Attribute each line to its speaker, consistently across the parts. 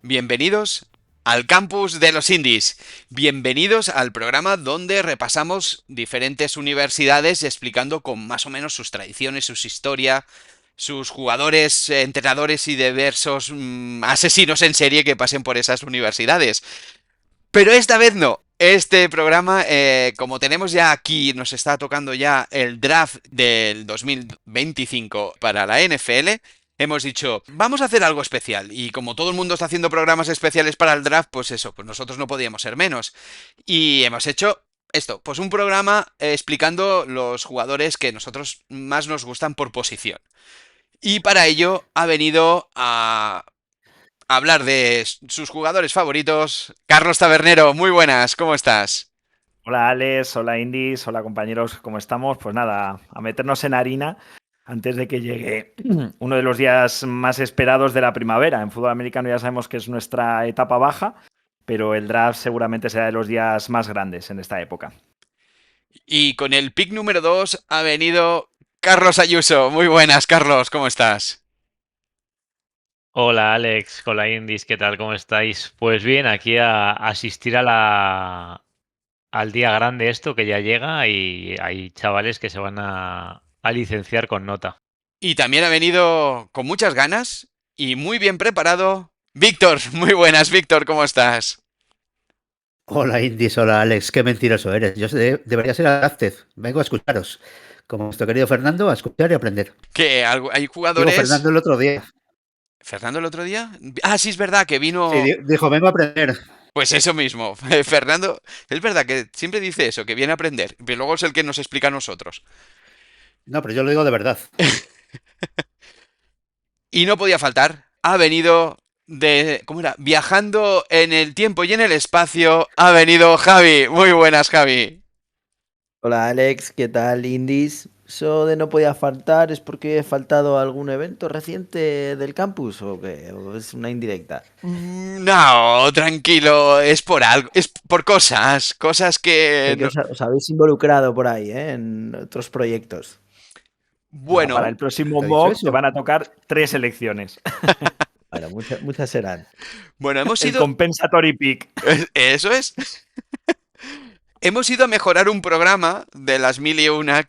Speaker 1: Bienvenidos al campus de los indies. Bienvenidos al programa donde repasamos diferentes universidades explicando con más o menos sus tradiciones, sus historia, sus jugadores, entrenadores y diversos asesinos en serie que pasen por esas universidades. Pero esta vez no. Este programa, como tenemos ya aquí, nos está tocando ya el draft del 2025 para la NFL, hemos dicho, vamos a hacer algo especial. Y como todo el mundo está haciendo programas especiales para el draft, pues eso, pues nosotros no podíamos ser menos. Y hemos hecho esto, pues un programa explicando los jugadores que nosotros más nos gustan por posición. Y para ello ha venido a hablar de sus jugadores favoritos. Carlos Tabernero, muy buenas, ¿cómo estás?
Speaker 2: Hola Alex, hola Indies, hola compañeros, ¿cómo estamos? Pues nada, a meternos en harina antes de que llegue uno de los días más esperados de la primavera. En fútbol americano ya sabemos que es nuestra etapa baja, pero el draft seguramente será de los días más grandes en esta época.
Speaker 1: Y con el pick número 2 ha venido Carlos Ayuso. Muy buenas, Carlos, ¿cómo estás?
Speaker 3: Hola Alex, hola Indies, ¿qué tal? ¿Cómo estáis? Pues bien, aquí a asistir al día grande esto que ya llega y hay chavales que se van a licenciar con nota.
Speaker 1: Y también ha venido con muchas ganas y muy bien preparado Víctor. Muy buenas, Víctor, ¿cómo estás?
Speaker 4: Hola Indis, hola Alex, qué mentiroso eres. Debería ser Agástez. Vengo a escucharos. Como nuestro querido Fernando, a escuchar y aprender.
Speaker 1: Que hay
Speaker 4: Digo Fernando
Speaker 1: jugadores...
Speaker 4: el otro día.
Speaker 1: ¿Fernando el otro día? Ah, sí, es verdad que
Speaker 4: Sí,
Speaker 1: vino...
Speaker 4: dijo, vengo a aprender.
Speaker 1: Pues eso mismo. Fernando, es verdad que siempre dice eso, que viene a aprender, pero luego es el que nos explica a nosotros.
Speaker 4: No, pero yo lo digo de verdad.
Speaker 1: Y no podía faltar. Ha venido de... ¿Cómo era? Viajando en el tiempo y en el espacio. Ha venido Javi. Muy buenas, Javi.
Speaker 5: Hola Alex, ¿qué tal Indies? ¿Eso de no podía faltar es porque he faltado a algún evento reciente del campus o qué? ¿O es una indirecta?
Speaker 1: No, tranquilo. Es por algo. Es por cosas. Cosas que...
Speaker 5: Sé que os habéis involucrado por ahí, ¿eh? En otros proyectos.
Speaker 2: Nada, para
Speaker 1: Bueno,
Speaker 2: el próximo
Speaker 4: ¿Te he dicho
Speaker 2: mock te
Speaker 4: eso?
Speaker 2: van a tocar 3 elecciones.
Speaker 5: Bueno, muchas serán.
Speaker 1: bueno, hemos
Speaker 2: El
Speaker 1: ido...
Speaker 2: compensatory pick.
Speaker 1: Eso es. Hemos ido a mejorar un programa de las mil y una,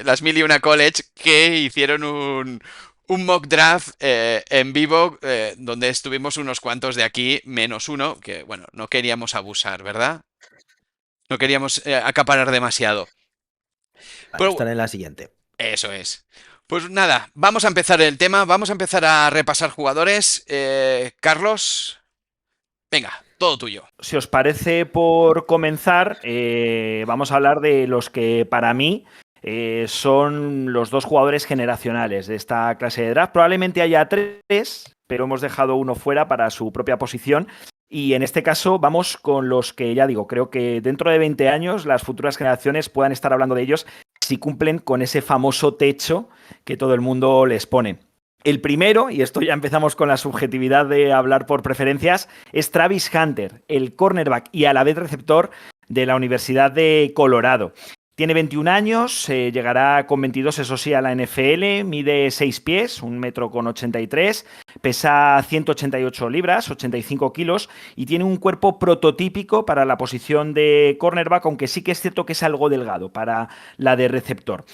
Speaker 1: las mil y una college que hicieron un mock draft en vivo donde estuvimos unos cuantos de aquí, menos uno, que bueno, no queríamos abusar, ¿verdad? No queríamos acaparar demasiado.
Speaker 5: Vale,
Speaker 1: Pero
Speaker 5: estaré en la siguiente.
Speaker 1: eso es. Pues nada, vamos a empezar el tema, vamos a empezar a repasar jugadores. Carlos, venga, todo tuyo.
Speaker 2: Si os parece, por comenzar, vamos a hablar de los que para mí son los dos jugadores generacionales de esta clase de draft. Probablemente haya tres, pero hemos dejado uno fuera para su propia posición. Y en este caso vamos con los que, ya digo, creo que dentro de 20 años las futuras generaciones puedan estar hablando de ellos si cumplen con ese famoso techo que todo el mundo les pone. El primero, y esto ya empezamos con la subjetividad de hablar por preferencias, es Travis Hunter, el cornerback y a la vez receptor de la Universidad de Colorado. Tiene 21 años, llegará con 22, eso sí, a la NFL, mide 6 pies, 1,83 m, pesa 188 libras, 85 kilos, y tiene un cuerpo prototípico para la posición de cornerback, aunque sí que es cierto que es algo delgado para la de receptor.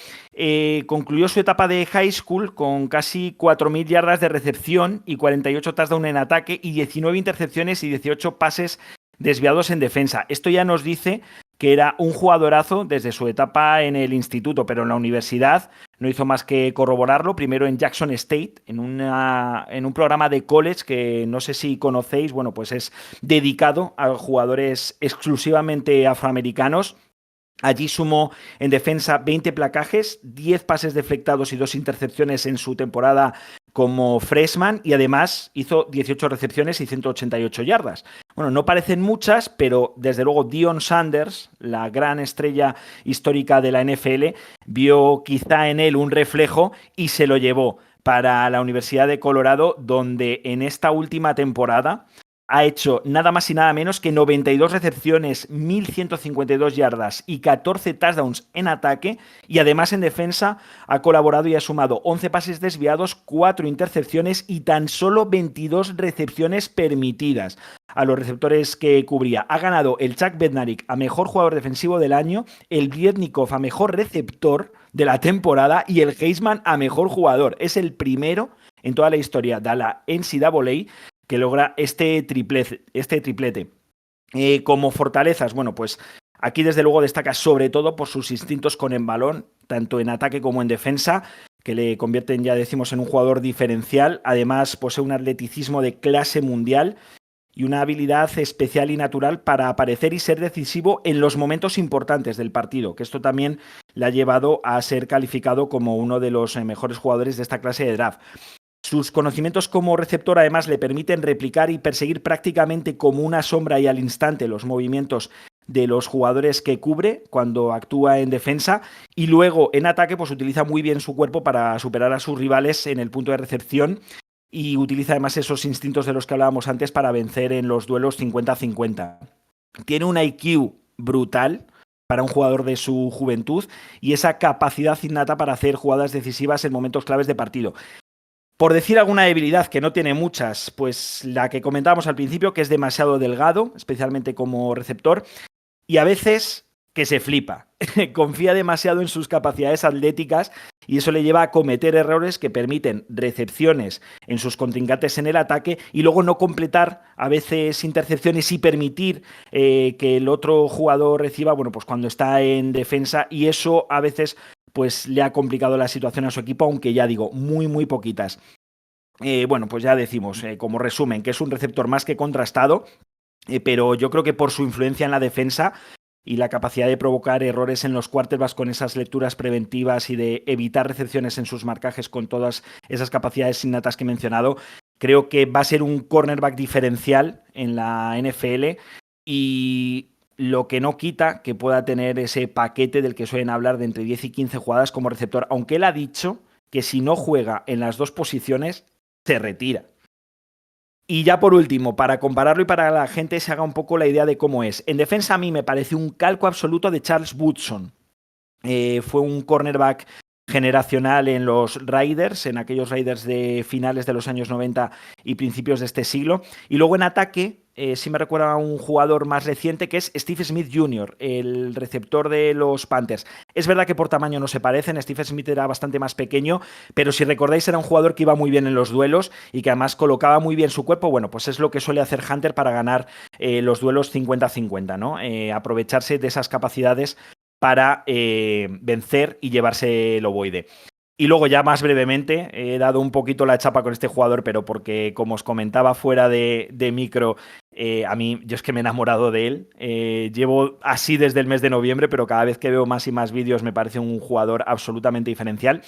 Speaker 2: Concluyó su etapa de high school con casi 4.000 yardas de recepción y 48 touchdowns en ataque y 19 intercepciones y 18 pases desviados en defensa. Esto ya nos dice que era un jugadorazo desde su etapa en el instituto, pero en la universidad no hizo más que corroborarlo, primero en Jackson State, en un programa de college que no sé si conocéis, bueno, pues es dedicado a jugadores exclusivamente afroamericanos. Allí sumó en defensa 20 placajes, 10 pases deflectados y 2 intercepciones en su temporada como freshman y además hizo 18 recepciones y 188 yardas. Bueno, no parecen muchas, pero desde luego Deion Sanders, la gran estrella histórica de la NFL, vio quizá en él un reflejo y se lo llevó para la Universidad de Colorado, donde en esta última temporada ha hecho nada más y nada menos que 92 recepciones, 1.152 yardas y 14 touchdowns en ataque, y además en defensa ha colaborado y ha sumado 11 pases desviados, 4 intercepciones y tan solo 22 recepciones permitidas a los receptores que cubría. Ha ganado el Chuck Bednarik a mejor jugador defensivo del año, el Biednikov a mejor receptor de la temporada y el Heisman a mejor jugador. Es el primero en toda la historia de la NCAA que logra este triplete. Como fortalezas, bueno, pues aquí desde luego destaca sobre todo por sus instintos con el balón, tanto en ataque como en defensa, que le convierten, ya decimos, en un jugador diferencial. Además, posee un atleticismo de clase mundial y una habilidad especial y natural para aparecer y ser decisivo en los momentos importantes del partido, que esto también le ha llevado a ser calificado como uno de los mejores jugadores de esta clase de draft. Sus conocimientos como receptor además le permiten replicar y perseguir prácticamente como una sombra y al instante los movimientos de los jugadores que cubre cuando actúa en defensa, y luego en ataque pues utiliza muy bien su cuerpo para superar a sus rivales en el punto de recepción y utiliza además esos instintos de los que hablábamos antes para vencer en los duelos 50-50. Tiene un IQ brutal para un jugador de su juventud y esa capacidad innata para hacer jugadas decisivas en momentos claves de partido. Por decir alguna debilidad, que no tiene muchas, pues la que comentábamos al principio, que es demasiado delgado, especialmente como receptor, y a veces que se flipa. Confía demasiado en sus capacidades atléticas y eso le lleva a cometer errores que permiten recepciones en sus contrincantes en el ataque y luego no completar a veces intercepciones y permitir que el otro jugador reciba, bueno, pues cuando está en defensa, y eso a veces pues le ha complicado la situación a su equipo, aunque ya digo, muy poquitas. Bueno, pues ya decimos, como resumen, que es un receptor más que contrastado, pero yo creo que por su influencia en la defensa y la capacidad de provocar errores en los quarterbacks con esas lecturas preventivas y de evitar recepciones en sus marcajes con todas esas capacidades innatas que he mencionado, creo que va a ser un cornerback diferencial en la NFL, y lo que no quita que pueda tener ese paquete del que suelen hablar de entre 10 y 15 jugadas como receptor, aunque él ha dicho que si no juega en las dos posiciones, se retira. Y ya por último, para compararlo y para que la gente se haga un poco la idea de cómo es. En defensa a mí me parece un calco absoluto de Charles Woodson. Fue un cornerback generacional en los Raiders, en aquellos Raiders de finales de los años 90 y principios de este siglo. Y luego en ataque, sí me recuerda a un jugador más reciente que es Steve Smith Jr., el receptor de los Panthers. Es verdad que por tamaño no se parecen, Steve Smith era bastante más pequeño, pero si recordáis era un jugador que iba muy bien en los duelos y que además colocaba muy bien su cuerpo. Bueno, pues es lo que suele hacer Hunter para ganar los duelos 50-50, ¿no? Aprovecharse de esas capacidades para vencer y llevarse el ovoide. Y luego ya más brevemente, he dado un poquito la chapa con este jugador, pero porque como os comentaba fuera de micro, a mí yo es que me he enamorado de él. Llevo así desde el mes de noviembre, pero cada vez que veo más y más vídeos me parece un jugador absolutamente diferencial.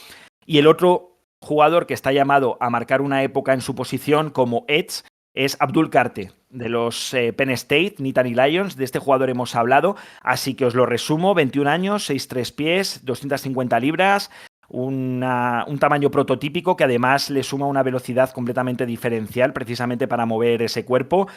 Speaker 2: Y el otro jugador que está llamado a marcar una época en su posición como Edge es Abdul Karte, de los Penn State Nittany Lions. De este jugador hemos hablado, así que os lo resumo: 21 años, 6'3 pies, 250 libras, un tamaño prototípico que además le suma una velocidad completamente diferencial precisamente para mover ese cuerpo.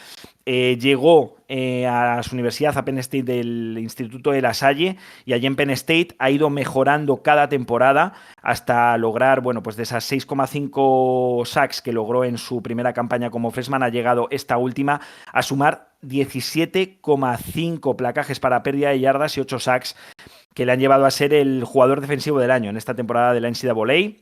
Speaker 2: Llegó a su universidad, a Penn State, del Instituto de La Salle, y allí en Penn State ha ido mejorando cada temporada hasta lograr, bueno, pues de esas 6,5 sacks que logró en su primera campaña como freshman, ha llegado esta última a sumar 17,5 placajes para pérdida de yardas y 8 sacks, que le han llevado a ser el jugador defensivo del año en esta temporada de la NCAA.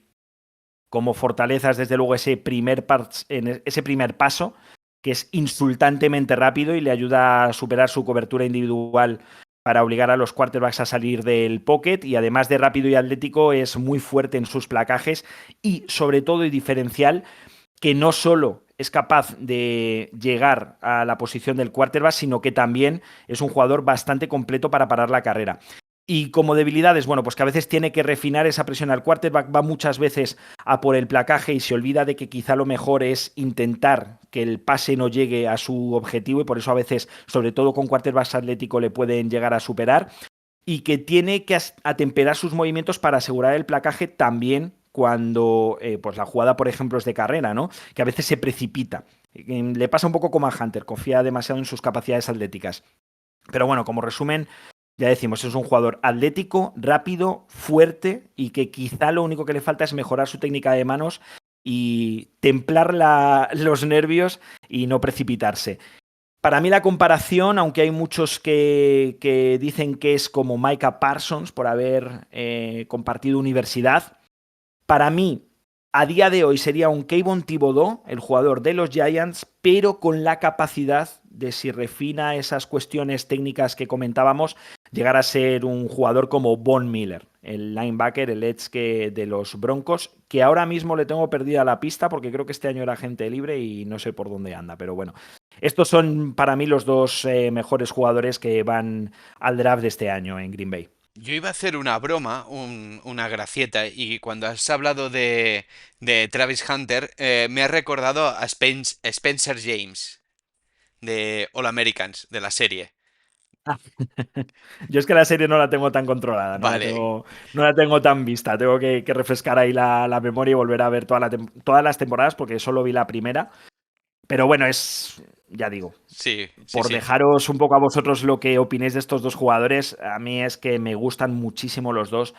Speaker 2: Como fortalezas, desde luego, ese primer paso, que es insultantemente rápido y le ayuda a superar su cobertura individual para obligar a los quarterbacks a salir del pocket, y además de rápido y atlético es muy fuerte en sus placajes y sobre todo, y diferencial, que no solo es capaz de llegar a la posición del quarterback, sino que también es un jugador bastante completo para parar la carrera. Y como debilidades, bueno, pues que a veces tiene que refinar esa presión al quarterback, va muchas veces a por el placaje y se olvida de que quizá lo mejor es intentar que el pase no llegue a su objetivo, y por eso a veces, sobre todo con quarterbacks atléticos, le pueden llegar a superar, y que tiene que atemperar sus movimientos para asegurar el placaje también cuando pues la jugada, por ejemplo, es de carrera, ¿no? Que a veces se precipita. Le pasa un poco como a Hunter, confía demasiado en sus capacidades atléticas. Pero bueno, como resumen, ya decimos, es un jugador atlético, rápido, fuerte y que quizá lo único que le falta es mejorar su técnica de manos y templar los nervios y no precipitarse. Para mí la comparación, aunque hay muchos que dicen que es como Micah Parsons por haber compartido universidad, para mí, a día de hoy sería un Kayvon Thibodeau, el jugador de los Giants, pero con la capacidad de, si refina esas cuestiones técnicas que comentábamos, llegar a ser un jugador como Von Miller, el linebacker, el edge de los Broncos, que ahora mismo le tengo perdida la pista porque creo que este año era agente libre y no sé por dónde anda, pero bueno. Estos son para mí los dos mejores jugadores que van al draft de este año en Green Bay.
Speaker 1: Yo iba a hacer una broma, una gracieta, y cuando has hablado de Travis Hunter, me ha recordado a Spencer James, de All Americans, de la serie.
Speaker 2: Yo es que la serie no la tengo tan controlada,
Speaker 1: Vale,
Speaker 2: no la tengo tan vista. Tengo que refrescar ahí la memoria y volver a ver todas las temporadas porque solo vi la primera. Pero bueno, ya digo,
Speaker 1: sí, sí,
Speaker 2: por
Speaker 1: sí.
Speaker 2: dejaros un poco a vosotros lo que opinéis de estos dos jugadores, a mí es que me gustan muchísimo los dos,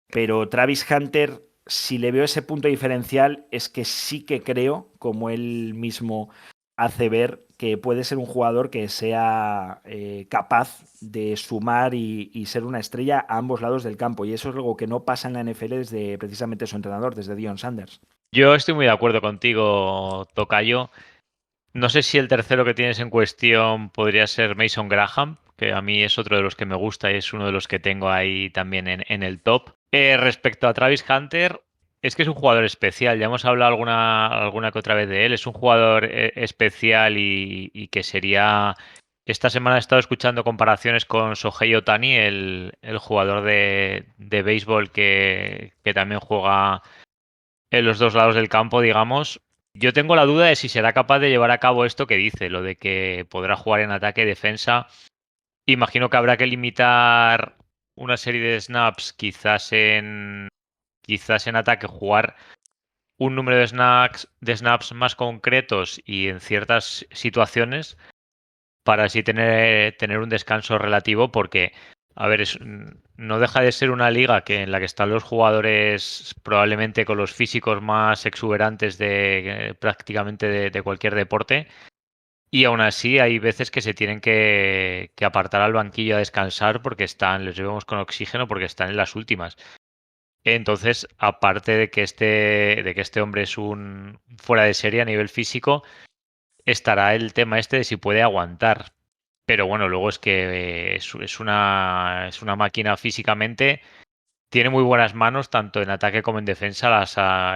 Speaker 2: pero Travis Hunter, si le veo ese punto diferencial, es que sí que creo, como él mismo hace ver, que puede ser un jugador que sea capaz de sumar y ser una estrella a ambos lados del campo, y eso es algo que no pasa en la NFL desde precisamente su entrenador, desde Deion Sanders.
Speaker 3: Yo estoy muy de acuerdo contigo, Tocayo. No sé si el tercero que tienes en cuestión podría ser Mason Graham, que a mí es otro de los que me gusta y es uno de los que tengo ahí también en el top. Respecto a Travis Hunter, es que es un jugador especial. Ya hemos hablado alguna que otra vez de él. Es un jugador especial y que sería... Esta semana he estado escuchando comparaciones con Shohei Ohtani, el jugador de béisbol que también juega en los dos lados del campo, digamos. Yo tengo la duda de si será capaz de llevar a cabo esto que dice, lo de que podrá jugar en ataque y defensa. Imagino que habrá que limitar una serie de snaps, quizás en ataque jugar un número de snaps más concretos y en ciertas situaciones para así tener un descanso relativo, porque, a ver, no deja de ser una liga en la que están los jugadores probablemente con los físicos más exuberantes de prácticamente de cualquier deporte. Y aún así hay veces que se tienen que apartar al banquillo a descansar porque les vemos con oxígeno porque están en las últimas. Entonces, aparte de que este hombre es un fuera de serie a nivel físico, estará el tema este de si puede aguantar. Pero bueno, luego es que es una máquina físicamente. Tiene muy buenas manos, tanto en ataque como en defensa.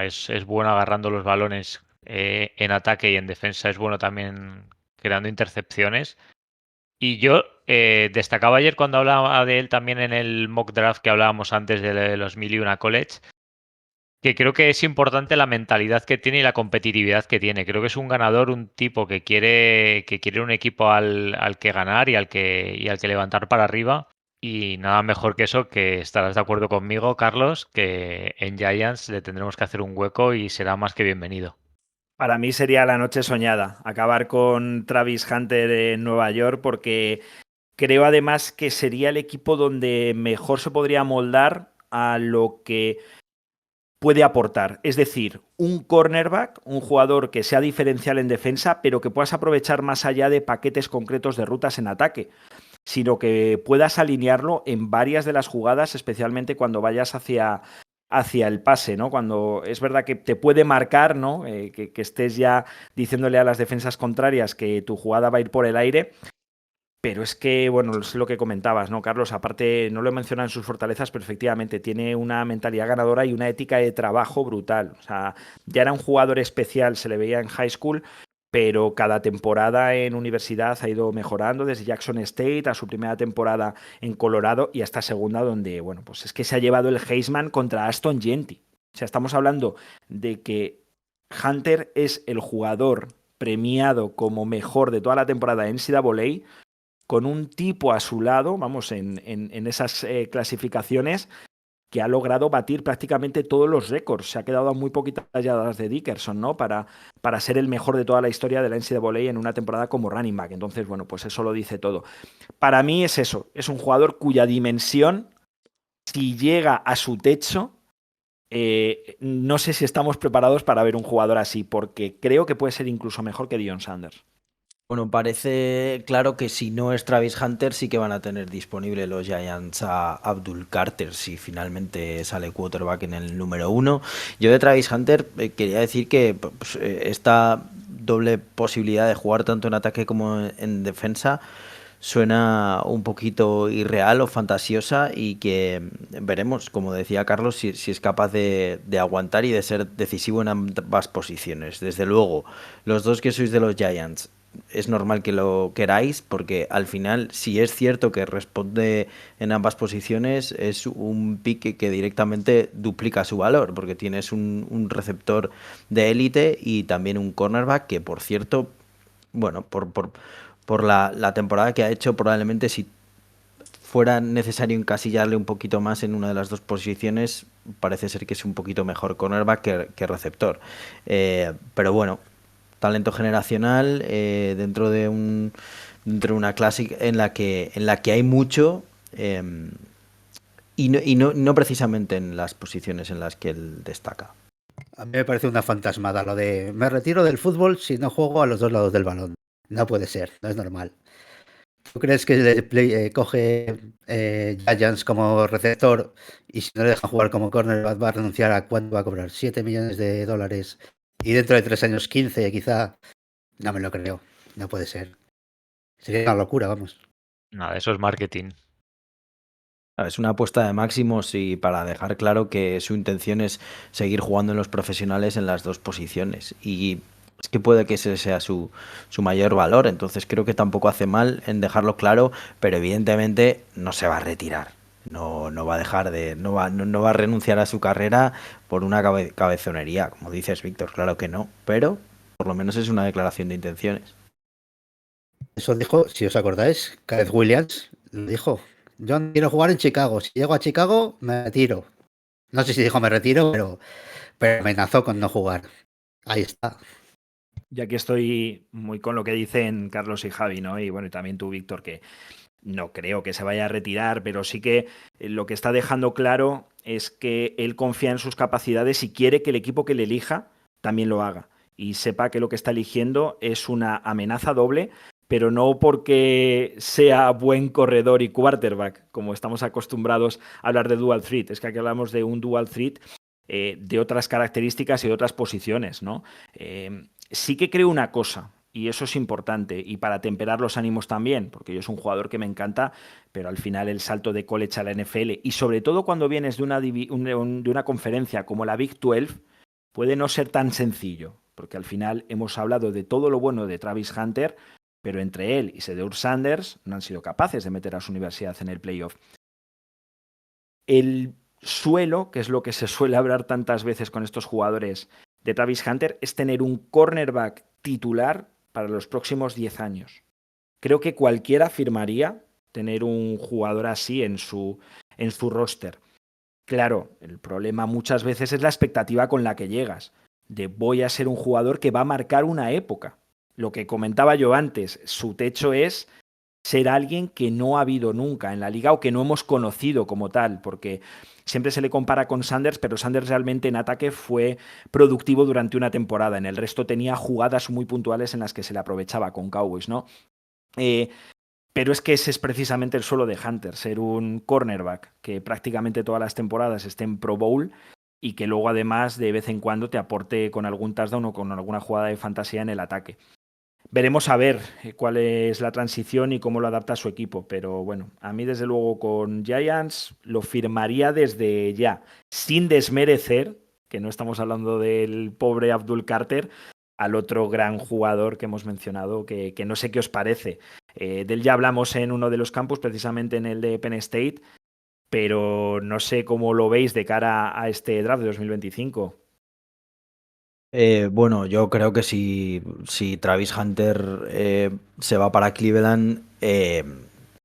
Speaker 3: Es bueno agarrando los balones en ataque y en defensa es bueno también creando intercepciones. Y yo destacaba ayer cuando hablaba de él también en el mock draft que hablábamos antes de los 1001 College, que creo que es importante la mentalidad que tiene y la competitividad que tiene. Creo que es un ganador, un tipo que quiere un equipo al que ganar y al que levantar para arriba. Y nada mejor que eso, que estarás de acuerdo conmigo, Carlos, que en Giants le tendremos que hacer un hueco y será más que bienvenido.
Speaker 2: Para mí sería la noche soñada, acabar con Travis Hunter en Nueva York, porque creo además que sería el equipo donde mejor se podría moldar a lo que puede aportar. Es decir, un cornerback, un jugador que sea diferencial en defensa, pero que puedas aprovechar más allá de paquetes concretos de rutas en ataque, sino que puedas alinearlo en varias de las jugadas, especialmente cuando vayas hacia el pase, ¿no? Cuando es verdad que te puede marcar, ¿no? Que estés ya diciéndole a las defensas contrarias que tu jugada va a ir por el aire. Pero es que, bueno, es lo que comentabas, ¿no, Carlos? Aparte, no lo he mencionado en sus fortalezas, pero efectivamente tiene una mentalidad ganadora y una ética de trabajo brutal. O sea, ya era un jugador especial, se le veía en high school, pero cada temporada en universidad ha ido mejorando, desde Jackson State a su primera temporada en Colorado y hasta segunda, donde, bueno, pues es que se ha llevado el Heisman contra Aston Genty. O sea, estamos hablando de que Hunter es el jugador premiado como mejor de toda la temporada en NCAA, con un tipo a su lado, vamos, en esas clasificaciones que ha logrado batir prácticamente todos los récords. Se ha quedado a muy poquitas yardas de Dickerson, ¿no? Para ser el mejor de toda la historia de la NCAA en una temporada como running back. Entonces, bueno, pues eso lo dice todo. Para mí es eso, es un jugador cuya dimensión, si llega a su techo, no sé si estamos preparados para ver un jugador así, porque creo que puede ser incluso mejor que Deion Sanders.
Speaker 5: Bueno, parece claro que si no es Travis Hunter, sí que van a tener disponible los Giants a Abdul Carter si finalmente sale quarterback en el número 1. Yo de Travis Hunter quería decir que pues, esta doble posibilidad de jugar tanto en ataque como en defensa suena un poquito irreal o fantasiosa y que veremos, como decía Carlos, si es capaz de aguantar y de ser decisivo en ambas posiciones. Desde luego, los dos que sois de los Giants, es normal que lo queráis porque al final, si es cierto que responde en ambas posiciones, es un pick que directamente duplica su valor porque tienes un receptor de élite y también un cornerback que, por cierto, bueno, por la temporada que ha hecho, probablemente si fuera necesario encasillarle un poquito más en una de las dos posiciones, parece ser que es un poquito mejor cornerback que receptor. Pero bueno, talento generacional dentro de una clase en la que hay mucho y no precisamente en las posiciones en las que él destaca.
Speaker 4: A mí me parece una fantasmada lo de me retiro del fútbol si no juego a los dos lados del balón. No puede ser, no es normal. ¿Tú crees que coge Giants como receptor y si no le dejan jugar como cornerback va a renunciar a cuánto va a cobrar? $7 millones y dentro de 3 años 15 quizá? No me lo creo, no puede ser. Sería una locura, vamos.
Speaker 3: Nada, eso es marketing.
Speaker 5: Es una apuesta de máximos y para dejar claro que su intención es seguir jugando en los profesionales en las dos posiciones. Y es que puede que ese sea su mayor valor. Entonces creo que tampoco hace mal en dejarlo claro, pero evidentemente no se va a retirar. No va a dejar de. No va a renunciar a su carrera por una cabezonería. Como dices, Víctor, claro que no. Pero por lo menos es una declaración de intenciones.
Speaker 4: Eso dijo, si os acordáis, Caleb Williams lo dijo. Yo no quiero jugar en Chicago. Si llego a Chicago, me retiro. No sé si dijo me retiro, pero amenazó con no jugar. Ahí está.
Speaker 2: Ya que estoy muy con lo que dicen Carlos y Javi, ¿no? Y bueno, y también tú, Víctor, que no creo que se vaya a retirar, pero sí que lo que está dejando claro es que él confía en sus capacidades y quiere que el equipo que le elija también lo haga. Y sepa que lo que está eligiendo es una amenaza doble, pero no porque sea buen corredor y quarterback, como estamos acostumbrados a hablar de dual threat. Es que aquí hablamos de un dual threat de otras características y de otras posiciones, ¿no? Sí que creo una cosa, y eso es importante, y para temperar los ánimos también, porque yo es un jugador que me encanta, pero al final el salto de college a la NFL, y sobre todo cuando vienes de una conferencia como la Big 12, puede no ser tan sencillo, porque al final hemos hablado de todo lo bueno de Travis Hunter, pero entre él y Shedeur Sanders no han sido capaces de meter a su universidad en el playoff. El suelo, que es lo que se suele hablar tantas veces con estos jugadores de Travis Hunter, es tener un cornerback titular para los próximos 10 años. Creo que cualquiera firmaría tener un jugador así en su roster. Claro, el problema muchas veces es la expectativa con la que llegas, de voy a ser un jugador que va a marcar una época. Lo que comentaba yo antes, su techo es ser alguien que no ha habido nunca en la liga o que no hemos conocido como tal, porque siempre se le compara con Sanders, pero Sanders realmente en ataque fue productivo durante una temporada. En el resto tenía jugadas muy puntuales en las que se le aprovechaba con Cowboys, ¿no? Pero es que ese es precisamente el suelo de Hunter, ser un cornerback que prácticamente todas las temporadas esté en Pro Bowl y que luego además de vez en cuando te aporte con algún touchdown o con alguna jugada de fantasía en el ataque. Veremos a ver cuál es la transición y cómo lo adapta a su equipo, pero bueno, a mí desde luego con Giants lo firmaría desde ya, sin desmerecer, que no estamos hablando del pobre Abdul Carter, al otro gran jugador que hemos mencionado, que no sé qué os parece. De él ya hablamos en uno de los campus, precisamente en el de Penn State, pero no sé cómo lo veis de cara a este draft de 2025.
Speaker 5: Bueno, yo creo que si Travis Hunter se va para Cleveland,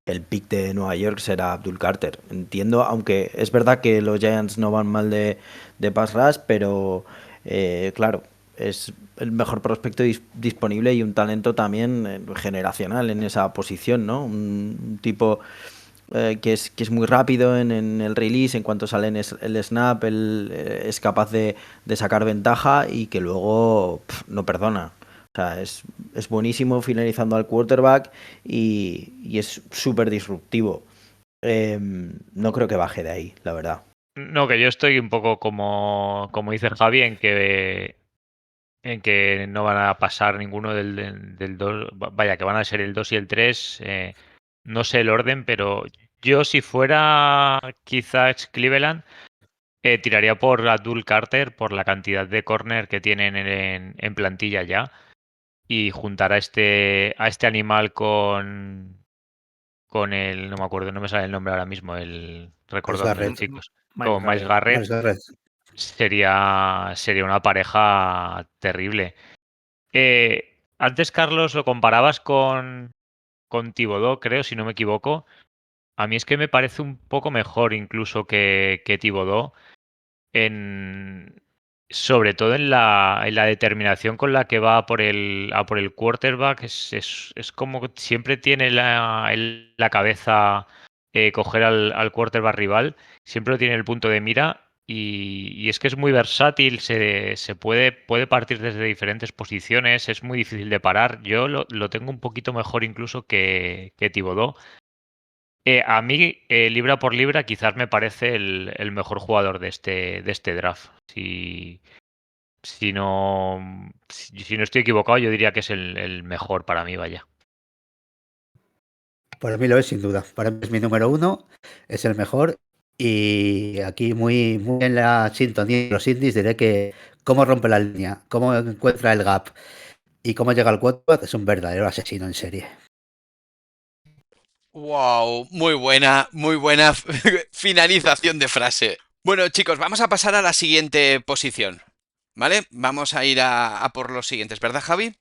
Speaker 5: el pick de Nueva York será Abdul Carter. Entiendo, aunque es verdad que los Giants no van mal de pass rush, pero claro, es el mejor prospecto disponible y un talento también generacional en esa posición, ¿no? Un tipo que es muy rápido en el release, en cuanto sale en el snap, él es capaz de sacar ventaja y que luego no perdona. O sea, es buenísimo finalizando al quarterback y es súper disruptivo. No creo que baje de ahí, la verdad.
Speaker 3: No, que yo estoy un poco como dice Javi, en que no van a pasar ninguno del 2, vaya, que van a ser el 2 y el 3. No sé el orden, pero yo si fuera quizás Cleveland, tiraría por Abdul Carter por la cantidad de corner que tienen en plantilla ya y juntar a este animal con el, no me acuerdo, no me sale el nombre ahora mismo, recordadme,
Speaker 4: Garrett.
Speaker 3: chicos,
Speaker 2: Miles
Speaker 3: con Miles
Speaker 2: Garrett.
Speaker 3: Garrett.
Speaker 4: Miles Garrett.
Speaker 3: Sería una pareja terrible. Antes, Carlos, lo comparabas con Thibodeau, creo, si no me equivoco. A mí es que me parece un poco mejor incluso que Thibodeau, sobre todo en la determinación con la que va a por el quarterback. Es como que siempre tiene la cabeza coger al quarterback rival, siempre lo tiene el punto de mira. Y es que es muy versátil, se puede partir desde diferentes posiciones, es muy difícil de parar. Yo lo tengo un poquito mejor incluso que Thibodeau. A mí, libra por libra, quizás me parece el mejor jugador de este draft. Si no estoy equivocado, yo diría que es el mejor para mí, vaya.
Speaker 4: Para mí lo es sin duda. Para mí es mi número 1, es el mejor. Y aquí muy, muy en la sintonía de los indies diré que cómo rompe la línea, cómo encuentra el gap y cómo llega al quarterback es un verdadero asesino en serie.
Speaker 1: Wow, muy buena finalización de frase. Bueno, chicos, vamos a pasar a la siguiente posición, ¿vale? Vamos a ir a por los siguientes, ¿verdad, Javi?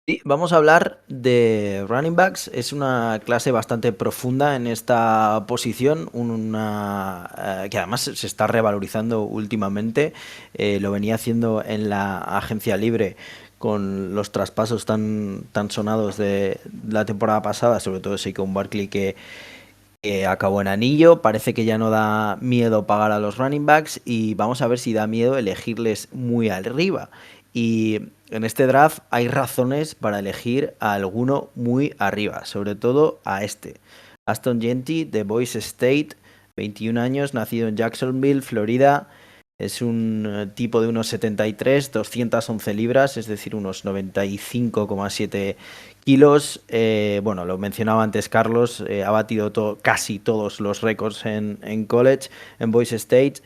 Speaker 5: Sí, vamos a hablar de running backs. Es una clase bastante profunda en esta posición, que además se está revalorizando últimamente. Lo venía haciendo en la agencia libre con los traspasos tan sonados de la temporada pasada, sobre todo Saquon Barkley que acabó en anillo. Parece que ya no da miedo pagar a los running backs y vamos a ver si da miedo elegirles muy arriba. Y en este draft hay razones para elegir a alguno muy arriba, sobre todo a este. Ashton Jeanty de Boise State, 21 años, nacido en Jacksonville, Florida. Es un tipo de unos 73, 211 libras, es decir, unos 95,7 kilos. Bueno, lo mencionaba antes Carlos, ha batido casi todos los récords en college, en Boise State.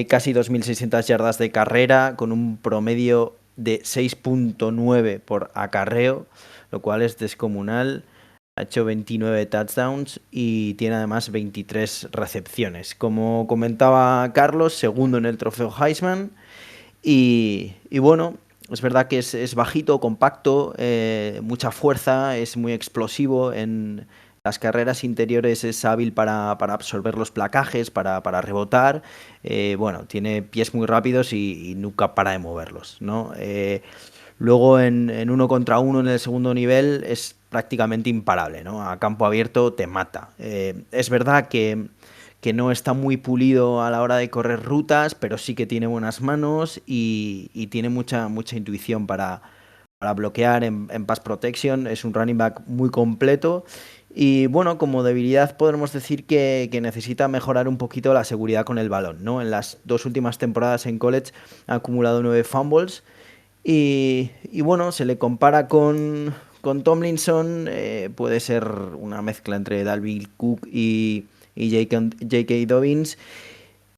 Speaker 5: Casi 2.600 yardas de carrera, con un promedio de 6.9 por acarreo, lo cual es descomunal. Ha hecho 29 touchdowns y tiene además 23 recepciones. Como comentaba Carlos, segundo en el trofeo Heisman. Y bueno, es verdad que es bajito, compacto, mucha fuerza, es muy explosivo en las carreras interiores, es hábil para absorber los placajes, para rebotar. Bueno, tiene pies muy rápidos y nunca para de moverlos, ¿no? Luego en 1 contra 1 en el segundo nivel es prácticamente imparable, ¿no? A campo abierto te mata. Es verdad que no está muy pulido a la hora de correr rutas, pero sí que tiene buenas manos y tiene mucha intuición para bloquear en pass protection. Es un running back muy completo. Y bueno, como debilidad podemos decir que necesita mejorar un poquito la seguridad con el balón, ¿no? En las 2 últimas temporadas en college ha acumulado 9 fumbles. Y bueno, se le compara con Tomlinson, puede ser una mezcla entre Dalvin Cook y J.K. Dobbins.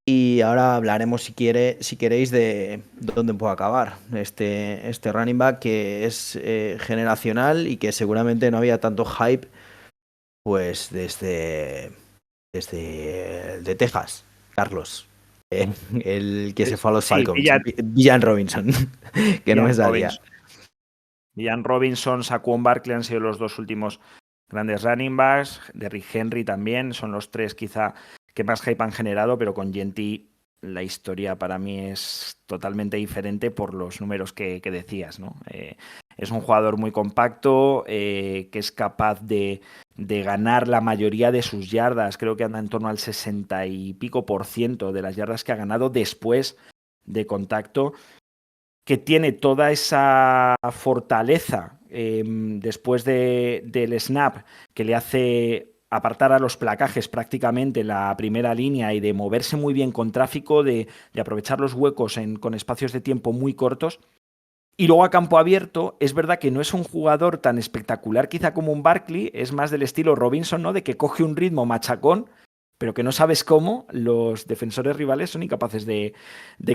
Speaker 5: Y ahora hablaremos, si queréis, de dónde puede acabar este running back, que es generacional y que seguramente no había tanto hype pues desde de Texas, Carlos. El que se fue a los Falcons, Villan Robinson, que no me salía.
Speaker 2: Villan Robinson, Saquon Barkley han sido los dos últimos Grandes running backs, Derrick Henry también, son los tres quizá que más hype han generado, pero con Gentry la historia para mí es totalmente diferente por los números que decías, ¿no? Es un jugador muy compacto, que es capaz de ganar la mayoría de sus yardas. Creo que anda en torno al 60 y pico % de las yardas que ha ganado después de contacto, que tiene toda esa fortaleza después del snap que le hace apartar a los placajes prácticamente la primera línea y de moverse muy bien con tráfico, de aprovechar los huecos con espacios de tiempo muy cortos. Y luego a campo abierto, es verdad que no es un jugador tan espectacular quizá como un Barkley, es más del estilo Robinson, ¿no? De que coge un ritmo machacón, pero que no sabes cómo los defensores rivales son incapaces de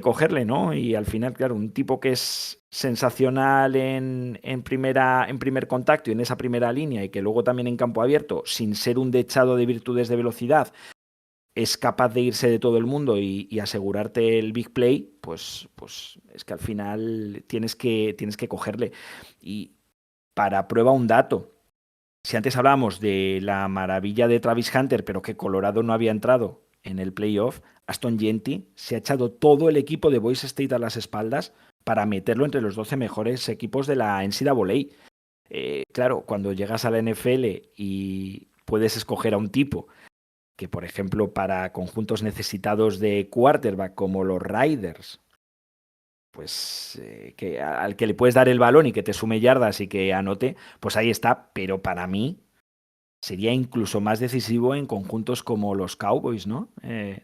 Speaker 2: cogerle, ¿no? Y al final, claro, un tipo que es sensacional en primer contacto y en esa primera línea, y que luego también en campo abierto, sin ser un dechado de virtudes de velocidad, es capaz de irse de todo el mundo y asegurarte el big play, pues es que al final tienes que cogerle. Y para prueba un dato, si antes hablábamos de la maravilla de Travis Hunter, pero que Colorado no había entrado en el playoff, Aston Gentry se ha echado todo el equipo de Boise State a las espaldas para meterlo entre los 12 mejores equipos de la NCAA. Claro, cuando llegas a la NFL y puedes escoger a un tipo que, por ejemplo, para conjuntos necesitados de quarterback como los Raiders, pues al que le puedes dar el balón y que te sume yardas y que anote, pues ahí está. Pero para mí sería incluso más decisivo en conjuntos como los Cowboys, ¿no?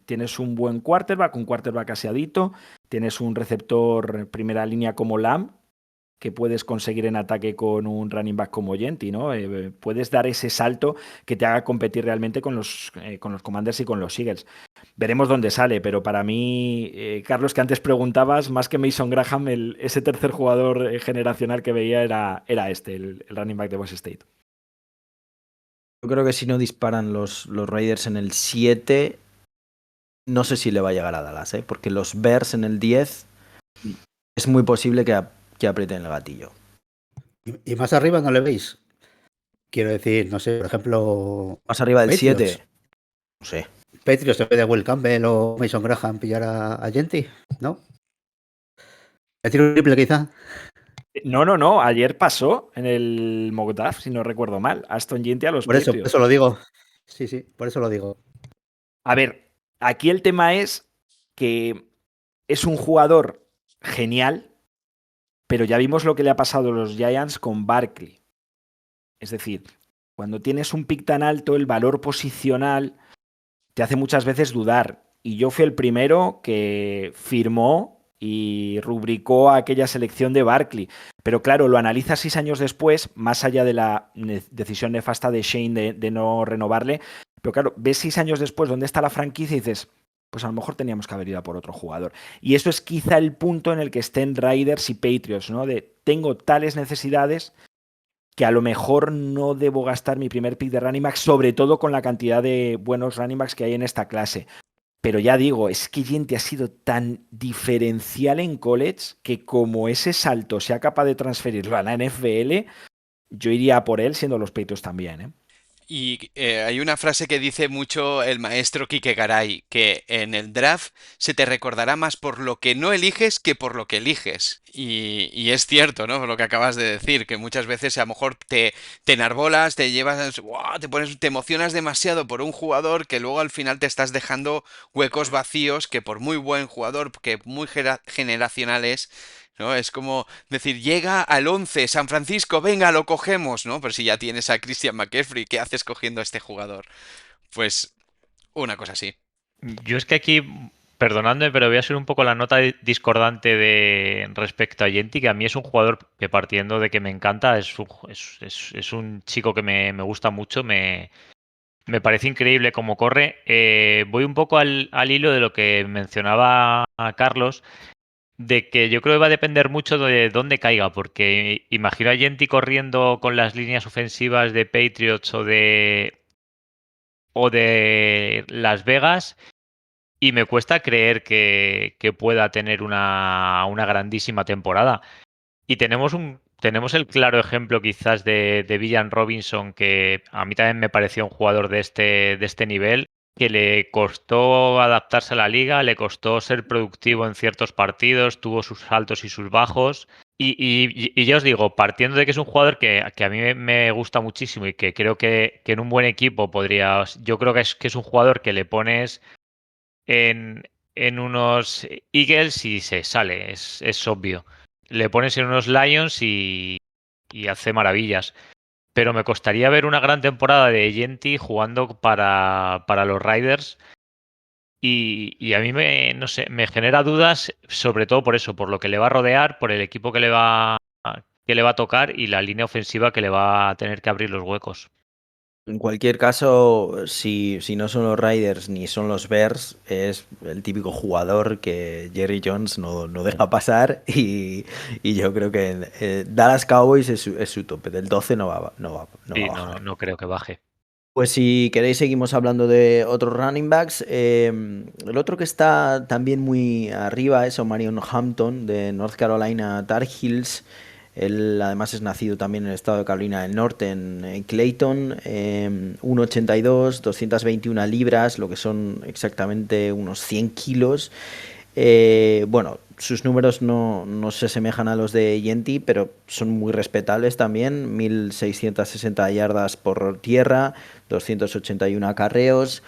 Speaker 2: Tienes un buen quarterback, un quarterback aseadito, tienes un receptor primera línea como Lamb, que puedes conseguir en ataque con un running back como Gentry, ¿no? Puedes dar ese salto que te haga competir realmente con los Commanders y con los Eagles. Veremos dónde sale, pero para mí, Carlos, que antes preguntabas, más que Mason Graham, ese tercer jugador generacional que veía era el running back de Boise State.
Speaker 5: Yo creo que si no disparan los Raiders en el 7, no sé si le va a llegar a Dallas, ¿eh? Porque los Bears en el 10 es muy posible que aprieten el gatillo.
Speaker 4: Y más arriba no le veis. Quiero decir, no sé, por ejemplo,
Speaker 5: Más arriba del
Speaker 4: Patriots.
Speaker 5: 7, no sé.
Speaker 4: Patriots en vez de Will Campbell o Mason Graham pillar a Gentry, ¿no? ¿Le tiro un triple quizá?
Speaker 2: No. Ayer pasó en el mock draft, si no recuerdo mal. Aston Gentry a los
Speaker 4: Por
Speaker 2: Patriots.
Speaker 4: eso lo digo. Sí, por eso lo digo.
Speaker 2: A ver, aquí el tema es que es un jugador genial, pero ya vimos lo que le ha pasado a los Giants con Barkley. Es decir, cuando tienes un pick tan alto, el valor posicional te hace muchas veces dudar. Y yo fui el primero que firmó y rubricó aquella selección de Barkley. Pero claro, lo analizas 6 años después, más allá de la decisión nefasta de Shane de no renovarle. Pero claro, ves 6 años después dónde está la franquicia y dices, pues a lo mejor teníamos que haber ido a por otro jugador. Y eso es quizá el punto en el que estén Raiders y Patriots, ¿no? De tengo tales necesidades que a lo mejor no debo gastar mi primer pick de running back, sobre todo con la cantidad de buenos running backs que hay en esta clase. Pero ya digo, es que Gentry ha sido tan diferencial en college que como ese salto sea capaz de transferirlo a la NFL, yo iría por él, siendo los Patriots también, ¿eh?
Speaker 1: Y hay una frase que dice mucho el maestro Quique Garay, que en el draft se te recordará más por lo que no eliges que por lo que eliges. Y es cierto, ¿no? Lo que acabas de decir, que muchas veces a lo mejor te enarbolas, te llevas, ¡guau! Te emocionas demasiado por un jugador que luego al final te estás dejando huecos vacíos que por muy buen jugador, que muy generacional es, ¿no? Es como decir, llega al 11 San Francisco, venga, lo cogemos, ¿no? Pero si ya tienes a Christian McCaffrey, ¿qué haces cogiendo a este jugador? Pues una cosa así.
Speaker 3: Yo es que aquí, perdonadme, pero voy a ser un poco la nota discordante de respecto a Gentry, que a mí es un jugador que, partiendo de que me encanta, es un chico que me gusta mucho, me parece increíble cómo corre. Voy un poco al hilo de lo que mencionaba Carlos, de que yo creo que va a depender mucho de dónde caiga, porque imagino a Gentry corriendo con las líneas ofensivas de Patriots o de Las Vegas, y me cuesta creer que pueda tener una grandísima temporada. Y tenemos tenemos el claro ejemplo quizás de Villan Robinson, que a mí también me pareció un jugador de este nivel, que le costó adaptarse a la liga, le costó ser productivo en ciertos partidos, tuvo sus altos y sus bajos. Y ya os digo, partiendo de que es un jugador que a mí me gusta muchísimo y que creo que en un buen equipo yo creo que es un jugador que le pones en unos Eagles y se sale, es obvio. Le pones en unos Lions y hace maravillas. Pero me costaría ver una gran temporada de Genti jugando para los Riders. Y a mí no sé, me genera dudas, sobre todo por eso, por lo que le va a rodear, por el equipo que le va a tocar y la línea ofensiva que le va a tener que abrir los huecos.
Speaker 5: En cualquier caso, si no son los Riders ni son los Bears, es el típico jugador que Jerry Jones no deja pasar y yo creo que Dallas Cowboys es su tope. Del 12 no va a
Speaker 3: Sí,
Speaker 5: bajar.
Speaker 3: no creo que baje.
Speaker 5: Pues si queréis seguimos hablando de otros running backs. El otro que está también muy arriba es Omarion Hampton de North Carolina Tar Heels. Él además es nacido también en el estado de Carolina del Norte, en Clayton. 1,82, 221 libras, lo que son exactamente unos 100 kilos. Bueno, sus números no se asemejan a los de Yenti, pero son muy respetables también. 1.660 yardas por tierra, 281 acarreos,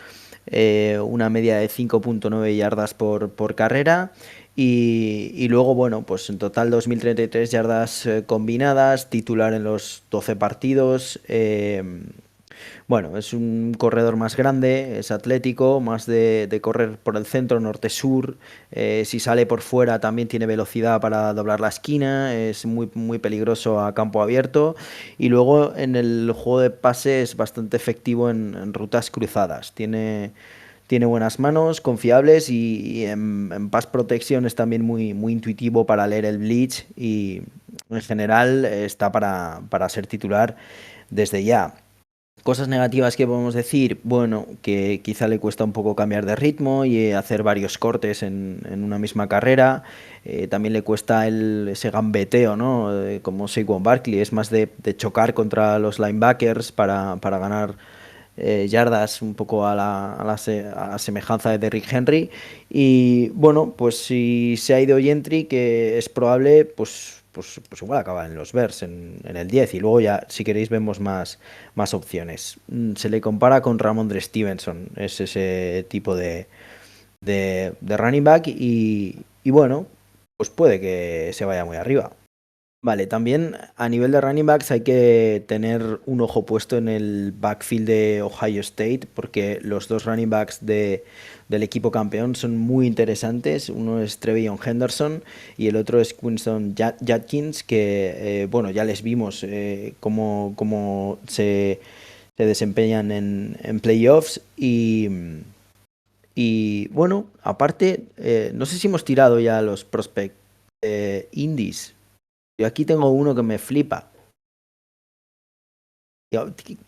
Speaker 5: una media de 5,9 yardas por carrera. Y luego, bueno, pues en total 2.033 yardas combinadas, titular en los 12 partidos. Bueno, es un corredor más grande, es atlético, más de correr por el centro, norte-sur. Si sale por fuera también tiene velocidad para doblar la esquina, es muy peligroso a campo abierto. Y luego en el juego de pase es bastante efectivo en rutas cruzadas. Tiene buenas manos, confiables y en pass protection es también muy intuitivo para leer el blitz y en general está para ser titular desde ya. Cosas negativas que podemos decir, bueno, que quizá le cuesta un poco cambiar de ritmo y hacer varios cortes en una misma carrera. También le cuesta ese gambeteo, ¿no? Como Saquon Barkley, es más de chocar contra los linebackers para ganar yardas un poco a la semejanza de Derrick Henry. Y bueno, pues si se ha ido Gentry, que es probable, pues igual acaba en los Bears, en el 10. Y luego ya, si queréis, vemos más opciones. Se le compara con Ramondre Stevenson, es ese tipo de running back. Y bueno, pues puede que se vaya muy arriba. Vale, también a nivel de running backs hay que tener un ojo puesto en el backfield de Ohio State porque los dos running backs del equipo campeón son muy interesantes. Uno es Trevion Henderson y el otro es Quinton Judkins, que bueno, ya les vimos cómo se desempeñan en playoffs y bueno, aparte, no sé si hemos tirado ya los prospect indies. Yo aquí tengo uno que me flipa.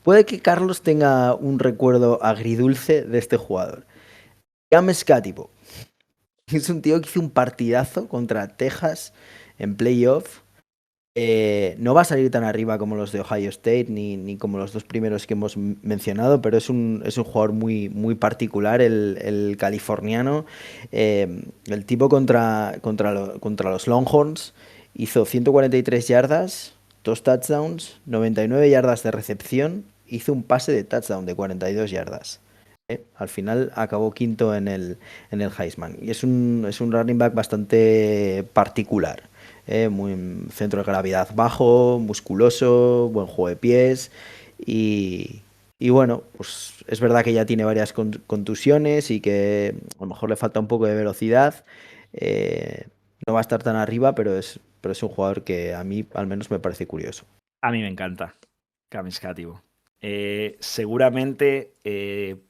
Speaker 5: Puede que Carlos tenga un recuerdo agridulce de este jugador. Cam Scatipo. Es un tío que hizo un partidazo contra Texas en playoff. No va a salir tan arriba como los de Ohio State ni como los dos primeros que hemos mencionado, pero es un jugador muy particular, el californiano. El tipo contra los Longhorns hizo 143 yardas, 2 touchdowns, 99 yardas de recepción, hizo un pase de touchdown de 42 yardas. Al final acabó quinto en el Heisman. Y es un running back bastante particular. Muy centro de gravedad bajo, musculoso, buen juego de pies y bueno, pues es verdad que ya tiene varias contusiones y que a lo mejor le falta un poco de velocidad. No va a estar tan arriba, pero es un jugador que a mí al menos me parece curioso.
Speaker 2: A mí me encanta Cam Scatipo. Seguramente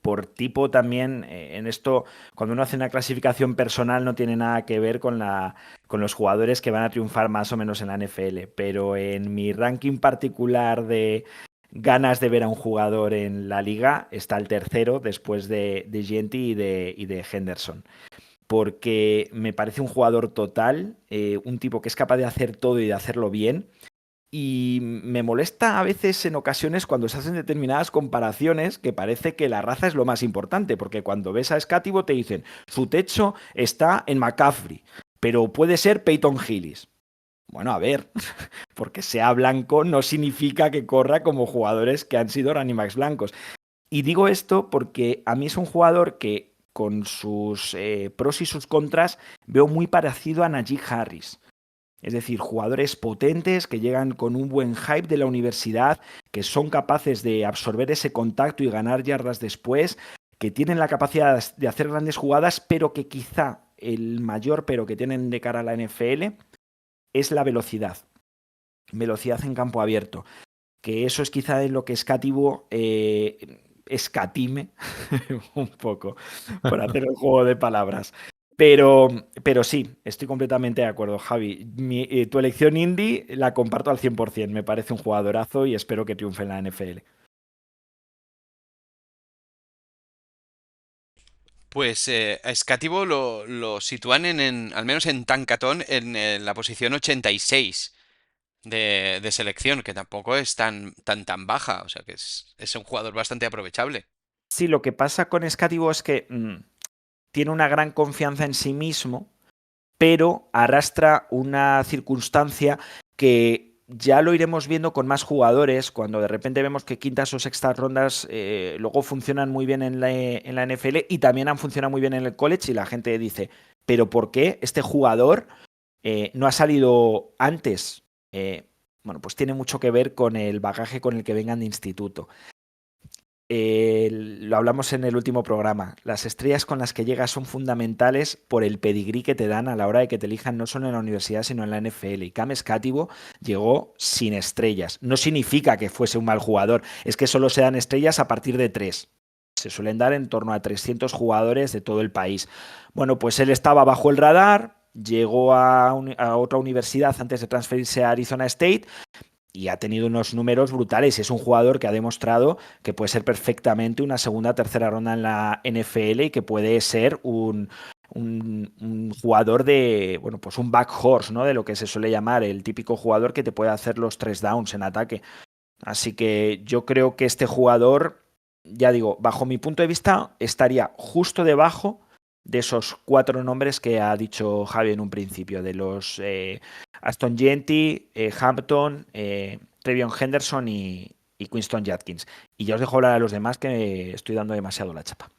Speaker 2: por tipo también en esto, cuando uno hace una clasificación personal no tiene nada que ver con los jugadores que van a triunfar más o menos en la NFL, pero en mi ranking particular de ganas de ver a un jugador en la liga está el tercero después de Genti y de Henderson, porque me parece un jugador total, un tipo que es capaz de hacer todo y de hacerlo bien. Y me molesta a veces en ocasiones cuando se hacen determinadas comparaciones que parece que la raza es lo más importante, porque cuando ves a Escativo te dicen su techo está en McCaffrey, pero puede ser Peyton Hillis. Bueno, a ver, porque sea blanco no significa que corra como jugadores que han sido running backs blancos. Y digo esto porque a mí es un jugador que con sus pros y sus contras veo muy parecido a Najee Harris. Es decir, jugadores potentes que llegan con un buen hype de la universidad, que son capaces de absorber ese contacto y ganar yardas después, que tienen la capacidad de hacer grandes jugadas, pero que quizá el mayor pero que tienen de cara a la NFL es la velocidad. Velocidad en campo abierto. Que eso es quizá en lo que Escativo escatime un poco, por hacer el juego de palabras. Pero sí, estoy completamente de acuerdo, Javi. Tu elección indie la comparto al 100%. Me parece un jugadorazo y espero que triunfe en la NFL.
Speaker 1: Pues a Escativo lo sitúan al menos en Tancatón, en la posición 86 de selección, que tampoco es tan baja. O sea que es un jugador bastante aprovechable.
Speaker 2: Sí, lo que pasa con Escativo es que tiene una gran confianza en sí mismo, pero arrastra una circunstancia que ya lo iremos viendo con más jugadores, cuando de repente vemos que quintas o sextas rondas luego funcionan muy bien en la NFL y también han funcionado muy bien en el college y la gente dice, pero ¿por qué este jugador no ha salido antes? Bueno, pues tiene mucho que ver con el bagaje con el que vengan de instituto. Lo hablamos en el último programa. Las estrellas con las que llegas son fundamentales por el pedigrí que te dan a la hora de que te elijan no solo en la universidad sino en la NFL. Y Cam Escativo llegó sin estrellas. No significa que fuese un mal jugador, es que solo se dan estrellas a partir de 3. Se suelen dar en torno a 300 jugadores de todo el país. Bueno, pues él estaba bajo el radar, llegó a otra universidad antes de transferirse a Arizona State y ha tenido unos números brutales. Es un jugador que ha demostrado que puede ser perfectamente una segunda o tercera ronda en la NFL y que puede ser un jugador de, bueno, pues un backhorse, ¿no? De lo que se suele llamar el típico jugador que te puede hacer los 3 downs en ataque. Así que yo creo que este jugador, ya digo, bajo mi punto de vista, estaría justo debajo de esos 4 nombres que ha dicho Javi en un principio, de los Aston Jeanty, Hampton, Trevion Henderson y Winston Judkins. Y ya os dejo hablar a los demás que estoy dando demasiado la chapa.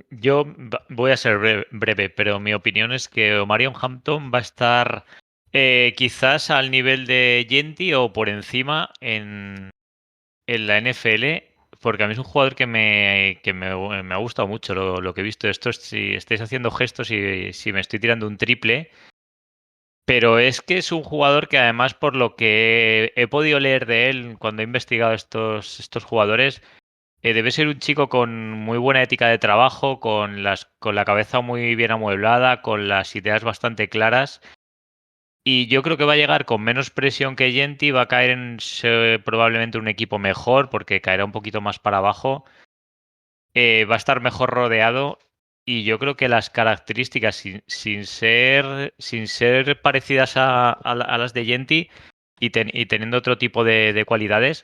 Speaker 3: Yo voy a ser breve, pero mi opinión es que Omarion Hampton va a estar quizás al nivel de Jeanty o por encima en la NFL, porque a mí es un jugador que me ha gustado mucho lo que he visto. Esto, si estáis haciendo gestos y si me estoy tirando un triple, pero es que es un jugador que además por lo que he podido leer de él cuando he investigado estos jugadores, debe ser un chico con muy buena ética de trabajo, con la cabeza muy bien amueblada, con las ideas bastante claras. Y yo creo que va a llegar con menos presión que Jeanty, va a caer en probablemente un equipo mejor, porque caerá un poquito más para abajo. Va a estar mejor rodeado. Y yo creo que las características, sin ser parecidas a las de Jeanty y teniendo otro tipo de cualidades,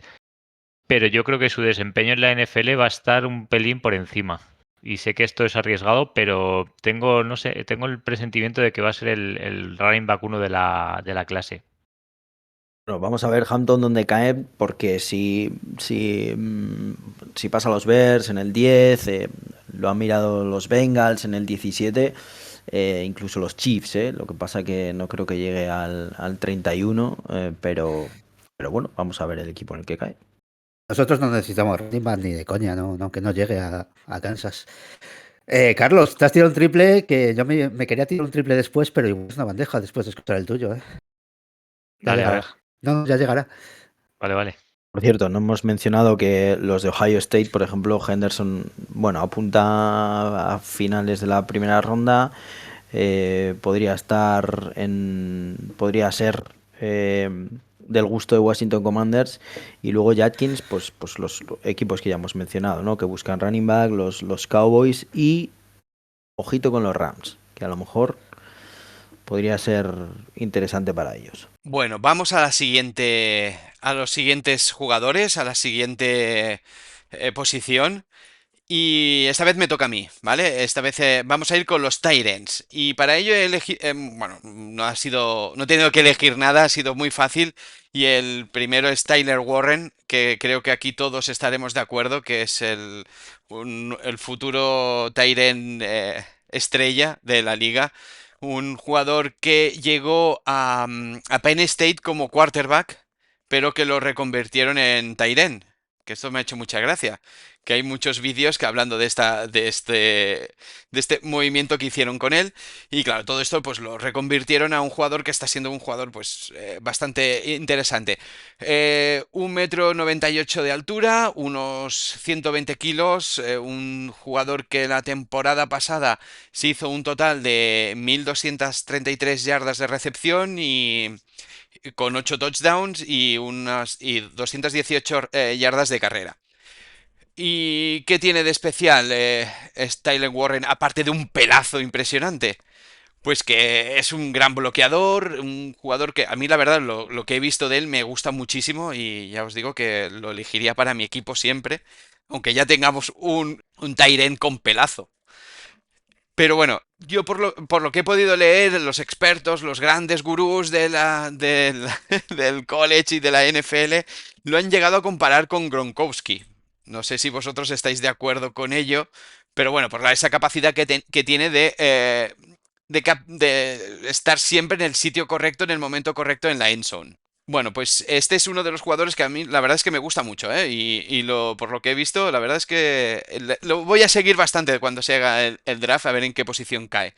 Speaker 3: pero yo creo que su desempeño en la NFL va a estar un pelín por encima. Y sé que esto es arriesgado, pero tengo el presentimiento de que va a ser el running back 1 de la clase.
Speaker 5: Bueno, vamos a ver Hampton dónde cae, porque si pasa a los Bears en el 10, lo han mirado los Bengals en el 17, incluso los Chiefs, lo que pasa que no creo que llegue al 31, pero bueno, vamos a ver el equipo en el que cae.
Speaker 4: Nosotros no necesitamos running back ni de coña, no, que no llegue a Kansas. Carlos, te has tirado un triple que yo me quería tirar un triple después, pero igual es una bandeja después de escuchar el tuyo. Ya
Speaker 3: Dale, a
Speaker 4: llegará.
Speaker 3: ver.
Speaker 4: No, ya llegará.
Speaker 3: Vale.
Speaker 5: Por cierto, no hemos mencionado que los de Ohio State, por ejemplo, Henderson, bueno, apunta a finales de la primera ronda, podría ser del gusto de Washington Commanders, y luego Judkins, pues los equipos que ya hemos mencionado, ¿no? Que buscan running back, los Cowboys y ojito con los Rams, que a lo mejor podría ser interesante para ellos.
Speaker 1: Bueno, vamos a los siguientes jugadores, a la siguiente posición. Y esta vez me toca a mí, ¿vale? Esta vez vamos a ir con los Tyrants. Y para ello he elegido, bueno, no he tenido que elegir nada, ha sido muy fácil. Y el primero es Tyler Warren, que creo que aquí todos estaremos de acuerdo, que es el futuro Tyrant estrella de la liga. Un jugador que llegó a Penn State como quarterback, pero que lo reconvirtieron en Tyrant. Que esto me ha hecho mucha gracia, que hay muchos vídeos que hablando de este movimiento que hicieron con él. Y claro, todo esto pues lo reconvirtieron a un jugador que está siendo un jugador pues bastante interesante. 1,98 m de altura, unos 120 kilos, un jugador que la temporada pasada se hizo un total de 1.233 yardas de recepción y con 8 touchdowns y 218 yardas de carrera. ¿Y qué tiene de especial Tyler Warren, aparte de un pelazo impresionante? Pues que es un gran bloqueador, un jugador que a mí la verdad lo que he visto de él me gusta muchísimo y ya os digo que lo elegiría para mi equipo siempre, aunque ya tengamos un tight end con pelazo. Pero bueno, yo por lo que he podido leer, los expertos, los grandes gurús del college y de la NFL, lo han llegado a comparar con Gronkowski. No sé si vosotros estáis de acuerdo con ello, pero bueno, por esa capacidad que tiene de estar siempre en el sitio correcto, en el momento correcto en la end zone. Bueno, pues este es uno de los jugadores que a mí la verdad es que me gusta mucho, ¿eh? Por lo que he visto, la verdad es que lo voy a seguir bastante cuando se haga el draft, a ver en qué posición cae.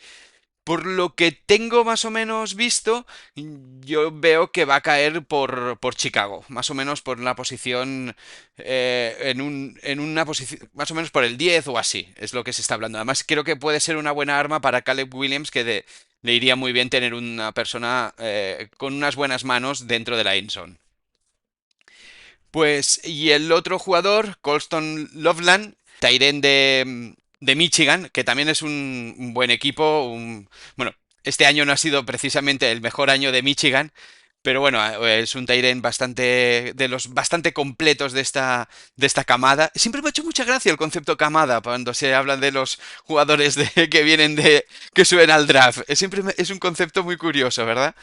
Speaker 1: Por lo que tengo más o menos visto, yo veo que va a caer por Chicago, más o menos por la posición, en una posición, más o menos por el 10 o así, es lo que se está hablando. Además, creo que puede ser una buena arma para Caleb Williams, le iría muy bien tener una persona con unas buenas manos dentro de la end zone. Pues, y el otro jugador, Colston Loveland, tight end de Michigan, que también es un buen equipo. Bueno, este año no ha sido precisamente el mejor año de Michigan, pero bueno, es un tight end de los bastante completos de esta camada. Siempre me ha hecho mucha gracia el concepto camada cuando se habla de los jugadores que vienen que suben al draft. Es un concepto muy curioso, ¿verdad?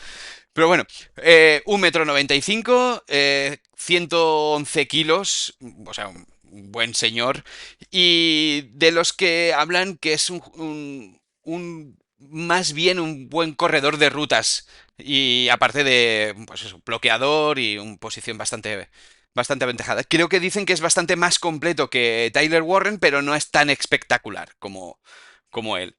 Speaker 1: Pero bueno, 1,95 m, 111 kilos, o sea, un buen señor. Y de los que hablan que es más bien un buen corredor de rutas. Y aparte de, pues eso, bloqueador y una posición bastante aventajada. Creo que dicen que es bastante más completo que Tyler Warren, pero no es tan espectacular como él.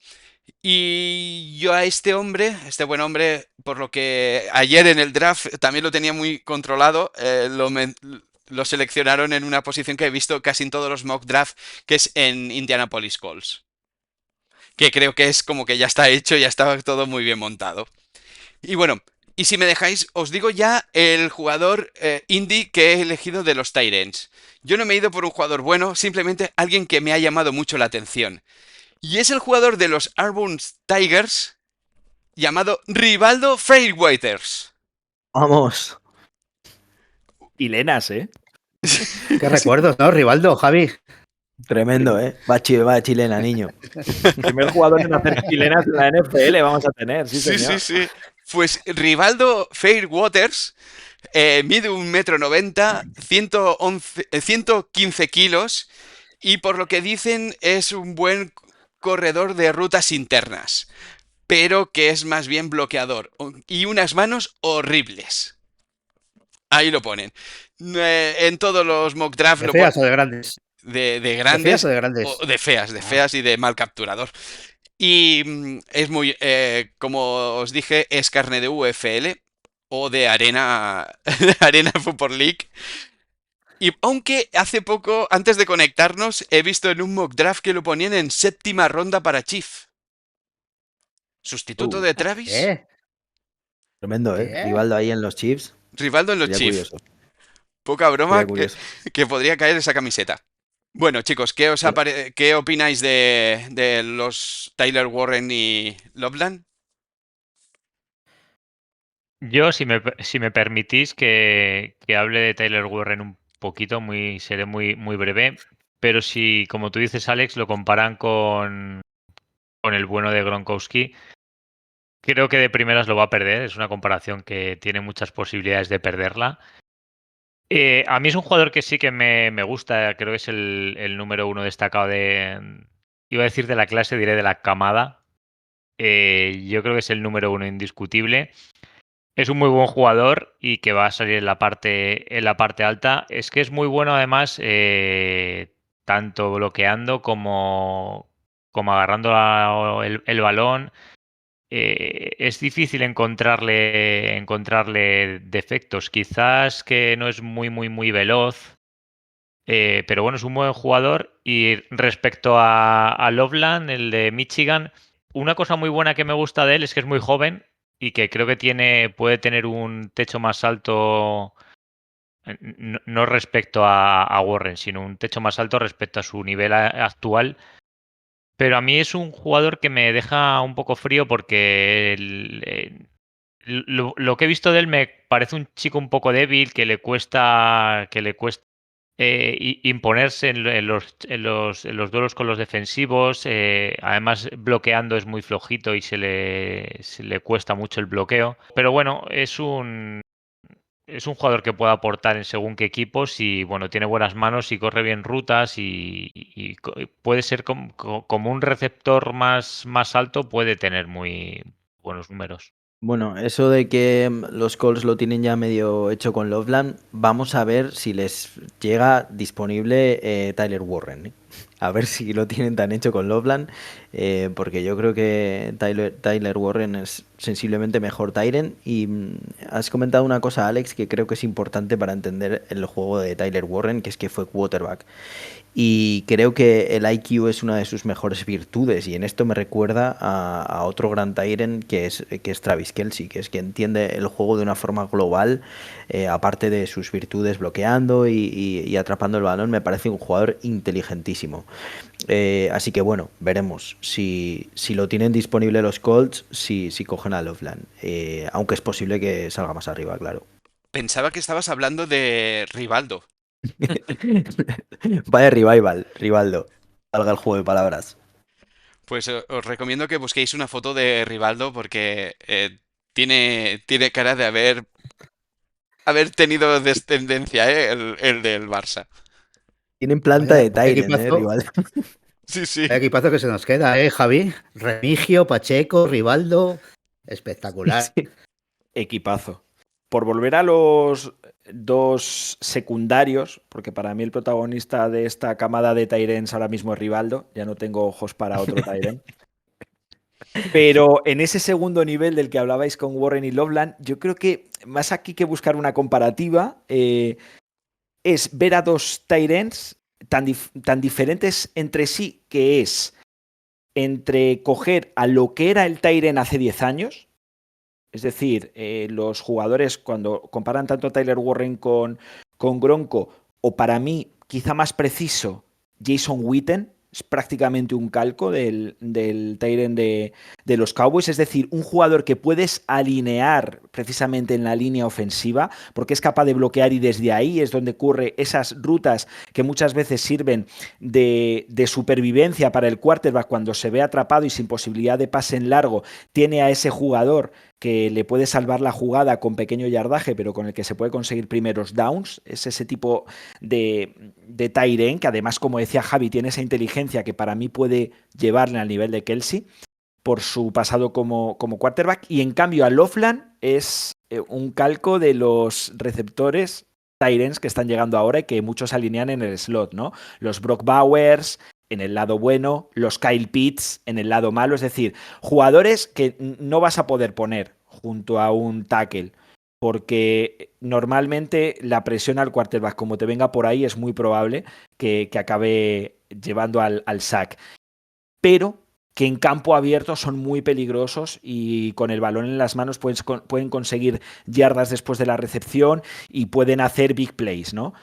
Speaker 1: Y yo a este buen hombre, por lo que ayer en el draft también lo tenía muy controlado, lo seleccionaron en una posición que he visto casi en todos los mock draft, que es en Indianapolis Colts. Que creo que es como que ya está hecho, ya está todo muy bien montado. Y bueno, y si me dejáis, os digo ya el jugador indie que he elegido de los Tyrants. Yo no me he ido por un jugador bueno, simplemente alguien que me ha llamado mucho la atención. Y es el jugador de los Auburn Tigers llamado Rivaldo Fairwaiters.
Speaker 5: Vamos.
Speaker 2: Y Lenas, ¿eh?
Speaker 4: Qué recuerdos, ¿no? Rivaldo, Javi.
Speaker 5: Tremendo, ¿eh? Va chilena, niño.
Speaker 2: Primer jugador en hacer chilenas en la NFL vamos a tener, sí,
Speaker 1: Sí,
Speaker 2: señor.
Speaker 1: sí, sí. Pues Rivaldo Fairwaters mide 1,90 m, 115 kilos y por lo que dicen es un buen corredor de rutas internas, pero que es más bien bloqueador y unas manos horribles. Ahí lo ponen. En todos los mock draft
Speaker 4: ¿De
Speaker 1: lo
Speaker 4: feas
Speaker 1: ponen.
Speaker 4: o de grandes?
Speaker 1: De
Speaker 4: ¿De
Speaker 1: grandes
Speaker 4: feas o de grandes?
Speaker 1: o de feas,
Speaker 4: Ah,
Speaker 1: y de mal capturador. Y es muy, como os dije, es carne de UFL o de Arena, Arena Football League. Y aunque hace poco, antes de conectarnos, he visto en un mock draft que lo ponían en 7ª ronda para Chief. Sustituto de Travis,
Speaker 4: ¿qué?
Speaker 5: Tremendo, ¿eh?
Speaker 4: ¿Qué?
Speaker 5: Rivaldo ahí en los Chiefs.
Speaker 1: Rivaldo en los
Speaker 5: Sería
Speaker 1: Chiefs.
Speaker 5: curioso.
Speaker 1: Poca broma
Speaker 5: Sería curioso.
Speaker 1: que podría caer esa camiseta. Bueno, chicos, ¿qué opináis de los Tyler Warren y Loveland?
Speaker 3: Yo, si me permitís que hable de Tyler Warren un poquito, seré muy breve, pero si, como tú dices, Alex, lo comparan con el bueno de Gronkowski, creo que de primeras lo va a perder. Es una comparación que tiene muchas posibilidades de perderla. A mí es un jugador que sí que me gusta, creo que es el número uno destacado iba a decir de la clase, diré de la camada. Yo creo que es el número uno indiscutible. Es un muy buen jugador y que va a salir en la parte alta. Es que es muy bueno además, tanto bloqueando como agarrando el balón. Es difícil encontrarle defectos. Quizás que no es muy veloz, pero bueno, es un buen jugador. Y respecto a Loveland, el de Michigan, una cosa muy buena que me gusta de él es que es muy joven y que creo que puede tener un techo más alto, no respecto a Warren, sino un techo más alto respecto a su nivel actual. Pero a mí es un jugador que me deja un poco frío porque lo que he visto de él me parece un chico un poco débil, que le cuesta imponerse en los duelos con los defensivos. Además, bloqueando es muy flojito y se le cuesta mucho el bloqueo. Pero bueno, es un jugador que puede aportar en según qué equipos y bueno, tiene buenas manos y corre bien rutas y puede ser como un receptor más alto, puede tener muy buenos números.
Speaker 5: Bueno, eso de que los Colts lo tienen ya medio hecho con Loveland, vamos a ver si les llega disponible Tyler Warren, ¿eh? A ver si lo tienen tan hecho con Loveland, porque yo creo que Tyler Warren es sensiblemente mejor Tyren. Y has comentado una cosa, Alex, que creo que es importante para entender el juego de Tyler Warren, que es que fue quarterback. Y creo que el IQ es una de sus mejores virtudes, y en esto me recuerda a otro gran Tyrant que es Travis Kelce, que es que entiende el juego de una forma global, aparte de sus virtudes bloqueando y atrapando el balón. Me parece un jugador inteligentísimo. Así que bueno, veremos si lo tienen disponible los Colts, si cogen a Loveland. Aunque es posible que salga más arriba, claro.
Speaker 1: Pensaba que estabas hablando de Rivaldo.
Speaker 5: Vaya Rivaldo. Salga el juego de palabras.
Speaker 1: Pues os recomiendo que busquéis una foto de Rivaldo porque tiene cara de haber tenido descendencia, el del Barça.
Speaker 5: Tienen planta
Speaker 4: Vaya,
Speaker 5: de Tyrant, Rivaldo.
Speaker 1: Sí, sí.
Speaker 4: vaya equipazo que se nos queda, Javi. Remigio, Pacheco, Rivaldo. Espectacular.
Speaker 5: Sí.
Speaker 2: Equipazo. Por volver a los dos secundarios, porque para mí el protagonista de esta camada de Tyrens ahora mismo es Rivaldo, ya no tengo ojos para otro Tyrant. Pero en ese segundo nivel del que hablabais con Warren y Loveland, yo creo que más aquí que buscar una comparativa, es ver a dos Tyrants tan diferentes entre sí, que es entre coger a lo que era el Tyrant hace 10 años. Es decir, los jugadores cuando comparan tanto a Tyler Warren con Gronko, o para mí, quizá más preciso, Jason Witten, es prácticamente un calco del Tyrant de los Cowboys. Es decir, un jugador que puedes alinear precisamente en la línea ofensiva, porque es capaz de bloquear y desde ahí es donde ocurre esas rutas que muchas veces sirven de supervivencia para el quarterback cuando se ve atrapado y sin posibilidad de pase en largo. Tiene a ese jugador que le puede salvar la jugada con pequeño yardaje, pero con el que se puede conseguir primeros downs. Es ese tipo de tight end que además, como decía Javi, tiene esa inteligencia que para mí puede llevarle al nivel de Kelce por su pasado como quarterback. Y en cambio a Loveland es un calco de los receptores tight ends que están llegando ahora y que muchos alinean en el slot, ¿no? Los Brock Bowers en el lado bueno, los Kyle Pitts en el lado malo. Es decir, jugadores que no vas a poder poner junto a un tackle, porque normalmente la presión al quarterback, como te venga por ahí, es muy probable que acabe llevando al sack. Pero que en campo abierto son muy peligrosos y con el balón en las manos pueden conseguir yardas después de la recepción y pueden hacer big plays, ¿no?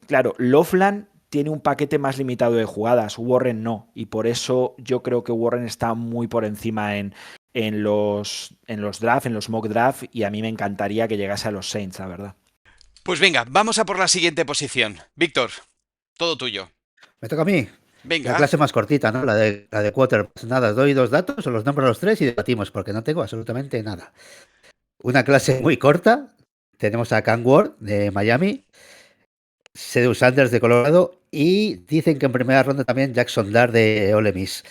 Speaker 2: Claro, Loveland tiene un paquete más limitado de jugadas, Warren no, y por eso yo creo que Warren está muy por encima en en los draft, en los mock draft, y a mí me encantaría que llegase a los Saints, la verdad.
Speaker 1: Pues venga, vamos a por la siguiente posición. Víctor, todo tuyo.
Speaker 4: Me toca a mí. La
Speaker 1: Venga.
Speaker 4: clase más cortita, ¿no? La de quarterbacks. Nada, doy 2 datos, os los nombro a los 3 y debatimos, porque no tengo absolutamente nada. Una clase muy corta. Tenemos a Cam Ward de Miami, Sedu Sanders de Colorado y dicen que en primera ronda también Jackson Dart de Ole Miss.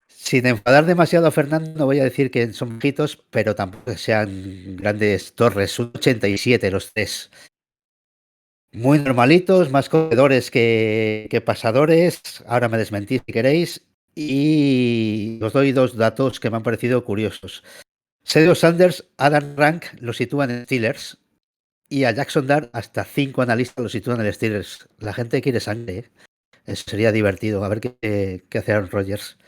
Speaker 4: Sin enfadar demasiado a Fernando, no voy a decir que son bajitos, pero tampoco que sean grandes torres. 87 los 3. Muy normalitos, más corredores que pasadores. Ahora me desmentís si queréis. Y os doy 2 datos que me han parecido curiosos. Sergio Sanders, Adam Rank lo sitúan en Steelers. Y a Jackson Dart, hasta 5 analistas lo sitúan en Steelers. La gente quiere sangre, ¿eh? Eso sería divertido. A ver qué hace Aaron Rodgers.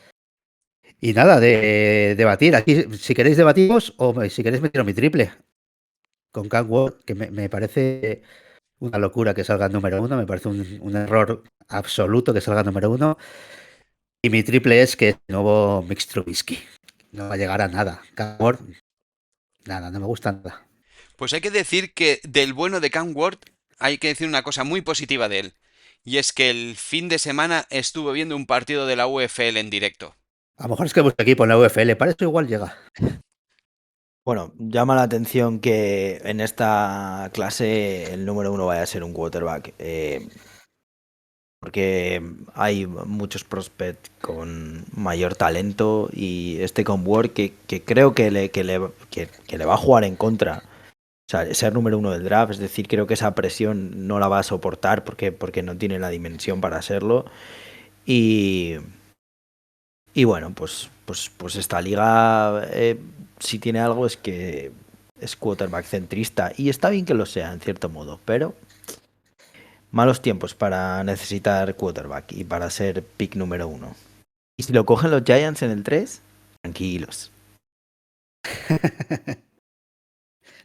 Speaker 4: Y nada, de debatir. Aquí, si queréis debatimos, o si queréis me tiro mi triple. Con Cam Ward, que me parece una locura que salga número 1, me parece un error absoluto que salga número 1. Y mi triple es que el nuevo Mix Trubisky no va a llegar a nada. Cam Ward, nada, no me gusta nada.
Speaker 1: Pues hay que decir que del bueno de Cam Ward hay que decir una cosa muy positiva de él. Y es que el fin de semana estuve viendo un partido de la UFL en directo.
Speaker 4: A lo mejor es que vuestro equipo en la UFL, para eso igual llega.
Speaker 5: Bueno, llama la atención que en esta clase el número 1 vaya a ser un quarterback. Porque hay muchos prospects con mayor talento y este con Ward que creo que le va a jugar en contra. O sea, ser número 1 del draft, es decir, creo que esa presión no la va a soportar porque no tiene la dimensión para hacerlo. Y bueno, pues esta liga, si tiene algo, es que es quarterback centrista. Y está bien que lo sea, en cierto modo, pero malos tiempos para necesitar quarterback y para ser pick número 1. Y si lo cogen los Giants en el 3, tranquilos.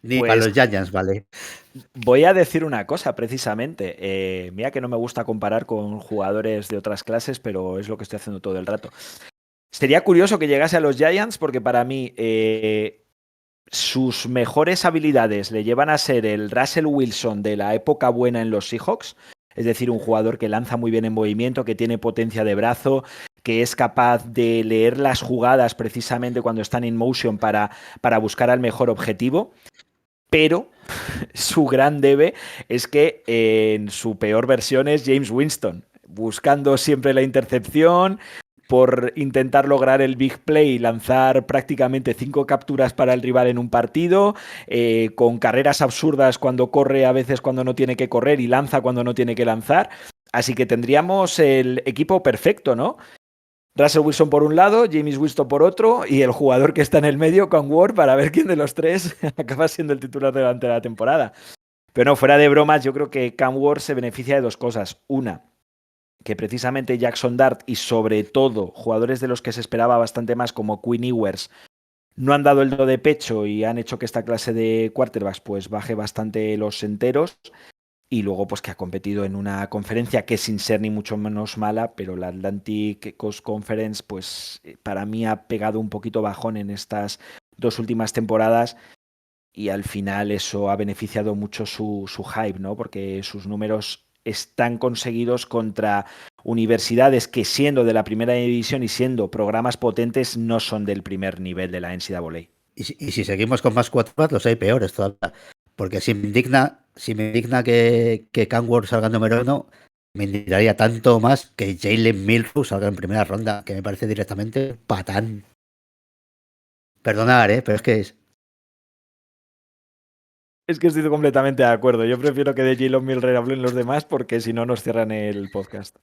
Speaker 4: Ni
Speaker 2: Pues-
Speaker 4: para los Giants, vale.
Speaker 2: Voy a decir una cosa, precisamente. Mira que no me gusta comparar con jugadores de otras clases, pero es lo que estoy haciendo todo el rato. Sería curioso que llegase a los Giants porque para mí sus mejores habilidades le llevan a ser el Russell Wilson de la época buena en los Seahawks, es decir, un jugador que lanza muy bien en movimiento, que tiene potencia de brazo, que es capaz de leer las jugadas precisamente cuando están in motion para buscar al mejor objetivo. Pero su gran debe es que en su peor versión es James Winston, buscando siempre la intercepción, por intentar lograr el big play y lanzar prácticamente 5 capturas para el rival en un partido, con carreras absurdas cuando corre, a veces cuando no tiene que correr, y lanza cuando no tiene que lanzar. Así que tendríamos el equipo perfecto, ¿no? Russell Wilson por un lado, James Winston por otro, y el jugador que está en el medio, Cam Ward, para ver quién de los tres acaba siendo el titular durante la temporada. Pero no, fuera de bromas, yo creo que Cam Ward se beneficia de 2 cosas. Una, que precisamente Jackson Dart y sobre todo jugadores de los que se esperaba bastante más como Quinn Ewers no han dado el do de pecho y han hecho que esta clase de quarterbacks pues baje bastante los enteros. Y luego, pues que ha competido en una conferencia que sin ser ni mucho menos mala, pero la Atlantic Coast Conference, pues para mí ha pegado un poquito bajón en estas 2 últimas temporadas, y al final eso ha beneficiado mucho su hype, ¿no? Porque sus números están conseguidos contra universidades que, siendo de la primera división y siendo programas potentes, no son del primer nivel de la NCAA.
Speaker 4: Y si seguimos con más quarterbacks, los hay peores todavía. Porque si me indigna que Cam Ward salga número 1, me indignaría tanto más que Jalen Milroe salga en primera ronda, que me parece directamente patán. Perdonad, pero es que
Speaker 2: Es que estoy completamente de acuerdo. Yo prefiero que de Jalen Milroe hablen los demás, porque si no nos cierran el podcast.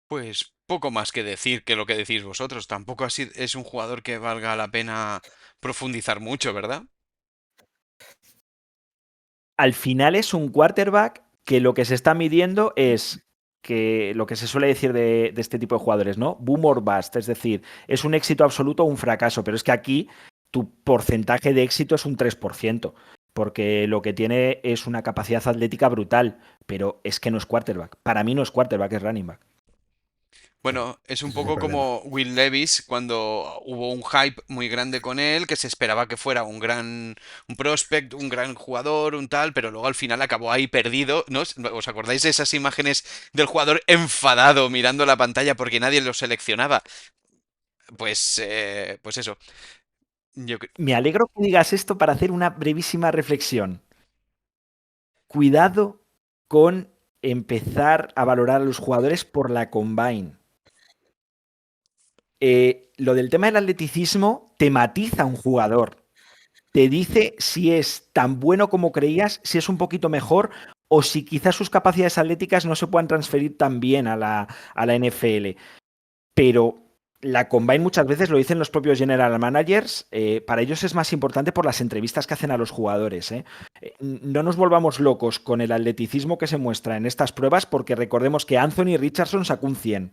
Speaker 1: Pues poco más que decir que lo que decís vosotros. Tampoco así es un jugador que valga la pena profundizar mucho, ¿verdad?
Speaker 2: Al final es un quarterback que lo que se está midiendo es que lo que se suele decir de este tipo de jugadores, ¿no? Boom or bust, es decir, es un éxito absoluto o un fracaso, pero es que aquí tu porcentaje de éxito es un 3%, porque lo que tiene es una capacidad atlética brutal, pero es que no es quarterback. Para mí no es quarterback, es running back.
Speaker 1: Bueno, es un
Speaker 4: Ese es el
Speaker 1: poco
Speaker 4: problema.
Speaker 1: como Will Levis cuando hubo un hype muy grande con él, que se esperaba que fuera un prospect, un gran jugador, un tal, pero luego al final acabó ahí perdido, ¿no? ¿Os acordáis de esas imágenes del jugador enfadado mirando la pantalla porque nadie lo seleccionaba? Pues eso. Yo, cre-
Speaker 2: Me alegro que digas esto para hacer una brevísima reflexión. Cuidado con empezar a valorar a los jugadores por la combine. Lo del tema del atleticismo te matiza a un jugador. Te dice si es tan bueno como creías, si es un poquito mejor o si quizás sus capacidades atléticas no se puedan transferir tan bien a la NFL. Pero la combine muchas veces, lo dicen los propios general managers, para ellos es más importante por las entrevistas que hacen a los jugadores. No nos volvamos locos con el atleticismo que se muestra en estas pruebas porque recordemos que Anthony Richardson sacó un 100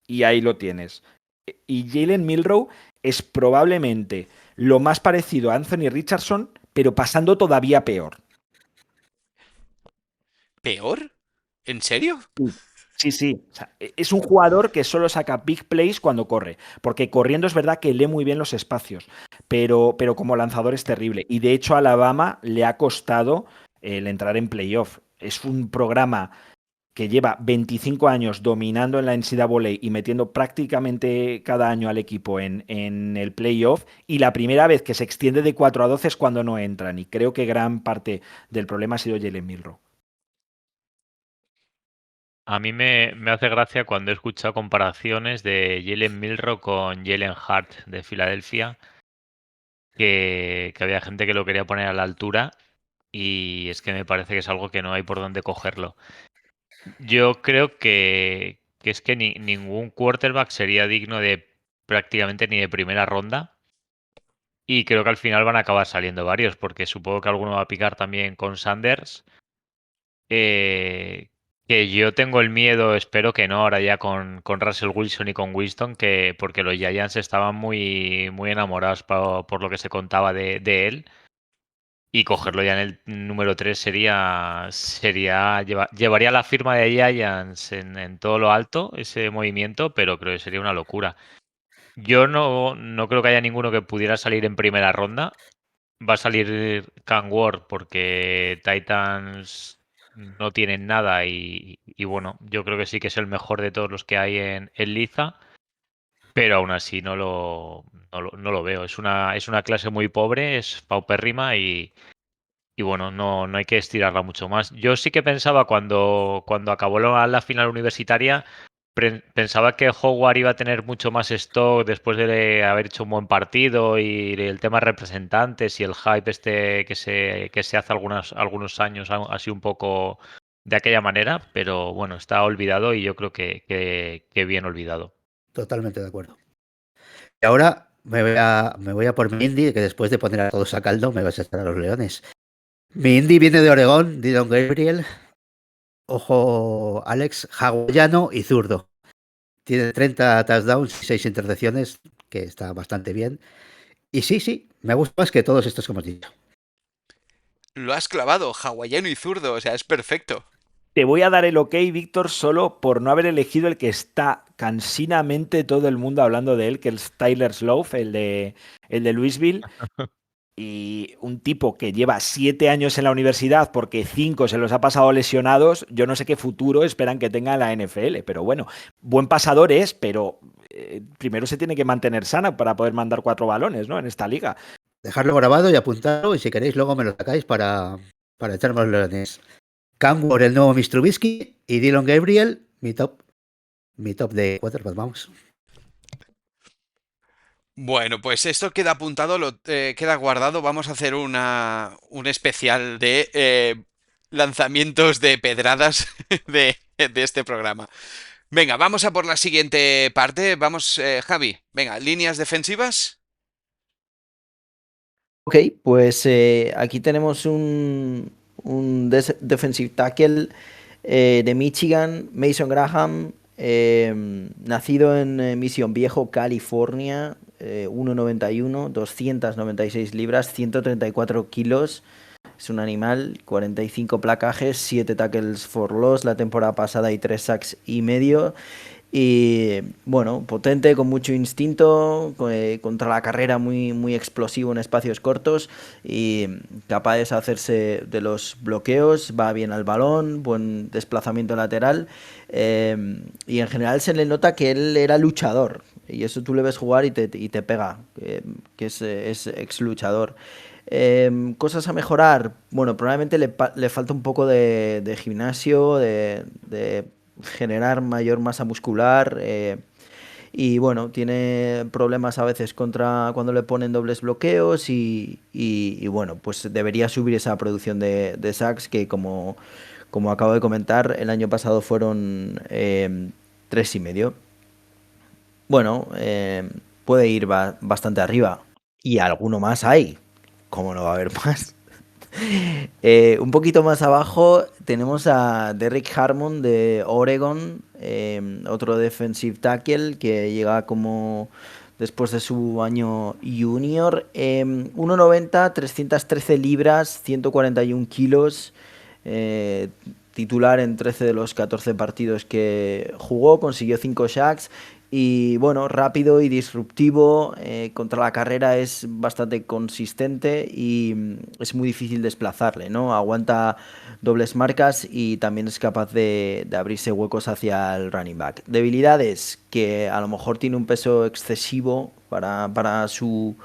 Speaker 2: y ahí lo tienes. Y Jalen Milrow es probablemente lo más parecido a Anthony Richardson, pero pasando todavía peor.
Speaker 1: ¿Peor? ¿En serio?
Speaker 2: Sí, sí. Sí. O sea, es un jugador que solo saca big plays cuando corre, porque corriendo es verdad que lee muy bien los espacios, pero como lanzador es terrible. Y de hecho a Alabama le ha costado el entrar en playoff. Es un programa que lleva 25 años dominando en la NCAA y metiendo prácticamente cada año al equipo en el playoff, y la primera vez que se extiende de 4-12 es cuando no entran, y creo que gran parte del problema ha sido Jalen Milrow.
Speaker 3: A mí me hace gracia cuando he escuchado comparaciones de Jalen Milrow con Jalen Hart de Filadelfia, que había gente que lo quería poner a la altura y es que me parece que es algo que no hay por dónde cogerlo. Yo creo que es que ningún quarterback sería digno de prácticamente ni de primera ronda y creo que al final van a acabar saliendo varios porque supongo que alguno va a picar también con Sanders. Eh, que yo tengo el miedo, espero que no, ahora ya con Russell Wilson y con Winston, que porque los Giants estaban muy enamorados por lo que se contaba de él. Y cogerlo ya en el número 3 llevaría la firma de Giants en todo lo alto, ese movimiento, pero creo que sería una locura. Yo no creo que haya ninguno que pudiera salir en primera ronda. Va a salir Cam Ward porque Titans no tienen nada y bueno, yo creo que sí que es el mejor de todos los que hay en Liza, pero aún así no lo veo. Es una clase muy pobre, es paupérrima y bueno, no hay que estirarla mucho más. Yo sí que pensaba cuando acabó la final universitaria, pensaba que Howard iba a tener mucho más stock después de haber hecho un buen partido y el tema representantes y el hype este que se hace algunos años así un poco de aquella manera, pero bueno, está olvidado y yo creo que bien olvidado.
Speaker 4: Totalmente de acuerdo. Y ahora me voy a por mi indie, que después de poner a todos a caldo me vas a echar a los leones. Mi indie viene de Oregón, Dillon Gabriel. Ojo, Alex, hawaiano y zurdo. Tiene 30 touchdowns y 6 intercepciones, que está bastante bien. Y sí, me gusta más que todos estos que hemos dicho.
Speaker 1: Lo has clavado, hawaiano y zurdo, o sea, es perfecto.
Speaker 2: Te voy a dar el ok, Víctor, solo por no haber elegido el que está cansinamente todo el mundo hablando de él, que es Tyler Slough, el de Louisville. Y un tipo que lleva 7 años en la universidad porque 5 se los ha pasado lesionados, yo no sé qué futuro esperan que tenga en la NFL. Pero bueno, buen pasador es, pero primero se tiene que mantener sana para poder mandar 4 balones, ¿no? En esta liga.
Speaker 4: Dejarlo grabado y apuntarlo, y si queréis luego me lo sacáis para echarme los leones. Cam Ward, el nuevo Mr. Trubisky, y Dillon Gabriel, mi top de quarterback, vamos.
Speaker 1: Bueno, pues esto queda apuntado, queda guardado. Vamos a hacer un especial de lanzamientos de pedradas de este programa. Venga, vamos a por la siguiente parte. Vamos, Javi. Venga, líneas defensivas.
Speaker 5: Ok, pues aquí tenemos un defensive tackle de Michigan, Mason Graham, nacido en Mission Viejo, California, 1,91, 296 libras, 134 kilos. Es un animal, 45 placajes, 7 tackles for loss la temporada pasada y 3 sacks y medio. Y bueno, potente, con mucho instinto, contra la carrera muy, muy explosivo en espacios cortos y capaz de deshacerse de los bloqueos, va bien al balón, buen desplazamiento lateral y en general se le nota que él era luchador y eso tú le ves jugar y te pega, que es ex luchador. Cosas a mejorar, bueno, probablemente le falta un poco de gimnasio, de generar mayor masa muscular y bueno, tiene problemas a veces contra cuando le ponen dobles bloqueos y bueno, pues debería subir esa producción de sacks que como acabo de comentar, el año pasado fueron 3,5. Bueno, puede ir bastante arriba y alguno más hay, como no va a haber más. Un poquito más abajo tenemos a Derrick Harmon de Oregon, otro defensive tackle que llega como después de su año junior. 1,90, 313 libras, 141 kilos, titular en 13 de los 14 partidos que jugó, consiguió 5 sacks. Y bueno, rápido y disruptivo, contra la carrera es bastante consistente y es muy difícil desplazarle, ¿no? Aguanta dobles marcas y también es capaz de abrirse huecos hacia el running back. Debilidades, que a lo mejor tiene un peso excesivo para su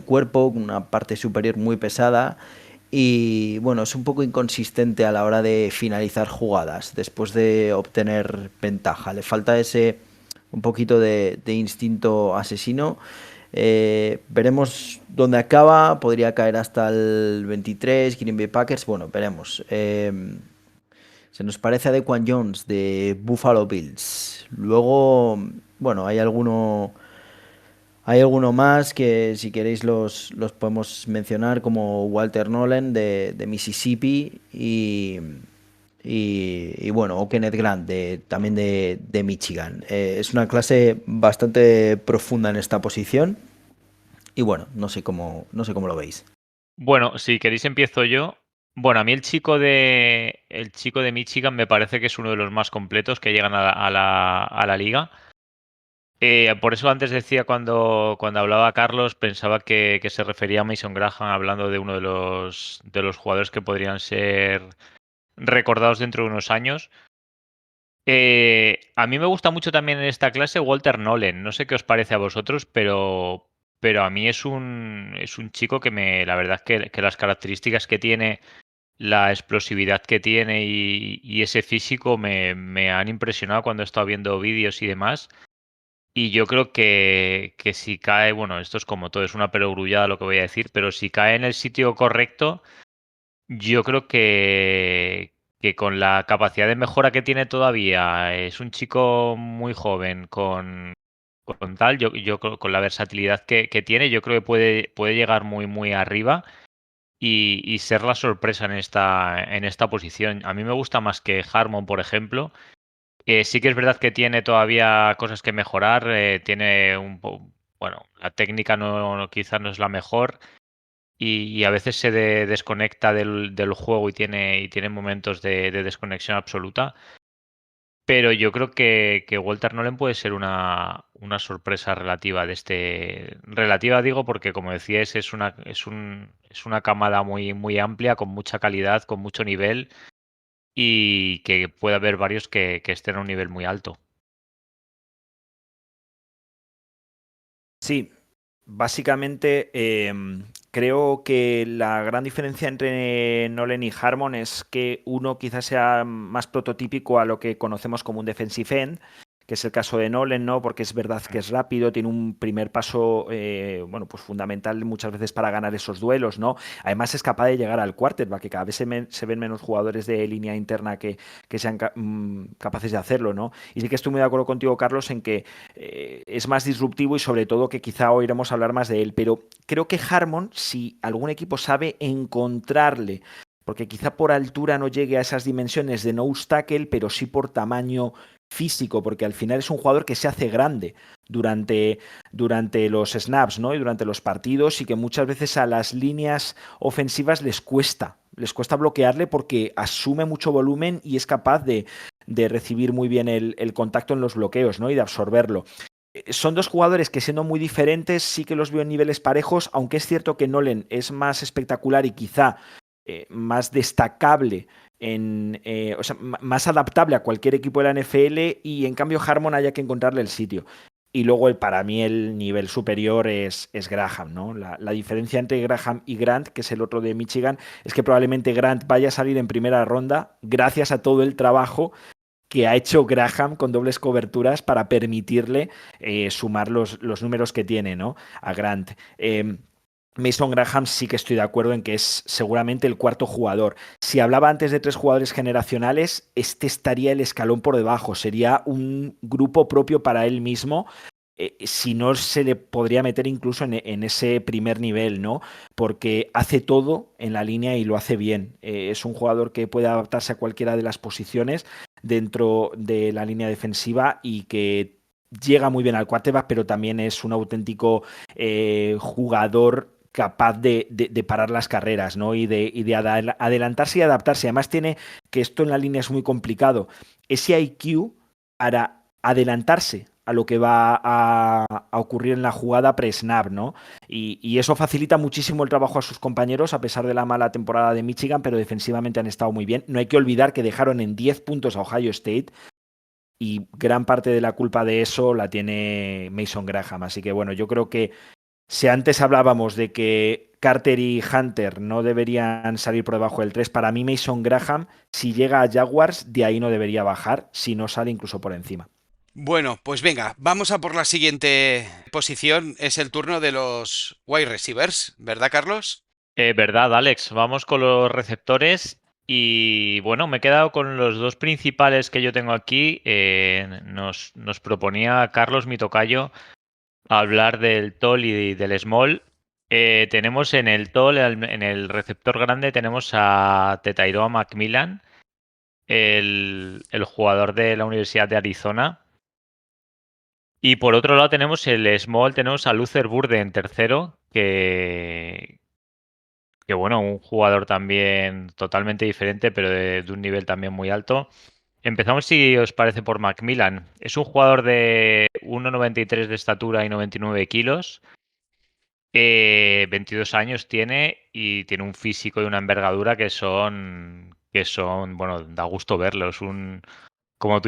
Speaker 5: cuerpo, una parte superior muy pesada. Y bueno, es un poco inconsistente a la hora de finalizar jugadas después de obtener ventaja. Le falta un poquito de instinto asesino. Veremos dónde acaba. Podría caer hasta el 23, Green Bay Packers. Bueno, veremos. Se nos parece a Dequan Jones de Buffalo Bills. Luego, bueno, hay alguno más que si queréis los podemos mencionar, como Walter Nolan de Mississippi y bueno, o Kenneth Grant también de Michigan. Es una clase bastante profunda en esta posición y bueno, no sé cómo lo veis.
Speaker 3: Bueno, si queréis empiezo yo. Bueno, a mí el chico de Michigan me parece que es uno de los más completos que llegan a la liga. Por eso antes decía cuando hablaba Carlos, pensaba que se refería a Mason Graham hablando de uno de los jugadores que podrían ser recordados dentro de unos años. A mí me gusta mucho también en esta clase Walter Nolan. No sé qué os parece a vosotros, pero a mí es un chico que la verdad que las características que tiene, la explosividad que tiene y ese físico me han impresionado cuando he estado viendo vídeos y demás. Y yo creo que si cae, bueno, esto es como todo, es una perogrullada lo que voy a decir, pero si cae en el sitio correcto, yo creo que con la capacidad de mejora que tiene todavía, es un chico muy joven con tal, yo con la versatilidad que tiene, yo creo que puede llegar muy, muy arriba y ser la sorpresa en esta posición. A mí me gusta más que Harmon, por ejemplo. Sí que es verdad que tiene todavía cosas que mejorar, tiene bueno, la técnica quizás no es la mejor y a veces se desconecta del juego y tiene momentos de desconexión absoluta. Pero yo creo que Walter Nolan puede ser una sorpresa relativa relativa digo porque como decíais es una camada muy, muy amplia, con mucha calidad, con mucho nivel y que puede haber varios que estén a un nivel muy alto.
Speaker 2: Sí, básicamente creo que la gran diferencia entre Nolan y Harmon es que uno quizás sea más prototípico a lo que conocemos como un defensive end, que es el caso de Nolan, ¿no? Porque es verdad que es rápido, tiene un primer paso, bueno, pues fundamental muchas veces para ganar esos duelos, ¿no? Además es capaz de llegar al quarterback, que cada vez se ven menos jugadores de línea interna que sean capaces de hacerlo, ¿no? Y sí que estoy muy de acuerdo contigo, Carlos, en que es más disruptivo y sobre todo que quizá oiremos hablar más de él, pero creo que Harmon, si algún equipo sabe encontrarle, porque quizá por altura no llegue a esas dimensiones de nose tackle, pero sí por tamaño físico, porque al final es un jugador que se hace grande durante los snaps, ¿no? Y durante los partidos, y que muchas veces a las líneas ofensivas les cuesta bloquearle porque asume mucho volumen y es capaz de de recibir muy bien el contacto en los bloqueos, ¿no? Y de absorberlo. Son dos jugadores que, siendo muy diferentes, sí que los veo en niveles parejos, aunque es cierto que Nolan es más espectacular y quizá más destacable, o sea, más adaptable a cualquier equipo de la NFL, y en cambio Harmon haya que encontrarle el sitio. Y luego para mí el nivel superior es Graham, ¿no? La diferencia entre Graham y Grant, que es el otro de Michigan, es que probablemente Grant vaya a salir en primera ronda gracias a todo el trabajo que ha hecho Graham con dobles coberturas para permitirle sumar los números que tiene, ¿no? A Grant. Mason Graham sí que estoy de acuerdo en que es seguramente el cuarto jugador. Si hablaba antes de 3 jugadores generacionales, este estaría el escalón por debajo. Sería un grupo propio para él mismo. Si no, se le podría meter incluso en ese primer nivel, ¿no? Porque hace todo en la línea y lo hace bien. Es un jugador que puede adaptarse a cualquiera de las posiciones dentro de la línea defensiva y que llega muy bien al quarterback, pero también es un auténtico jugador capaz de parar las carreras, ¿no? Y de adelantarse y adaptarse. Además tiene, que esto en la línea es muy complicado, ese IQ para adelantarse a lo que va a ocurrir en la jugada pre-snap, ¿no? Y eso facilita muchísimo el trabajo a sus compañeros, a pesar de la mala temporada de Michigan, pero defensivamente han estado muy bien. No hay que olvidar que dejaron en 10 puntos a Ohio State, y gran parte de la culpa de eso la tiene Mason Graham. Así que bueno, yo creo que si antes hablábamos de que Carter y Hunter no deberían salir por debajo del 3, para mí Mason Graham, si llega a Jaguars, de ahí no debería bajar, si no sale incluso por encima.
Speaker 1: Bueno, pues venga, vamos a por la siguiente posición. Es el turno de los wide receivers, ¿verdad, Carlos?
Speaker 3: Verdad, Alex. Vamos con los receptores. Y bueno, me he quedado con los dos principales que yo tengo aquí. Nos proponía Carlos, mi tocayo, hablar del tall y del small. Tenemos en el tall, en el receptor grande, tenemos a Tetairoa Macmillan, el jugador de la Universidad de Arizona. Y por otro lado tenemos el small, tenemos a Luther Burden, tercero, que bueno, un jugador también totalmente diferente, pero de un nivel también muy alto. Empezamos, si os parece, por Macmillan. Es un jugador de 1,93 de estatura y 99 kilos. 22 años tiene y tiene un físico y una envergadura que son, bueno, da gusto verlo. Como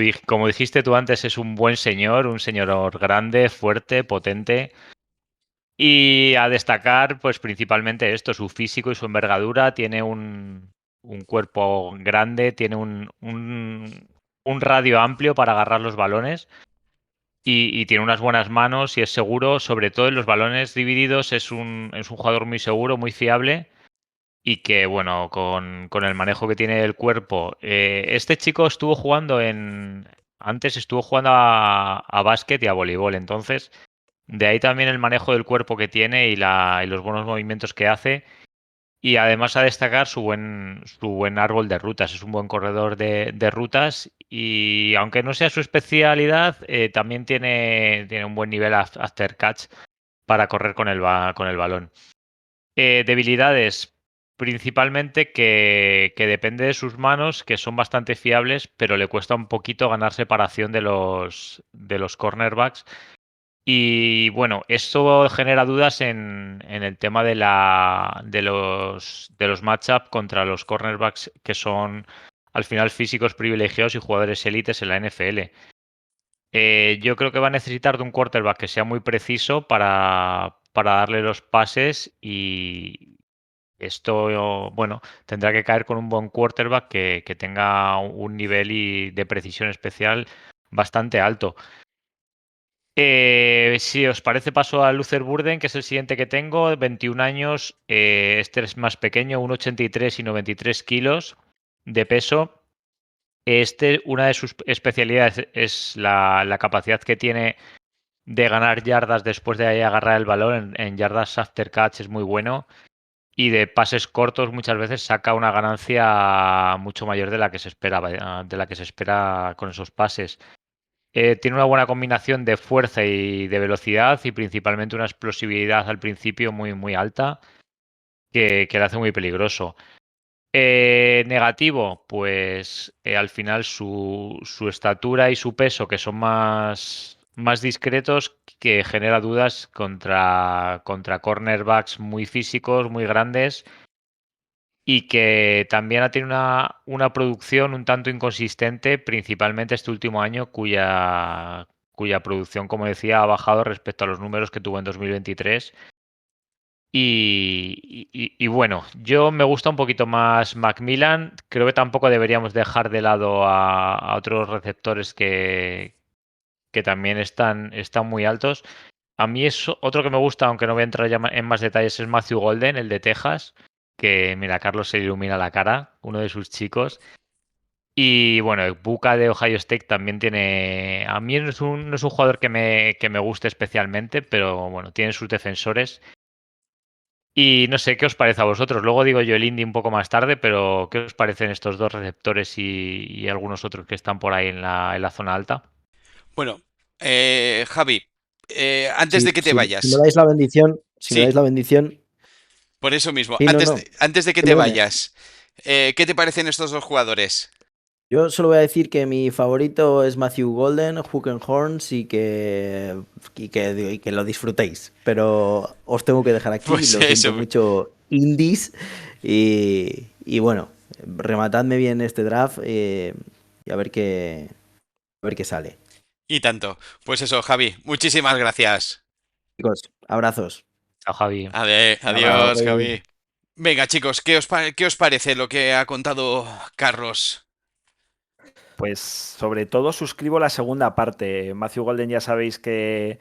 Speaker 3: dijiste tú antes, es un buen señor, un señor grande, fuerte, potente. Y a destacar, pues principalmente esto, su físico y su envergadura. Tiene un cuerpo grande, tiene un radio amplio para agarrar los balones y tiene unas buenas manos y es seguro, sobre todo en los balones divididos. Es un jugador muy seguro, muy fiable y que, bueno, con el manejo que tiene del cuerpo. Este chico antes estuvo jugando a básquet y a voleibol, entonces de ahí también el manejo del cuerpo que tiene y los buenos movimientos que hace. Y además a destacar su buen árbol de rutas. Es un buen corredor de rutas y aunque no sea su especialidad, también tiene un buen nivel after catch para correr con el balón. Debilidades, principalmente que depende de sus manos, que son bastante fiables, pero le cuesta un poquito ganar separación de los cornerbacks. Y bueno, esto genera dudas en el tema de los matchup contra los cornerbacks, que son al final físicos privilegiados y jugadores élites en la NFL. Yo creo que va a necesitar de un quarterback que sea muy preciso para darle los pases, y esto, bueno, tendrá que caer con un buen quarterback que tenga un nivel de precisión especial bastante alto. Si os parece, paso a Luther Burden, que es el siguiente que tengo, 21 años. Este es más pequeño, 1,83 y 93 kilos de peso. Una de sus especialidades es la capacidad que tiene de ganar yardas después de agarrar el balón. En yardas after catch es muy bueno. Y de pases cortos muchas veces saca una ganancia mucho mayor de la que se esperaba, de la que se espera con esos pases. Tiene una buena combinación de fuerza y de velocidad, y principalmente una explosividad al principio muy, muy alta que le hace muy peligroso. Negativo, pues al final su estatura y su peso, que son más discretos, que genera dudas contra cornerbacks muy físicos, muy grandes, y que también ha tenido una producción un tanto inconsistente, principalmente este último año, cuya producción, como decía, ha bajado respecto a los números que tuvo en 2023. Y bueno, yo me gusta un poquito más Macmillan. Creo que tampoco deberíamos dejar de lado a otros receptores que también están muy altos. A mí es otro que me gusta, aunque no voy a entrar ya en más detalles, es Matthew Golden, el de Texas, que mira, Carlos se le ilumina la cara, uno de sus chicos. Y bueno, Buka de Ohio State también tiene. A mí no es un jugador que me guste especialmente, pero bueno, tiene sus defensores. Y no sé, ¿qué os parece a vosotros? Luego digo yo el indie un poco más tarde, pero ¿qué os parecen estos dos receptores y algunos otros que están por ahí en la zona alta?
Speaker 1: Bueno, Javi, antes de
Speaker 5: Si,
Speaker 1: que te
Speaker 5: si, si me
Speaker 1: vayas,
Speaker 5: dais la bendición, si me
Speaker 1: sí,
Speaker 5: dais la bendición,
Speaker 1: por eso mismo,
Speaker 5: sí, no,
Speaker 1: antes
Speaker 5: no,
Speaker 1: antes de que te
Speaker 5: dime, dime.
Speaker 1: vayas, ¿qué te parecen estos dos jugadores?
Speaker 5: Yo solo voy a decir que mi favorito es Matthew Golden, Hook and Horns y que lo disfrutéis. Pero os tengo que dejar aquí,
Speaker 1: Pues
Speaker 5: lo siento
Speaker 1: eso.
Speaker 5: mucho, indies. Y bueno, rematadme bien este draft y a ver qué sale.
Speaker 1: Y tanto. Pues eso, Javi, muchísimas gracias.
Speaker 5: Chicos, abrazos.
Speaker 3: Chao, Javi.
Speaker 5: Un abrazo.
Speaker 1: Adiós, Javi. Venga, chicos, ¿qué os parece lo que ha contado Carlos?
Speaker 2: Pues sobre todo suscribo la segunda parte. Matthew Golden ya sabéis que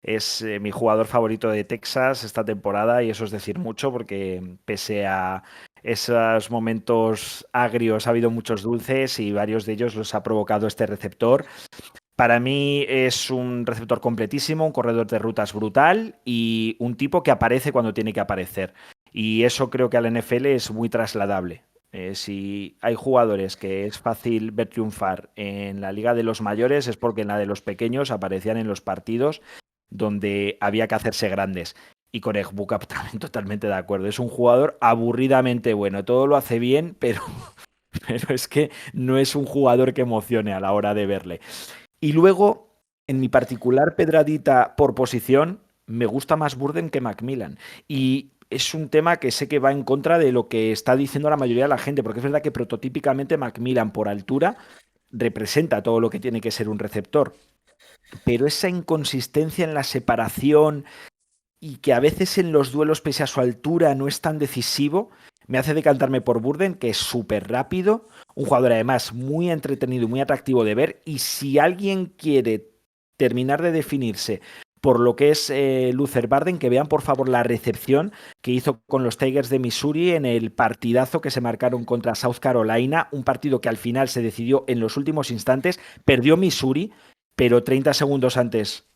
Speaker 2: es mi jugador favorito de Texas esta temporada y eso es decir mucho porque pese a esos momentos agrios ha habido muchos dulces y varios de ellos los ha provocado este receptor. Para mí es un receptor completísimo, un corredor de rutas brutal y un tipo que aparece cuando tiene que aparecer. Y eso creo que al NFL es muy trasladable. Si hay jugadores que es fácil ver triunfar en la liga de los mayores es porque en la de los pequeños aparecían en los partidos donde había que hacerse grandes. Y con Egbuka también totalmente de acuerdo. Es un jugador aburridamente bueno. Todo lo hace bien, pero es que no es un jugador que emocione a la hora de verle. Y luego, en mi particular pedradita por posición, me gusta más Burden que Macmillan. Y es un tema que sé que va en contra de lo que está diciendo la mayoría de la gente, porque es verdad que prototípicamente Macmillan por altura representa todo lo que tiene que ser un receptor. Pero esa inconsistencia en la separación y que a veces en los duelos, pese a su altura, no es tan decisivo, me hace decantarme por Burden, que es súper rápido, un jugador además muy entretenido y muy atractivo de ver, y si alguien quiere terminar de definirse por lo que es Luther Barden, que vean por favor la recepción que hizo con los Tigers de Missouri en el partidazo que se marcaron contra South Carolina, un partido que al final se decidió en los últimos instantes, perdió Missouri, pero 30 segundos antes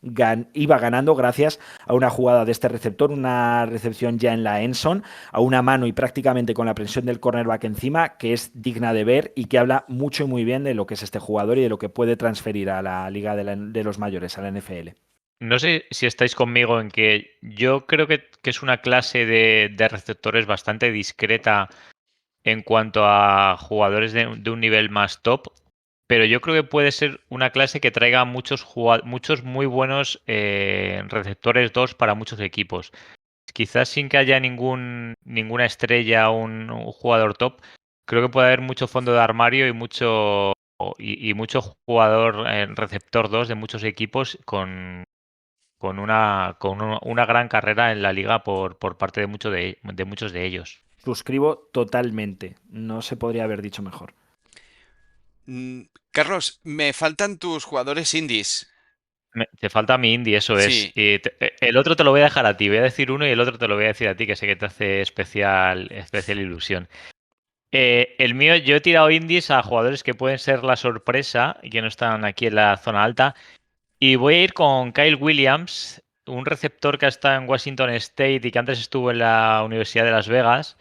Speaker 2: iba ganando gracias a una jugada de este receptor, una recepción ya en la endzone, a una mano y prácticamente con la presión del cornerback encima, que es digna de ver y que habla mucho y muy bien de lo que es este jugador y de lo que puede transferir a la Liga de los Mayores, a la NFL.
Speaker 3: No sé si estáis conmigo en que yo creo que es una clase de receptores bastante discreta en cuanto a jugadores de un nivel más top, pero yo creo que puede ser una clase que traiga muchos muy buenos receptores 2 para muchos equipos. Quizás sin que haya ninguna estrella o un jugador top, creo que puede haber mucho fondo de armario y mucho jugador receptor 2 de muchos equipos con una gran carrera en la liga por parte de muchos de ellos.
Speaker 2: Suscribo totalmente. No se podría haber dicho mejor.
Speaker 1: Mm, Carlos, me faltan tus jugadores indies.
Speaker 3: Te falta mi indie, eso es.
Speaker 1: Sí,
Speaker 3: Y el otro te lo voy a dejar a ti. Voy a decir uno y el otro te lo voy a decir a ti, que sé que te hace especial ilusión. El mío, yo he tirado indies a jugadores que pueden ser la sorpresa y que no están aquí en la zona alta. Y voy a ir con Kyle Williams, un receptor que está en Washington State y que antes estuvo en la Universidad de Las Vegas.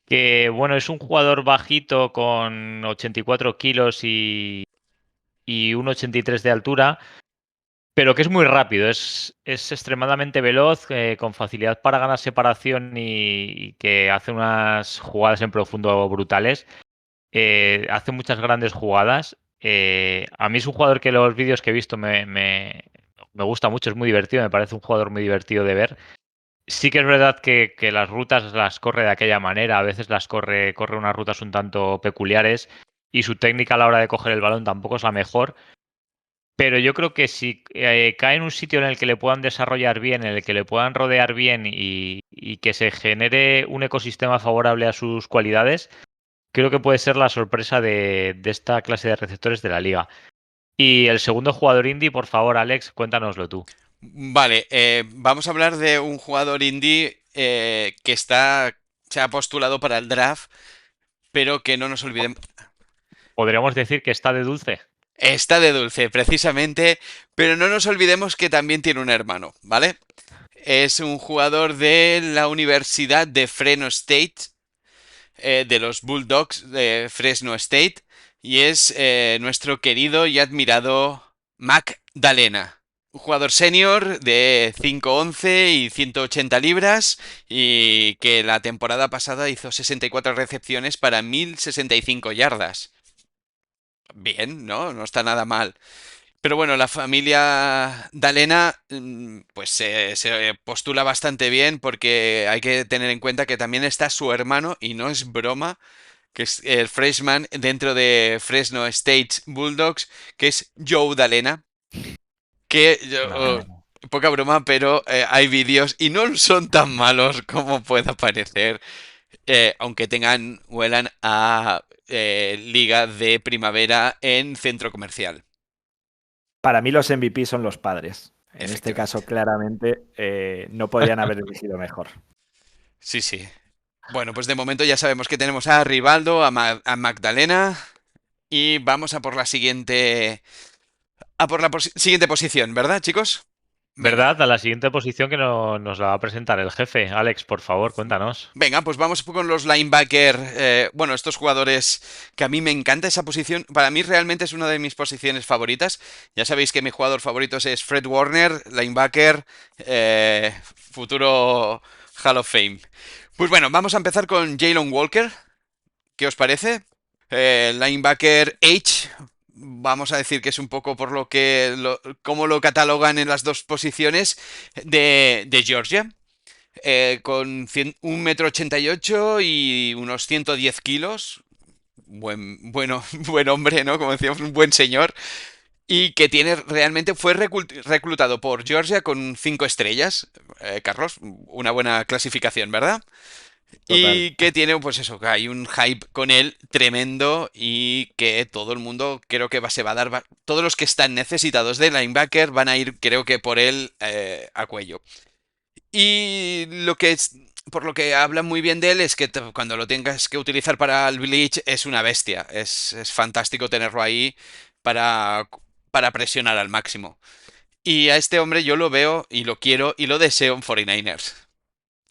Speaker 3: Que bueno, es un jugador bajito con 84 kilos y un 83 de altura. pero que es muy rápido, es extremadamente veloz, con facilidad para ganar separación y que hace unas jugadas en profundo brutales. Hace muchas grandes jugadas. A mí es un jugador que los vídeos que he visto me gusta mucho, es muy divertido, me parece un jugador muy divertido de ver. Sí que es verdad que las rutas las corre de aquella manera, a veces corre unas rutas un tanto peculiares y su técnica a la hora de coger el balón tampoco es la mejor. Pero yo creo que si cae en un sitio en el que le puedan desarrollar bien, en el que le puedan rodear bien y que se genere un ecosistema favorable a sus cualidades, creo que puede ser la sorpresa de esta clase de receptores de la liga. Y el segundo jugador indie, por favor, Alex, cuéntanoslo tú.
Speaker 1: Vale, vamos a hablar de un jugador indie que se ha postulado para el draft, pero que no nos olvidemos.
Speaker 3: Podríamos decir que está de dulce.
Speaker 1: Está de dulce, precisamente, pero no nos olvidemos que también tiene un hermano, ¿vale? Es un jugador de la Universidad de Fresno State, de los Bulldogs de Fresno State, y es nuestro querido y admirado Magdalena. Un jugador senior de 5'11 y 180 libras y que la temporada pasada hizo 64 recepciones para 1065 yardas. Bien, ¿no? No está nada mal. Pero bueno, la familia Dalena pues se postula bastante bien porque hay que tener en cuenta que también está su hermano, y no es broma, que es el freshman dentro de Fresno State Bulldogs, que es Joe Dalena, que
Speaker 3: No.
Speaker 1: poca broma, pero hay vídeos y no son tan malos como pueda parecer, aunque huelan a liga de primavera en centro comercial.
Speaker 2: Para mí los MVP son los padres. En este caso,
Speaker 1: Efectivamente.
Speaker 2: claramente, no podían haber elegido mejor.
Speaker 1: Sí, sí. Bueno, pues de momento ya sabemos que tenemos a Rivaldo, a Magdalena, y vamos a por la siguiente, siguiente posición, ¿verdad, chicos? Venga.
Speaker 3: ¿Verdad? A la siguiente posición que nos la va a presentar el jefe. Alex, por favor, cuéntanos.
Speaker 1: Venga, pues vamos con los linebacker. Bueno, estos jugadores que a mí me encanta esa posición. Para mí realmente es una de mis posiciones favoritas. Ya sabéis que mi jugador favorito es Fred Warner, linebacker, futuro Hall of Fame. Pues bueno, vamos a empezar con Jalen Walker. ¿Qué os parece? Linebacker H, vamos a decir que es un poco por cómo lo catalogan en las dos posiciones de Georgia, con 1,88 m y unos 110 kilos. Buen hombre, ¿no? Como decíamos, un buen señor. Y que fue reclutado por Georgia con 5 estrellas. Carlos, una buena clasificación, ¿verdad?
Speaker 2: Total.
Speaker 1: Y que tiene, pues eso, que hay un hype con él tremendo y que todo el mundo creo que se va a dar. Todos los que están necesitados de linebacker van a ir, creo que por él, a cuello. Y por lo que hablan muy bien de él es que cuando lo tengas que utilizar para el Bleach es una bestia. Es fantástico tenerlo ahí para presionar al máximo. Y a este hombre yo lo veo y lo quiero y lo deseo en 49ers.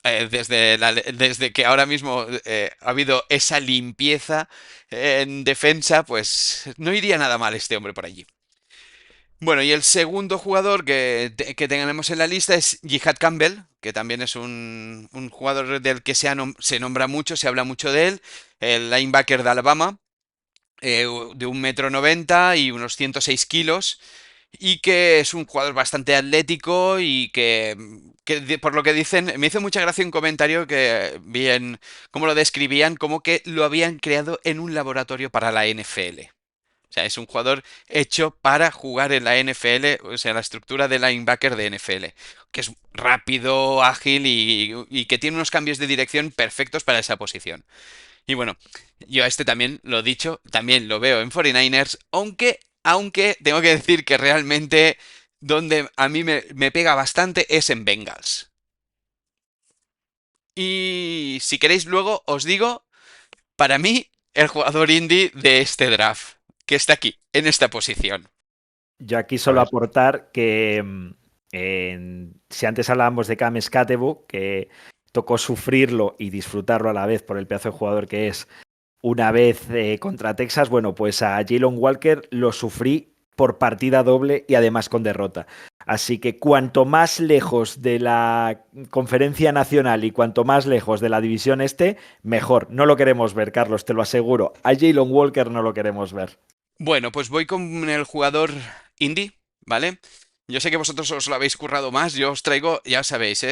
Speaker 1: Desde que ahora mismo ha habido esa limpieza en defensa, pues no iría nada mal este hombre por allí. Bueno, y el segundo jugador que tenemos en la lista es Jihad Campbell, que también es un jugador del que se nombra mucho, se habla mucho de él, el linebacker de Alabama, de 1,90 m y unos 106 kilos, y que es un jugador bastante atlético y por lo que dicen, me hizo mucha gracia un comentario que vi en cómo lo describían, como que lo habían creado en un laboratorio para la NFL. O sea, es un jugador hecho para jugar en la NFL, o sea, la estructura de linebacker de NFL, que es rápido, ágil y que tiene unos cambios de dirección perfectos para esa posición. Y bueno, yo a este también, lo dicho, también lo veo en 49ers, aunque tengo que decir que realmente donde a mí me pega bastante es en Bengals. Y si queréis luego os digo, para mí, el jugador indie de este draft, que está aquí, en esta posición.
Speaker 2: Yo aquí
Speaker 3: A
Speaker 2: solo
Speaker 3: ver.
Speaker 2: aportar que si antes hablábamos de Cam Skattebo, que tocó sufrirlo y disfrutarlo a la vez por el pedazo de jugador que es una vez contra Texas, bueno, pues a Jalen Walker lo sufrí por partida doble y además con derrota. Así que cuanto más lejos de la conferencia nacional y cuanto más lejos de la división este, mejor. No lo queremos ver, Carlos, te lo aseguro. A Jalen Walker no lo queremos ver.
Speaker 1: Bueno, pues voy con el jugador indie, ¿vale? Yo sé que vosotros os lo habéis currado más, yo os traigo, ya sabéis,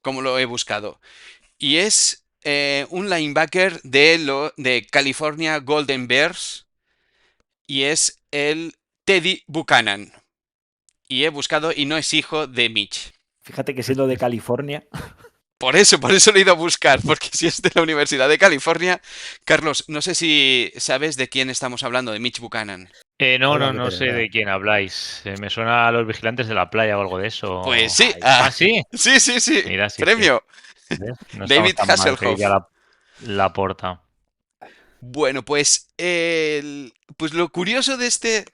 Speaker 1: cómo lo he buscado. Y es un linebacker de California Golden Bears y es el Teddy Buchanan. Y he buscado y no es hijo de Mitch.
Speaker 2: Fíjate que siendo de California.
Speaker 1: Por eso lo he ido a buscar, porque si es de la Universidad de California. Carlos, no sé si sabes de quién estamos hablando, de Mitch Buchanan.
Speaker 4: Hola,
Speaker 3: No sé de quién habláis. Me suena a los vigilantes de la playa o algo de
Speaker 1: Pues
Speaker 3: eso.
Speaker 1: sí,
Speaker 3: Ah, sí.
Speaker 1: sí,
Speaker 3: Mira, sí.
Speaker 1: premio.
Speaker 3: ¿Ves? No estamos
Speaker 1: David
Speaker 3: tan mal que
Speaker 1: Hasselhoff.
Speaker 3: ya la porta.
Speaker 1: Bueno, pues, pues lo curioso de este...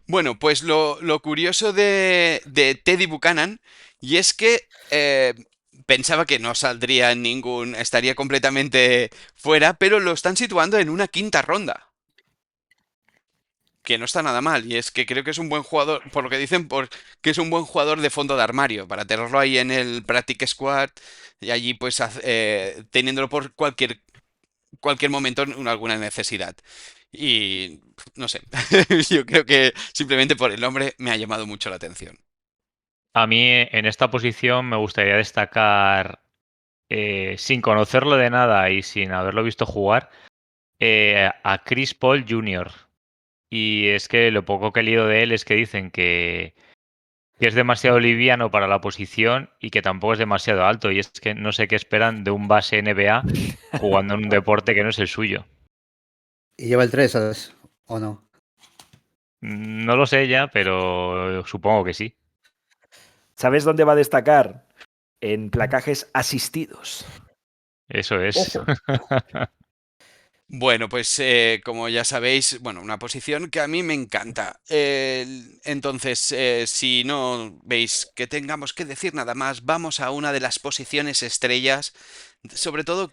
Speaker 1: Bueno, pues lo curioso de Teddy Buchanan, y es que pensaba que no saldría en ningún... estaría completamente fuera, pero lo están situando en una quinta ronda. Que no está nada mal, y es que creo que es un buen jugador, por lo que dicen, que es un buen jugador de fondo de armario, para tenerlo ahí en el Practice Squad, y allí pues teniéndolo por cualquier momento en alguna necesidad. Y no sé, yo creo que simplemente por el nombre me ha llamado mucho la atención.
Speaker 3: A mí en esta posición me gustaría destacar, sin conocerlo de nada y sin haberlo visto jugar, a Chris Paul Jr. Y es que lo poco que he leído de él es que dicen que es demasiado liviano para la posición y que tampoco es demasiado alto. Y es que no sé qué esperan de un base NBA jugando en un deporte que no es el suyo.
Speaker 4: ¿Y lleva el 3 o no?
Speaker 3: No lo sé ya, pero supongo que sí.
Speaker 2: ¿Sabes dónde va a destacar? En placajes asistidos.
Speaker 3: Eso es.
Speaker 2: Ojo.
Speaker 1: Bueno, pues como ya sabéis, bueno, una posición que a mí me encanta. Entonces, si no veis que tengamos que decir nada más, vamos a una de las posiciones estrellas, sobre todo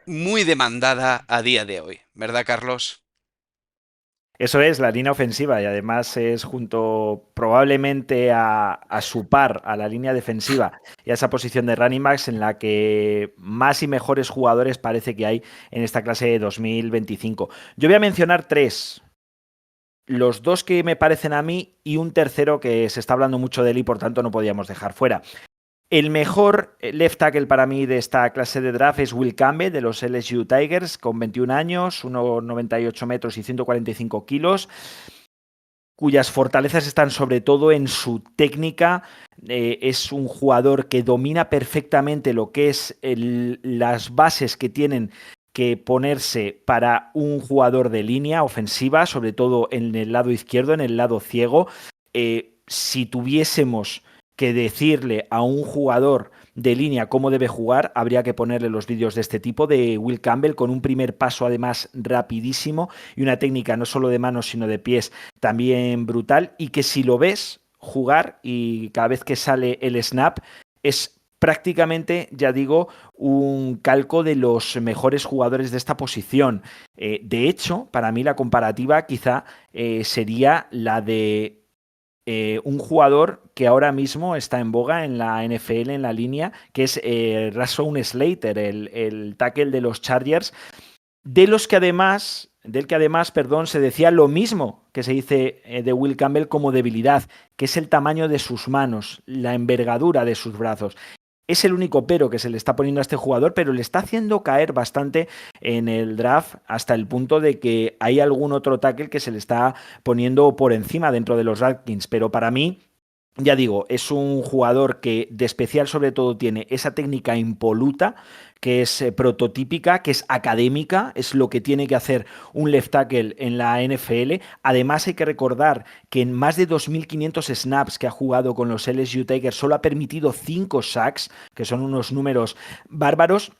Speaker 1: muy demandada a día de hoy, ¿verdad, Carlos?
Speaker 2: Eso es, la línea ofensiva y además es junto probablemente a su par, a la línea defensiva y a esa posición de running backs en la que más y mejores jugadores parece que hay en esta clase de 2025. Yo voy a mencionar tres. Los dos que me parecen a mí y un tercero que se está hablando mucho de él y por tanto no podíamos dejar fuera. El mejor left tackle para mí de esta clase de draft es Will Campbell de los LSU Tigers, con 21 años, 1,98 metros y 145 kilos, cuyas fortalezas están sobre todo en su técnica. Es un jugador que domina perfectamente lo que es las bases que tienen que ponerse para un jugador de línea ofensiva, sobre todo en el lado izquierdo, en el lado ciego. Si tuviésemos que decirle a un jugador de línea cómo debe jugar, habría que ponerle los vídeos de este tipo, de Will Campbell, con un primer paso además rapidísimo y una técnica no solo de manos sino de pies también brutal, y que si lo ves jugar y cada vez que sale el snap es prácticamente, ya digo, un calco de los mejores jugadores de esta posición. De hecho, para mí la comparativa quizá sería la de un jugador que ahora mismo está en boga en la NFL, en la línea, que es Rashawn Slater, el tackle de los Chargers, del que además, perdón, se decía lo mismo que se dice de Will Campbell como debilidad, que es el tamaño de sus manos, la envergadura de sus brazos. Es el único pero que se le está poniendo a este jugador, pero le está haciendo caer bastante en el draft hasta el punto de que hay algún otro tackle que se le está poniendo por encima dentro de los rankings. Pero para mí, ya digo, es un jugador que de especial sobre todo tiene esa técnica impoluta, que es prototípica, que es académica, es lo que tiene que hacer un left tackle en la NFL. Además hay que recordar que en más de 2.500 snaps que ha jugado con los LSU Tigers solo ha permitido 5 sacks, que son unos números bárbaros.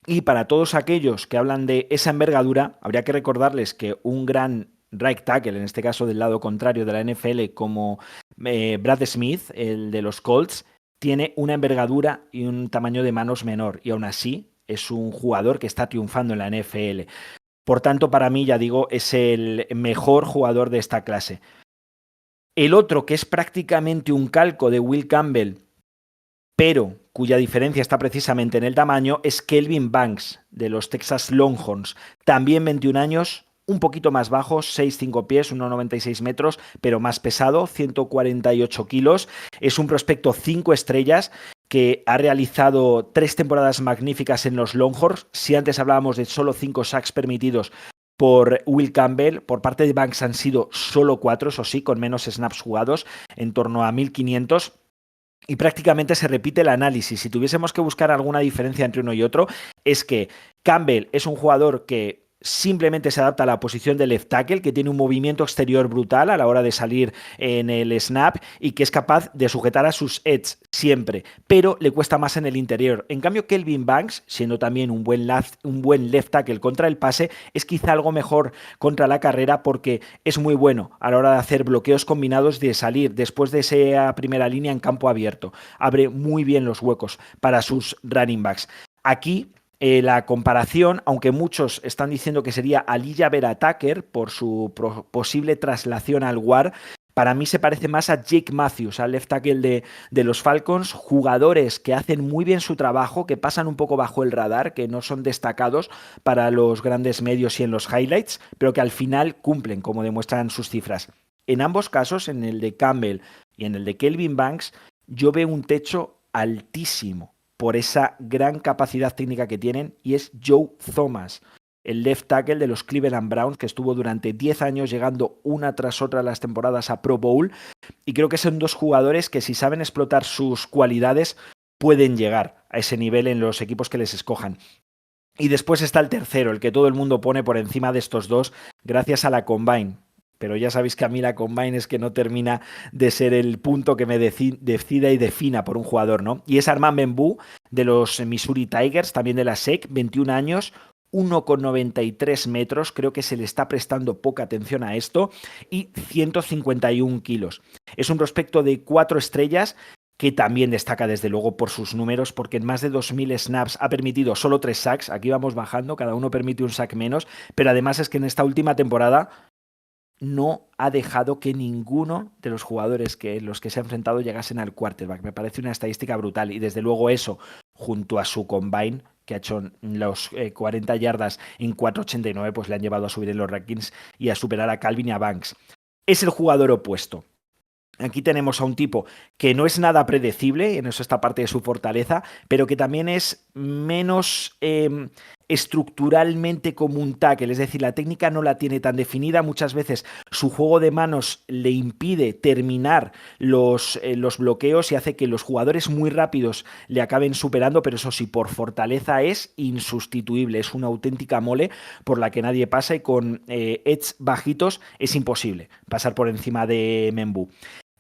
Speaker 2: Y para todos aquellos que hablan de esa envergadura, habría que recordarles que un gran right tackle, en este caso del lado contrario de la NFL, como Brad Smith, el de los Colts, tiene una envergadura y un tamaño de manos menor, y aún así es un jugador que está triunfando en la NFL. Por tanto, para mí, ya digo, es el mejor jugador de esta clase. El otro, que es prácticamente un calco de Will Campbell, pero cuya diferencia está precisamente en el tamaño, es Kelvin Banks, de los Texas Longhorns. También 21 años, un poquito más bajo, 6'5 pies, 1,96 metros, pero más pesado, 148 kilos. Es un prospecto 5 estrellas que ha realizado 3 temporadas magníficas en los Longhorns. Si antes hablábamos de solo 5 sacks permitidos por Will Campbell, por parte de Banks han sido solo 4, eso sí, con menos snaps jugados, en torno a 1.500. Y prácticamente se repite el análisis. Si tuviésemos que buscar alguna diferencia entre uno y otro, es que Campbell es un jugador que simplemente se adapta a la posición de left tackle, que tiene un movimiento exterior brutal a la hora de salir en el snap y que es capaz de sujetar a sus edges siempre, pero le cuesta más en el interior. En cambio, Kelvin Banks, siendo también un buen left tackle contra el pase, es quizá algo mejor contra la carrera porque es muy bueno a la hora de hacer bloqueos combinados, de salir después de esa primera línea en campo abierto. Abre muy bien los huecos para sus running backs. Aquí la comparación, aunque muchos están diciendo que sería Aliyah Vera Tucker por su posible traslación al WAR, para mí se parece más a Jake Matthews, al left tackle de los Falcons, jugadores que hacen muy bien su trabajo, que pasan un poco bajo el radar, que no son destacados para los grandes medios y en los highlights, pero que al final cumplen, como demuestran sus cifras. En ambos casos, en el de Campbell y en el de Kelvin Banks, yo veo un techo altísimo por esa gran capacidad técnica que tienen, y es Joe Thomas, el left tackle de los Cleveland Browns, que estuvo durante 10 años llegando una tras otra las temporadas a Pro Bowl, y creo que son dos jugadores que, si saben explotar sus cualidades, pueden llegar a ese nivel en los equipos que les escojan. Y después está el tercero, el que todo el mundo pone por encima de estos dos gracias a la Combine. Pero ya sabéis que a mí la Combine es que no termina de ser el punto que me decida y defina por un jugador, ¿no? Y es Armand Bembou, de los Missouri Tigers, también de la SEC, 21 años, 1,93 metros, creo que se le está prestando poca atención a esto, y 151 kilos. Es un prospecto de 4 estrellas que también destaca desde luego por sus números, porque en más de 2.000 snaps ha permitido solo 3 sacks, aquí vamos bajando, cada uno permite un sack menos, pero además es que en esta última temporada no ha dejado que ninguno de los jugadores los que se ha enfrentado llegasen al quarterback. Me parece una estadística brutal, y desde luego eso, junto a su combine, que ha hecho los 40 yardas en 4.89, pues le han llevado a subir en los rankings y a superar a Calvin y a Banks. Es el jugador opuesto. Aquí tenemos a un tipo que no es nada predecible, en eso está parte de su fortaleza, pero que también es menos estructuralmente como un tackle, es decir, la técnica no la tiene tan definida, muchas veces su juego de manos le impide terminar los bloqueos y hace que los jugadores muy rápidos le acaben superando, pero eso sí, por fortaleza es insustituible, es una auténtica mole por la que nadie pasa, y con edge bajitos es imposible pasar por encima de Bembou.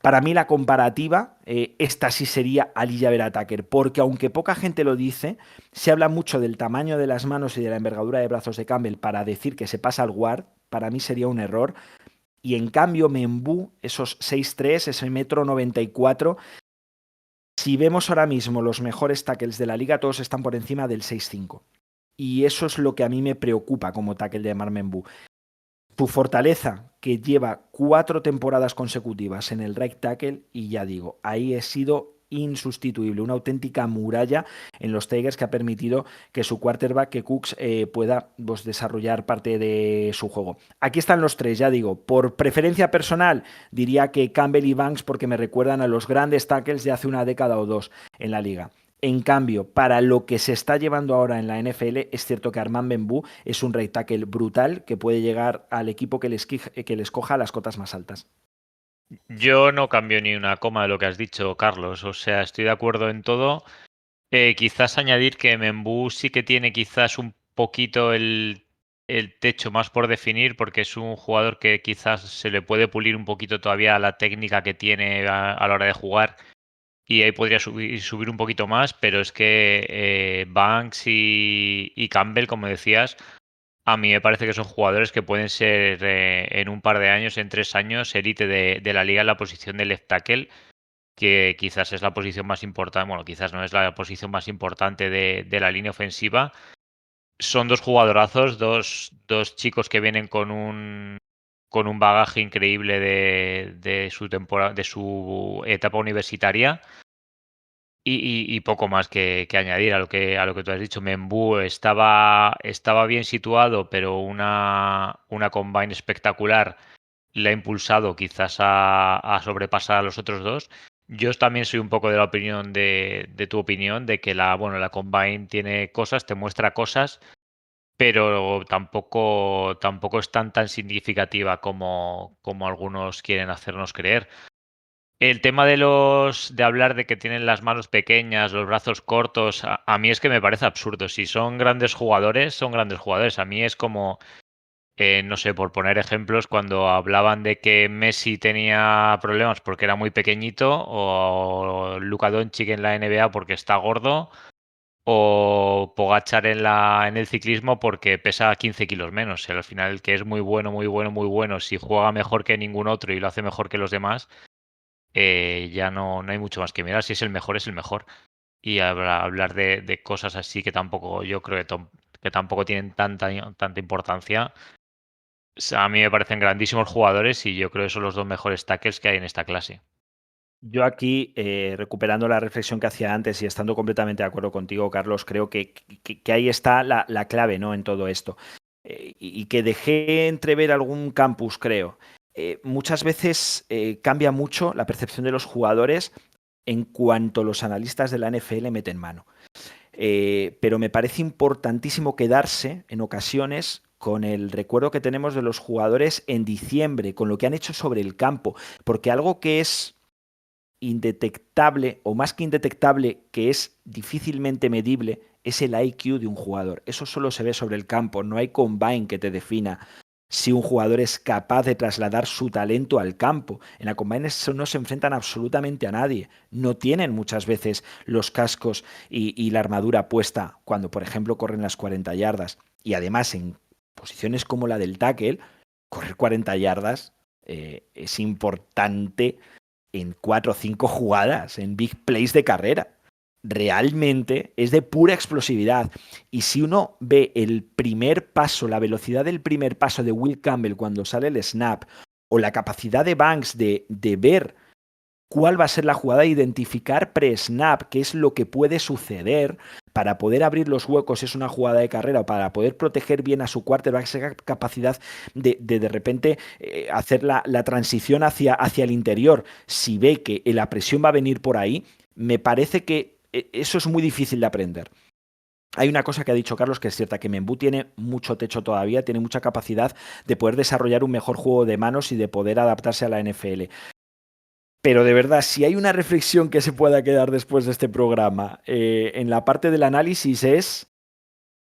Speaker 2: Para mí la comparativa, esta sí sería Aliyah Vera Tucker, porque aunque poca gente lo dice, se habla mucho del tamaño de las manos y de la envergadura de brazos de Campbell para decir que se pasa al guard. Para mí sería un error. Y en cambio Bembou, esos 6'3", ese 1,94 m, si vemos ahora mismo los mejores tackles de la liga, todos están por encima del 6'5". Y eso es lo que a mí me preocupa como tackle de Armand Bembou. Su fortaleza, que lleva 4 temporadas consecutivas en el right tackle, y ya digo, ahí he sido insustituible, una auténtica muralla en los Tigers que ha permitido que su quarterback, que Cooks, pueda desarrollar parte de su juego. Aquí están los tres, ya digo, por preferencia personal diría que Campbell y Banks, porque me recuerdan a los grandes tackles de hace una década o dos en la liga. En cambio, para lo que se está llevando ahora en la NFL, es cierto que Armand Bembou es un right tackle brutal que puede llegar al equipo que les coja a las cotas más altas.
Speaker 3: Yo no cambio ni una coma de lo que has dicho, Carlos. O sea, estoy de acuerdo en todo. Quizás añadir que Bembou sí que tiene quizás un poquito el techo más por definir, porque es un jugador que quizás se le puede pulir un poquito todavía la técnica que tiene a la hora de jugar. Y ahí podría subir un poquito más, pero es que Banks y Campbell, como decías, a mí me parece que son jugadores que pueden ser en un par de años, en 3 años, élite de la liga en la posición de left tackle, que quizás es la posición más importante, bueno, quizás no es la posición más importante de la línea ofensiva. Son dos jugadorazos, dos chicos que vienen con un con un bagaje increíble de su temporada, de su etapa universitaria. Y poco más que añadir a lo que tú has dicho. Membú estaba bien situado, pero una combine espectacular le ha impulsado quizás a sobrepasar a los otros dos. Yo también soy un poco de la opinión de tu opinión, de que la combine tiene cosas, te muestra cosas, pero tampoco es tan significativa como algunos quieren hacernos creer. El tema de hablar de que tienen las manos pequeñas, los brazos cortos, a mí es que me parece absurdo. Si son grandes jugadores, son grandes jugadores. A mí es como, no sé, por poner ejemplos, cuando hablaban de que Messi tenía problemas porque era muy pequeñito, o Luka Doncic en la NBA porque está gordo, o Pogačar en el ciclismo porque pesa 15 kilos menos. Al final, el que es muy bueno, muy bueno, muy bueno, si juega mejor que ningún otro y lo hace mejor que los demás, ya no hay mucho más que mirar. Si es el mejor, es el mejor. Y hablar de cosas así que tampoco, yo creo que tampoco tienen tanta importancia. O sea, a mí me parecen grandísimos jugadores y yo creo que son los dos mejores tackles que hay en esta clase.
Speaker 2: Yo aquí, recuperando la reflexión que hacía antes y estando completamente de acuerdo contigo, Carlos, creo que ahí está la clave, ¿no?, en todo esto. Y que dejé entrever algún campus, creo. Muchas veces cambia mucho la percepción de los jugadores en cuanto los analistas de la NFL meten mano. Pero me parece importantísimo quedarse en ocasiones con el recuerdo que tenemos de los jugadores en diciembre, con lo que han hecho sobre el campo, porque algo que es indetectable, o más que indetectable, que es difícilmente medible, es el IQ de un jugador. Eso solo se ve sobre el campo, no hay combine que te defina si un jugador es capaz de trasladar su talento al campo. En la combine no se enfrentan absolutamente a nadie, no tienen muchas veces los cascos y la armadura puesta cuando, por ejemplo, corren las 40 yardas. Y además, en posiciones como la del tackle, correr 40 yardas es importante en 4 o 5 jugadas, en big plays de carrera. Realmente es de pura explosividad. Y si uno ve el primer paso, la velocidad del primer paso de Will Campbell cuando sale el snap, o la capacidad de Banks de ver cuál va a ser la jugada, identificar pre-snap, qué es lo que puede suceder para poder abrir los huecos, es una jugada de carrera, o para poder proteger bien a su quarterback, esa capacidad de repente hacer la transición hacia el interior, si ve que la presión va a venir por ahí, me parece que eso es muy difícil de aprender. Hay una cosa que ha dicho Carlos que es cierta, que Membú tiene mucho techo todavía, tiene mucha capacidad de poder desarrollar un mejor juego de manos y de poder adaptarse a la NFL. Pero de verdad, si hay una reflexión que se pueda quedar después de este programa en la parte del análisis es: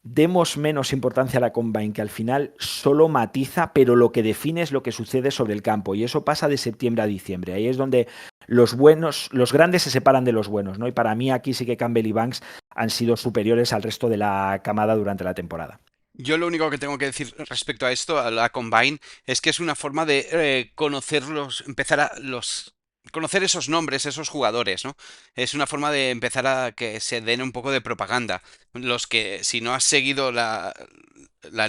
Speaker 2: demos menos importancia a la combine, que al final solo matiza, pero lo que define es lo que sucede sobre el campo, y eso pasa de septiembre a diciembre. Ahí es donde los grandes se separan de los buenos, ¿no? Y para mí aquí sí que Campbell y Banks han sido superiores al resto de la camada durante la temporada.
Speaker 1: Yo lo único que tengo que decir respecto a esto, a la Combine, es que es una forma de conocerlos, conocer esos nombres, esos jugadores, ¿no? Es una forma de empezar a que se den un poco de propaganda. Los que, si no has seguido la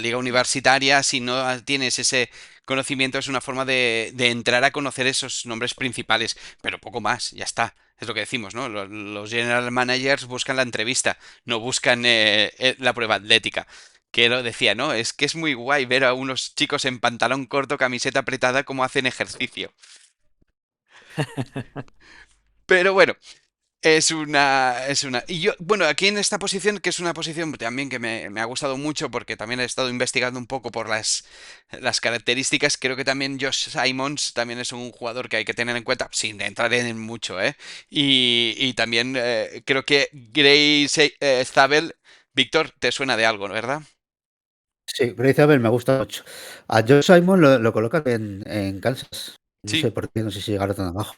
Speaker 1: liga universitaria, si no tienes ese conocimiento, es una forma de entrar a conocer esos nombres principales, pero poco más, ya está. Es lo que decimos, ¿no? Los general managers buscan la entrevista, no buscan la prueba atlética. Que lo decía, ¿no? Es que es muy guay ver a unos chicos en pantalón corto, camiseta apretada, como hacen ejercicio. Pero bueno, Y yo, bueno, aquí en esta posición, que es una posición también que me ha gustado mucho, porque también he estado investigando un poco por las características, creo que también Josh Simons también es un jugador que hay que tener en cuenta, sin entrar en mucho, ¿eh? Y también creo que Grace Zabel, Víctor, te suena de algo, ¿no? ¿Verdad?
Speaker 4: Sí, Grace Zabel me gusta mucho. A Josh Simon lo colocan en Kansas. No
Speaker 1: Sí.
Speaker 4: sé por qué, no sé si llegará tan abajo.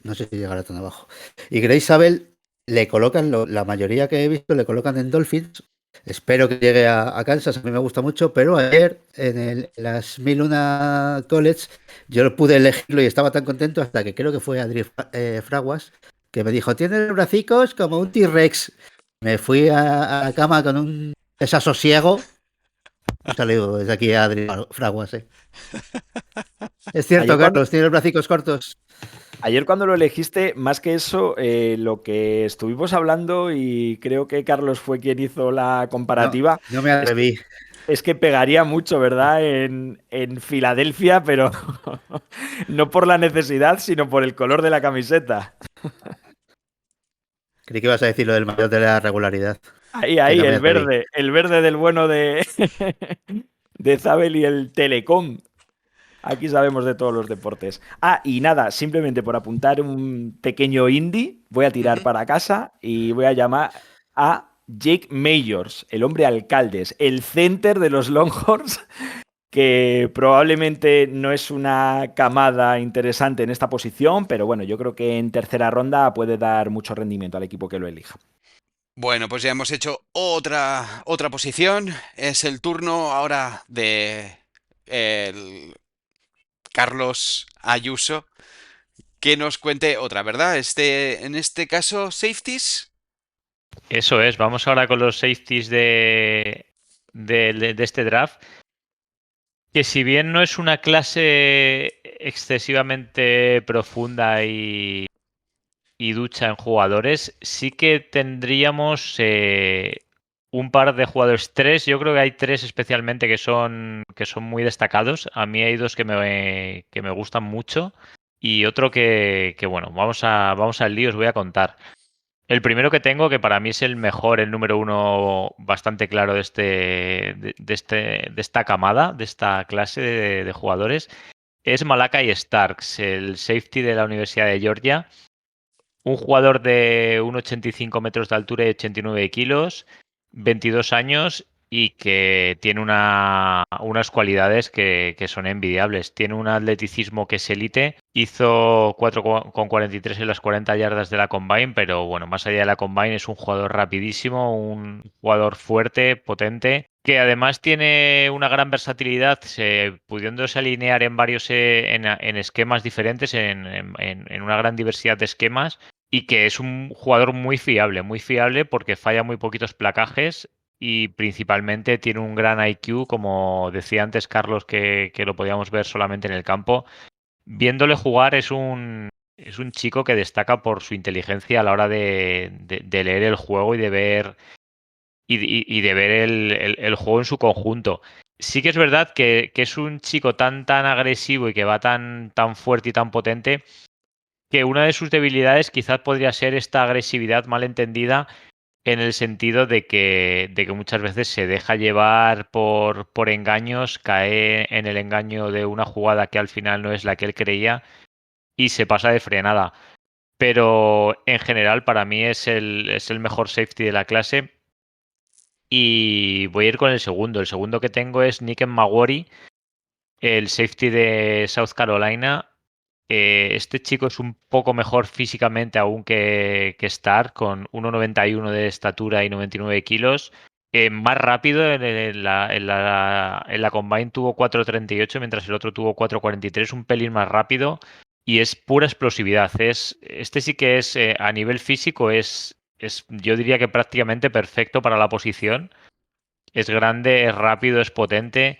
Speaker 4: No sé si llegará tan abajo. Y Grace Zabel le colocan, la mayoría que he visto, le colocan en Dolphins. Espero que llegue a Kansas, a mí me gusta mucho, pero ayer en las 1001 College yo lo pude elegirlo y estaba tan contento hasta que creo que fue Adri Fraguas que me dijo: tiene bracicos como un T-Rex. Me fui a la cama con un desasosiego Un saludo desde aquí a Adri Fraguas. Es cierto,
Speaker 2: Ayer cuando-
Speaker 4: Carlos, tiene los bracicos cortos.
Speaker 2: Ayer cuando lo elegiste, más que eso, lo que estuvimos hablando, y creo que Carlos fue quien hizo la
Speaker 4: No,
Speaker 2: comparativa,
Speaker 4: no me
Speaker 2: es que,
Speaker 4: atreví.
Speaker 2: es que pegaría mucho, ¿verdad? En Filadelfia, pero no por la necesidad, sino por el color de la camiseta.
Speaker 4: Creí que ibas a decir lo del mayor de la regularidad. Que
Speaker 2: Ahí,
Speaker 4: no me atreví.
Speaker 2: el verde del bueno de, de Zabel y el Telecom. Aquí sabemos de todos los deportes. Ah, y nada, simplemente por apuntar un pequeño indie, voy a tirar
Speaker 1: Ujú.
Speaker 2: para casa y voy a llamar a Jake Mayors, el hombre alcaldes, el center de los Longhorns, que probablemente no es una camada interesante en esta posición, pero bueno, yo creo que en tercera ronda puede dar mucho rendimiento al equipo que lo elija.
Speaker 1: Bueno, pues ya hemos hecho otra posición. Es el turno ahora de el Carlos Ayuso que nos cuente otra, ¿verdad? En este caso, safeties.
Speaker 3: Eso es, vamos ahora con los safeties de este draft. Que si bien no es una clase excesivamente profunda y ducha en jugadores, sí que tendríamos un par de jugadores, tres, yo creo que hay tres especialmente que son muy destacados. A mí hay dos que me gustan mucho y otro que bueno, vamos al lío, os voy a contar. El primero que tengo, que para mí es el mejor, el número uno bastante claro de esta camada, de esta clase de jugadores, es Malachi Starks, el safety de la Universidad de Georgia. Un jugador de 1,85 metros de altura y 89 kilos, 22 años y que tiene unas cualidades que son envidiables. Tiene un atleticismo que es élite. Hizo 4,43 en las 40 yardas de la Combine, pero bueno, más allá de la Combine es un jugador rapidísimo, un jugador fuerte, potente, que además tiene una gran versatilidad, pudiéndose alinear en varios en esquemas diferentes, en una gran diversidad de esquemas y que es un jugador muy fiable porque falla muy poquitos placajes y principalmente tiene un gran IQ, como decía antes Carlos, que lo podíamos ver solamente en el campo. Viéndole jugar es un chico que destaca por su inteligencia a la hora de leer el juego y de ver, y de ver el juego en su conjunto. Sí que es verdad que es un chico tan agresivo y que va tan fuerte y tan potente que una de sus debilidades quizás podría ser esta agresividad malentendida en el sentido de que muchas veces se deja llevar por engaños, cae en el engaño de una jugada que al final no es la que él creía y se pasa de frenada. Pero en general para mí es el mejor safety de la clase y voy a ir con el segundo. El segundo que tengo es Nick Maguire, el safety de South Carolina. Este chico es un poco mejor físicamente aún que Stark, con 1,91 de estatura y 99 kilos. Más rápido en la Combine tuvo 4,38, mientras el otro tuvo 4,43, un pelín más rápido. Y es pura explosividad. Este sí que es, a nivel físico, yo diría que prácticamente perfecto para la posición. Es grande, es rápido, es potente.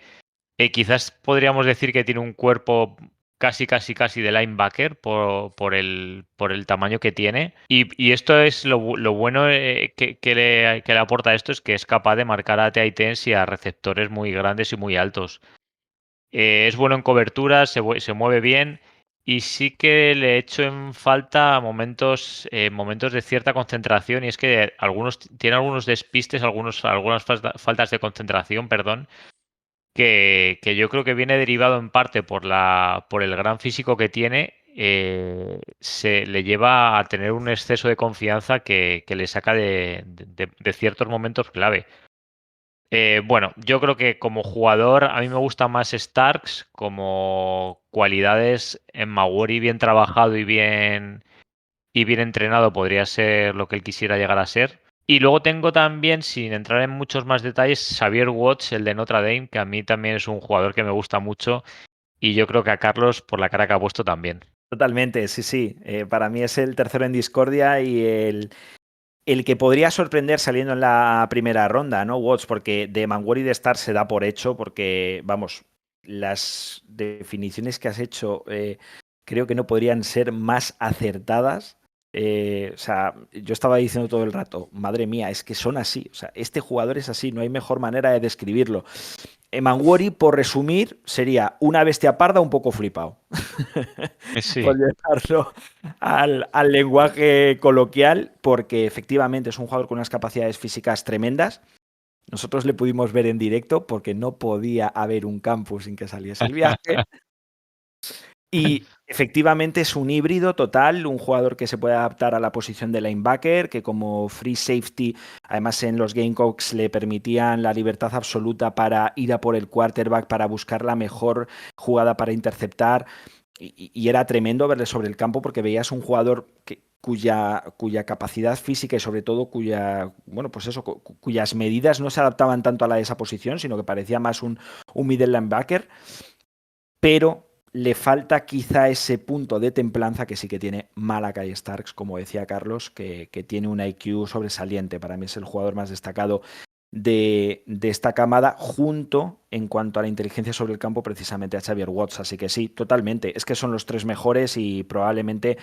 Speaker 3: Quizás podríamos decir que tiene un cuerpo casi de linebacker por el tamaño que tiene. Y esto es lo bueno que le aporta esto, es que es capaz de marcar a tight ends y a receptores muy grandes y muy altos. Es bueno en cobertura, se mueve bien y sí que le echo en falta momentos de cierta concentración, y es que tiene algunos despistes, algunas faltas de concentración, perdón, que yo creo que viene derivado en parte por el gran físico que tiene. Se le lleva a tener un exceso de confianza que le saca de ciertos momentos clave. Bueno, yo creo que como jugador a mí me gusta más Starks. Como cualidades, en Maguire bien trabajado y bien entrenado podría ser lo que él quisiera llegar a ser. Y luego tengo también, sin entrar en muchos más detalles, Xavier Watts, el de Notre Dame, que a mí también es un jugador que me gusta mucho y yo creo que a Carlos, por la cara que ha puesto, también.
Speaker 2: Totalmente, sí, sí. Para mí es el tercero en discordia y el que podría sorprender saliendo en la primera ronda, ¿no, Watts? Porque de Manwari de Star se da por hecho, porque, vamos, las definiciones que has hecho creo que no podrían ser más acertadas. O sea, yo estaba diciendo todo el rato, madre mía, es que son así. O sea, este jugador es así, no hay mejor manera de describirlo. Manwari, por resumir, sería una bestia parda un poco flipado.
Speaker 3: Sí.
Speaker 2: Por llevarlo al lenguaje coloquial, porque efectivamente es un jugador con unas capacidades físicas tremendas. Nosotros le pudimos ver en directo porque no podía haber un campus sin que saliese el viaje. Y efectivamente es un híbrido total, un jugador que se puede adaptar a la posición de linebacker, que como free safety, además en los Gamecocks le permitían la libertad absoluta para ir a por el quarterback, para buscar la mejor jugada para interceptar. Y era tremendo verle sobre el campo porque veías un jugador cuya capacidad física y sobre todo cuyas medidas no se adaptaban tanto a la de esa posición, sino que parecía más un middle linebacker, pero le falta quizá ese punto de templanza que sí que tiene Malachi Starks, como decía Carlos, que tiene un IQ sobresaliente. Para mí es el jugador más destacado de esta camada, junto en cuanto a la inteligencia sobre el campo precisamente a Xavier Watts. Así que sí, totalmente. Es que son los tres mejores y probablemente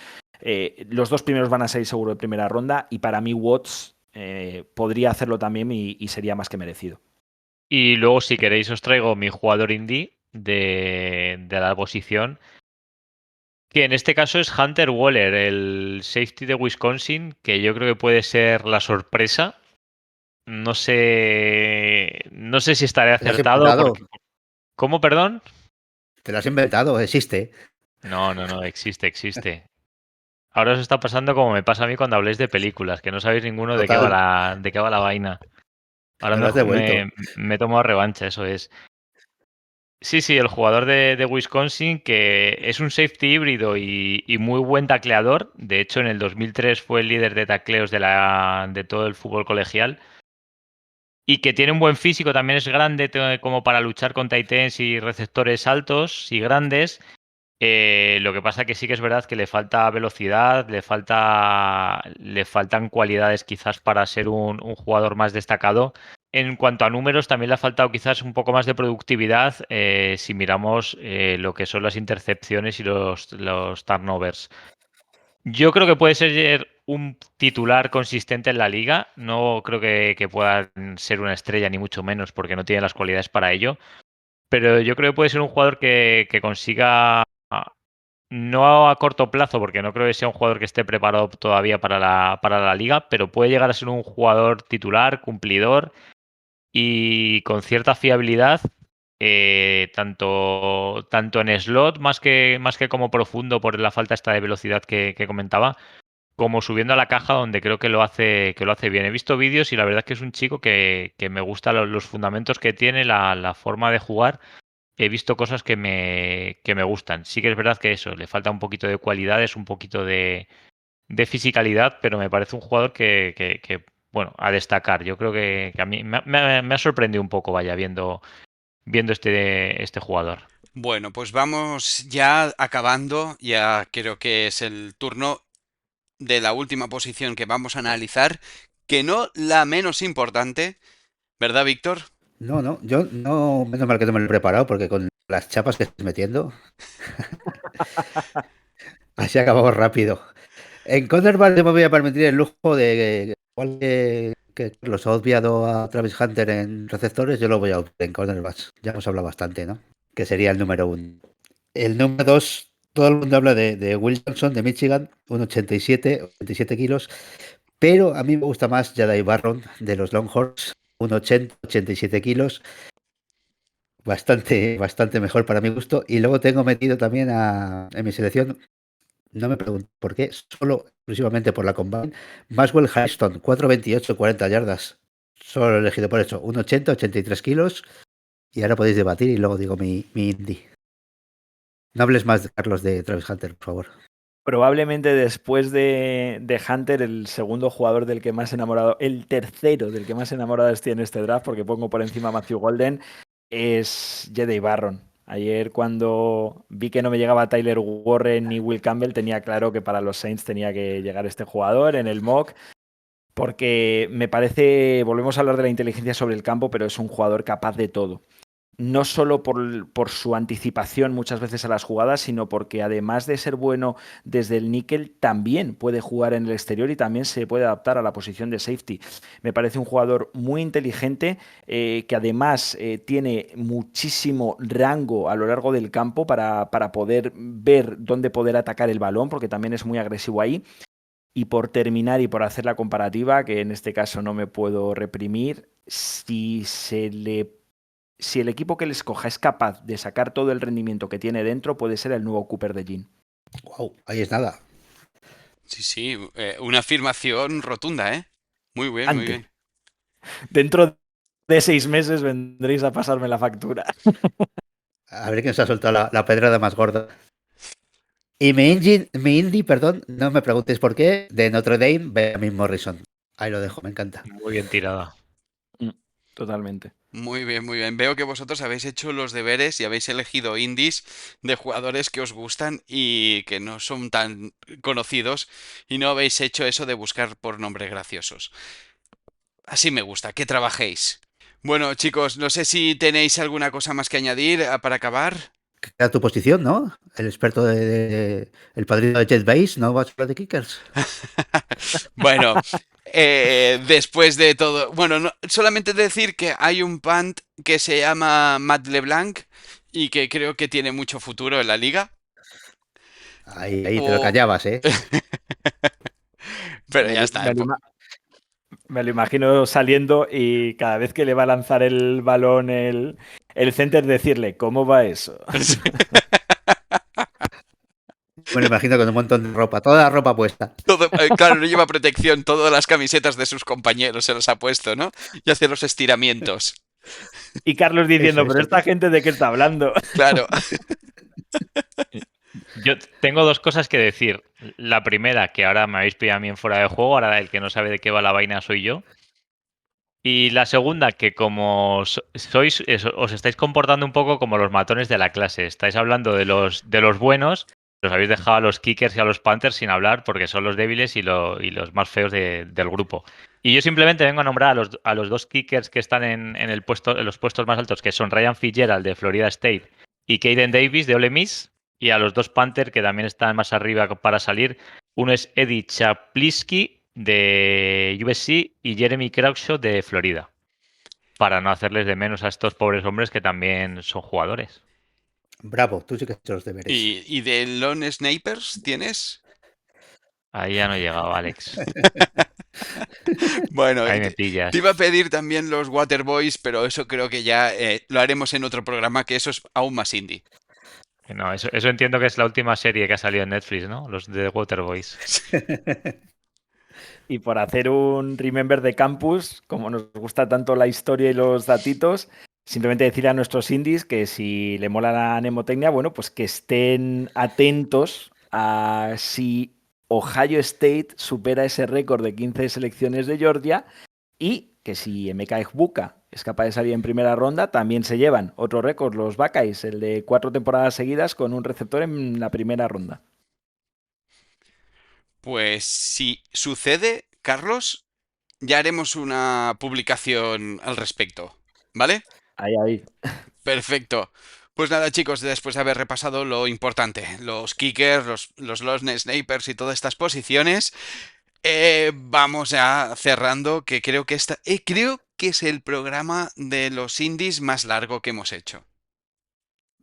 Speaker 2: los dos primeros van a salir seguro de primera ronda y para mí Watts podría hacerlo también y sería más que merecido.
Speaker 3: Y luego, si queréis, os traigo mi jugador indie de la posición, que en este caso es Hunter Waller, el safety de Wisconsin, que yo creo que puede ser la sorpresa. No sé si estaré
Speaker 4: ¿Te lo has
Speaker 3: acertado.
Speaker 4: inventado?
Speaker 3: ¿Cómo, perdón?
Speaker 4: Te lo has inventado, existe.
Speaker 3: No, existe. Ahora os está pasando como me pasa a mí cuando habléis de películas, que no sabéis ninguno de qué va
Speaker 4: Total.
Speaker 3: de qué va la vaina. Ahora
Speaker 4: Me lo has devuelto.
Speaker 3: me he tomado revancha, eso es. Sí, el jugador de Wisconsin, que es un safety híbrido y muy buen tacleador. De hecho, en el 2003 fue el líder de tacleos de todo el fútbol colegial. Y que tiene un buen físico, también es grande como para luchar con tight ends y receptores altos y grandes. Lo que pasa que sí que es verdad que le falta velocidad, le faltan cualidades quizás para ser un jugador más destacado. En cuanto a números, también le ha faltado quizás un poco más de productividad si miramos lo que son las intercepciones y los turnovers. Yo creo que puede ser un titular consistente en la liga. No creo que pueda ser una estrella, ni mucho menos, porque no tiene las cualidades para ello. Pero yo creo que puede ser un jugador que consiga, no a corto plazo, porque no creo que sea un jugador que esté preparado todavía para la liga, pero puede llegar a ser un jugador titular, cumplidor y con cierta fiabilidad, tanto en slot, más que como profundo por la falta esta de velocidad que comentaba, como subiendo a la caja, donde creo que lo hace bien. He visto vídeos y la verdad es que es un chico que me gusta los fundamentos que tiene, la forma de jugar. He visto cosas que me gustan. Sí que es verdad que eso, le falta un poquito de cualidades, un poquito de fisicalidad, pero me parece un jugador bueno, a destacar. Yo creo que a mí me ha sorprendido un poco, vaya, viendo este jugador.
Speaker 1: Bueno, pues vamos ya acabando. Ya creo que es el turno de la última posición que vamos a analizar, que no la menos importante, ¿verdad, Víctor?
Speaker 4: No, yo no, menos mal que no me lo he preparado, porque con las chapas que estoy metiendo, así acabamos rápido. En cornerback yo me voy a permitir el lujo de, igual que los ha obviado a Travis Hunter en receptores, yo lo voy a obviar en cornerbacks. Ya hemos hablado bastante, ¿no? Que sería el número uno. El número dos, todo el mundo habla de Will Johnson de Michigan, un 87 kilos, pero a mí me gusta más Jedi Barron de los Longhorns, un 87 kilos, bastante mejor para mi gusto. Y luego tengo metido también en mi selección, no me pregunto por qué, solo exclusivamente por la Combine, Maxwell Highston, 4'28", 40 yardas. Solo lo he elegido por eso, un 83 kilos. Y ahora podéis debatir y luego digo mi indie. No hables más, Carlos, de Travis Hunter, por favor.
Speaker 2: Probablemente después de Hunter, el segundo jugador del que más enamorado, el tercero del que más enamorado estoy en este draft, porque pongo por encima a Matthew Golden, es Jedi Barron. Ayer cuando vi que no me llegaba Tyler Warren ni Will Campbell, tenía claro que para los Saints tenía que llegar este jugador en el mock. porque me parece, volvemos a hablar de la inteligencia sobre el campo, pero es un jugador capaz de todo. No solo por su anticipación muchas veces a las jugadas, sino porque además de ser bueno desde el níquel, también puede jugar en el exterior y también se puede adaptar a la posición de safety. Me parece un jugador muy inteligente, que además tiene muchísimo rango a lo largo del campo para poder ver dónde poder atacar el balón, porque también es muy agresivo ahí. Y por terminar y por hacer la comparativa, que en este caso no me puedo reprimir, si el equipo que le escoja es capaz de sacar todo el rendimiento que tiene dentro, puede ser el nuevo Cooper de Jean.
Speaker 4: Wow, ahí es nada.
Speaker 1: Sí, una afirmación rotunda, ¿eh? Muy bien, muy bien.
Speaker 2: Dentro de 6 meses vendréis a pasarme la factura.
Speaker 4: A ver quién se ha soltado la pedrada más gorda. Y mi indie, perdón, no me preguntéis por qué, de Notre Dame, Benjamin Morrison. Ahí lo dejo, me encanta.
Speaker 3: Muy bien tirada.
Speaker 2: Totalmente.
Speaker 1: Muy bien, muy bien. Veo que vosotros habéis hecho los deberes y habéis elegido indies de jugadores que os gustan y que no son tan conocidos y no habéis hecho eso de buscar por nombres graciosos. Así me gusta, que trabajéis. Bueno, chicos, no sé si tenéis alguna cosa más que añadir para acabar.
Speaker 4: Queda tu posición, ¿no? El experto el padrino de JetBase, ¿no vas a hablar de kickers?
Speaker 1: Bueno, después de todo, bueno, solamente decir que hay un punt que se llama Matt LeBlanc y que creo que tiene mucho futuro en la liga.
Speaker 4: Ahí te lo
Speaker 1: O...
Speaker 4: callabas, ¿eh?
Speaker 1: Pero ya está.
Speaker 2: Me lo imagino saliendo y cada vez que le va a lanzar el balón el center decirle, ¿cómo va eso?
Speaker 4: Me lo imagino con un montón de ropa, toda la ropa puesta.
Speaker 1: Claro, no lleva protección, todas las camisetas de sus compañeros se los ha puesto, ¿no? Y hace los estiramientos.
Speaker 2: Y Carlos diciendo,
Speaker 4: Eso,
Speaker 2: pero esta gente de qué está hablando.
Speaker 1: Claro.
Speaker 3: Yo tengo dos cosas que decir. La primera, que ahora me habéis pillado a mí en fuera de juego, ahora el que no sabe de qué va la vaina soy yo. Y la segunda, que como os estáis comportando un poco como los matones de la clase. Estáis hablando de los buenos, los habéis dejado a los kickers y a los panthers sin hablar porque son los débiles y los más feos del grupo. Y yo simplemente vengo a nombrar a los dos kickers que están en los puestos más altos, que son Ryan Fitzgerald de Florida State y Caden Davis de Ole Miss, y a los dos Panthers que también están más arriba para salir. Uno es Eddie Chapliski de USC y Jeremy Croucho de Florida, para no hacerles de menos a estos pobres hombres que también son jugadores.
Speaker 4: Bravo, tú sí que has hecho los deberes.
Speaker 1: ¿Y de Lone Snipers tienes?
Speaker 3: Ahí ya no he llegado, Alex.
Speaker 1: Bueno,
Speaker 3: Ahí me pillas.
Speaker 1: te iba a pedir también los Waterboys, pero eso creo que ya lo haremos en otro programa, que eso es aún más indie.
Speaker 3: No, eso entiendo que es la última serie que ha salido en Netflix, ¿no? Los de Waterboys.
Speaker 2: Y por hacer un Remember de Campus, como nos gusta tanto la historia y los datitos, simplemente decir a nuestros indies que si le mola la mnemotecnia, bueno, pues que estén atentos a si Ohio State supera ese récord de 15 selecciones de Georgia y que si Emeka Egbuka es capaz de salir en primera ronda, también se llevan otro récord los Buckeyes, el de 4 temporadas seguidas con un receptor en la primera ronda.
Speaker 1: Pues si sucede, Carlos, ya haremos una publicación al respecto, ¿vale?
Speaker 2: Ahí.
Speaker 1: Perfecto. Pues nada, chicos, después de haber repasado lo importante, los kickers, los lone snipers y todas estas posiciones, vamos ya cerrando, que creo que creo que es el programa de los indies más largo que hemos hecho.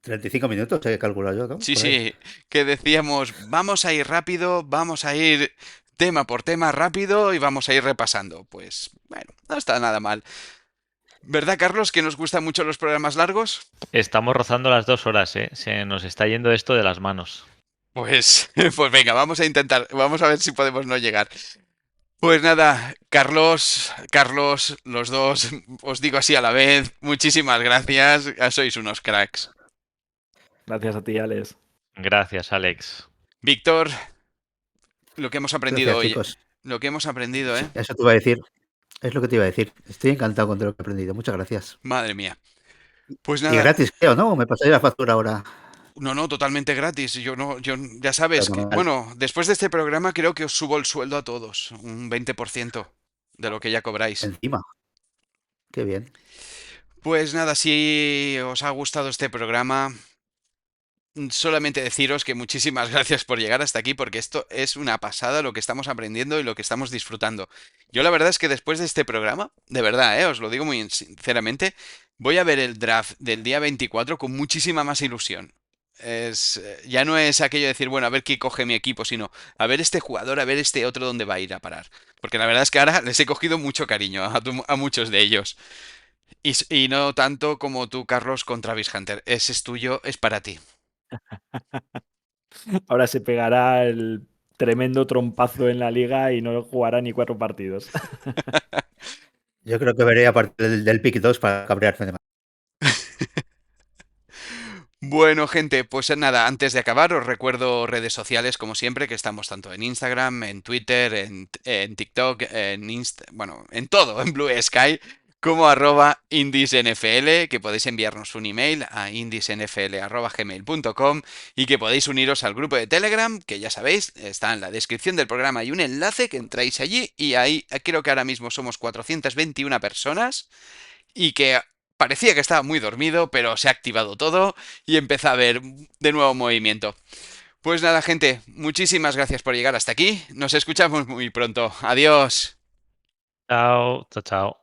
Speaker 4: 35 minutos, he calculado yo, ¿no?
Speaker 1: Sí,
Speaker 4: Por ahí.
Speaker 1: sí, que decíamos, vamos a ir rápido, vamos a ir tema por tema rápido y vamos a ir repasando. Pues bueno, no está nada mal. ¿Verdad, Carlos, que nos gustan mucho los programas largos?
Speaker 3: Estamos rozando las 2 horas, ¿eh? Se nos está yendo esto de las manos.
Speaker 1: Pues, pues venga, vamos a intentar, vamos a ver si podemos no llegar. Pues nada, Carlos, los dos, os digo así a la vez, muchísimas gracias, ya sois unos cracks.
Speaker 2: Gracias a ti, Alex.
Speaker 3: Gracias, Alex.
Speaker 1: Víctor, lo que hemos aprendido
Speaker 4: Gracias,
Speaker 1: hoy,
Speaker 4: chicos.
Speaker 1: lo que hemos aprendido, ¿eh?
Speaker 4: Eso te iba a decir. Es lo que te iba a decir. Estoy encantado con todo lo que he aprendido. Muchas gracias.
Speaker 1: Madre mía. Pues
Speaker 4: Y
Speaker 1: nada,
Speaker 4: gratis, creo, ¿no? Me pasáis la factura ahora.
Speaker 1: no, totalmente gratis. Yo no, ya sabes que,
Speaker 4: Fenomenal.
Speaker 1: bueno, después de este programa creo que os subo el sueldo a todos, un 20%. de lo que ya cobráis.
Speaker 4: Encima. Qué bien.
Speaker 1: Pues nada, si os ha gustado este programa, solamente deciros que muchísimas gracias por llegar hasta aquí, porque esto es una pasada lo que estamos aprendiendo y lo que estamos disfrutando. Yo la verdad es que después de este programa, de verdad, os lo digo muy sinceramente, voy a ver el draft del día 24 con muchísima más ilusión. Ya no es aquello de decir, bueno, a ver qué coge mi equipo, sino a ver este jugador, a ver este otro dónde va a ir a parar. Porque la verdad es que ahora les he cogido mucho cariño a muchos de ellos. Y no tanto como tú, Carlos, con Travis Hunter. Ese es tuyo, es para ti.
Speaker 2: Ahora se pegará el tremendo trompazo en la liga y no jugará ni 4 partidos.
Speaker 4: Yo creo que veré a partir del pick 2 para cabrearme de más.
Speaker 1: Bueno, gente, pues nada, antes de acabar os recuerdo redes sociales como siempre, que estamos tanto en Instagram, en Twitter, en TikTok, bueno, en todo, en Blue Sky, como @indiesnfl, que podéis enviarnos un email a indiesnfl@gmail.com y que podéis uniros al grupo de Telegram, que ya sabéis, está en la descripción del programa y un enlace que entráis allí y ahí creo que ahora mismo somos 421 personas y que parecía que estaba muy dormido, pero se ha activado todo y empieza a haber de nuevo movimiento. Pues nada, gente, muchísimas gracias por llegar hasta aquí. Nos escuchamos muy pronto. Adiós.
Speaker 3: Chao, chao, chao.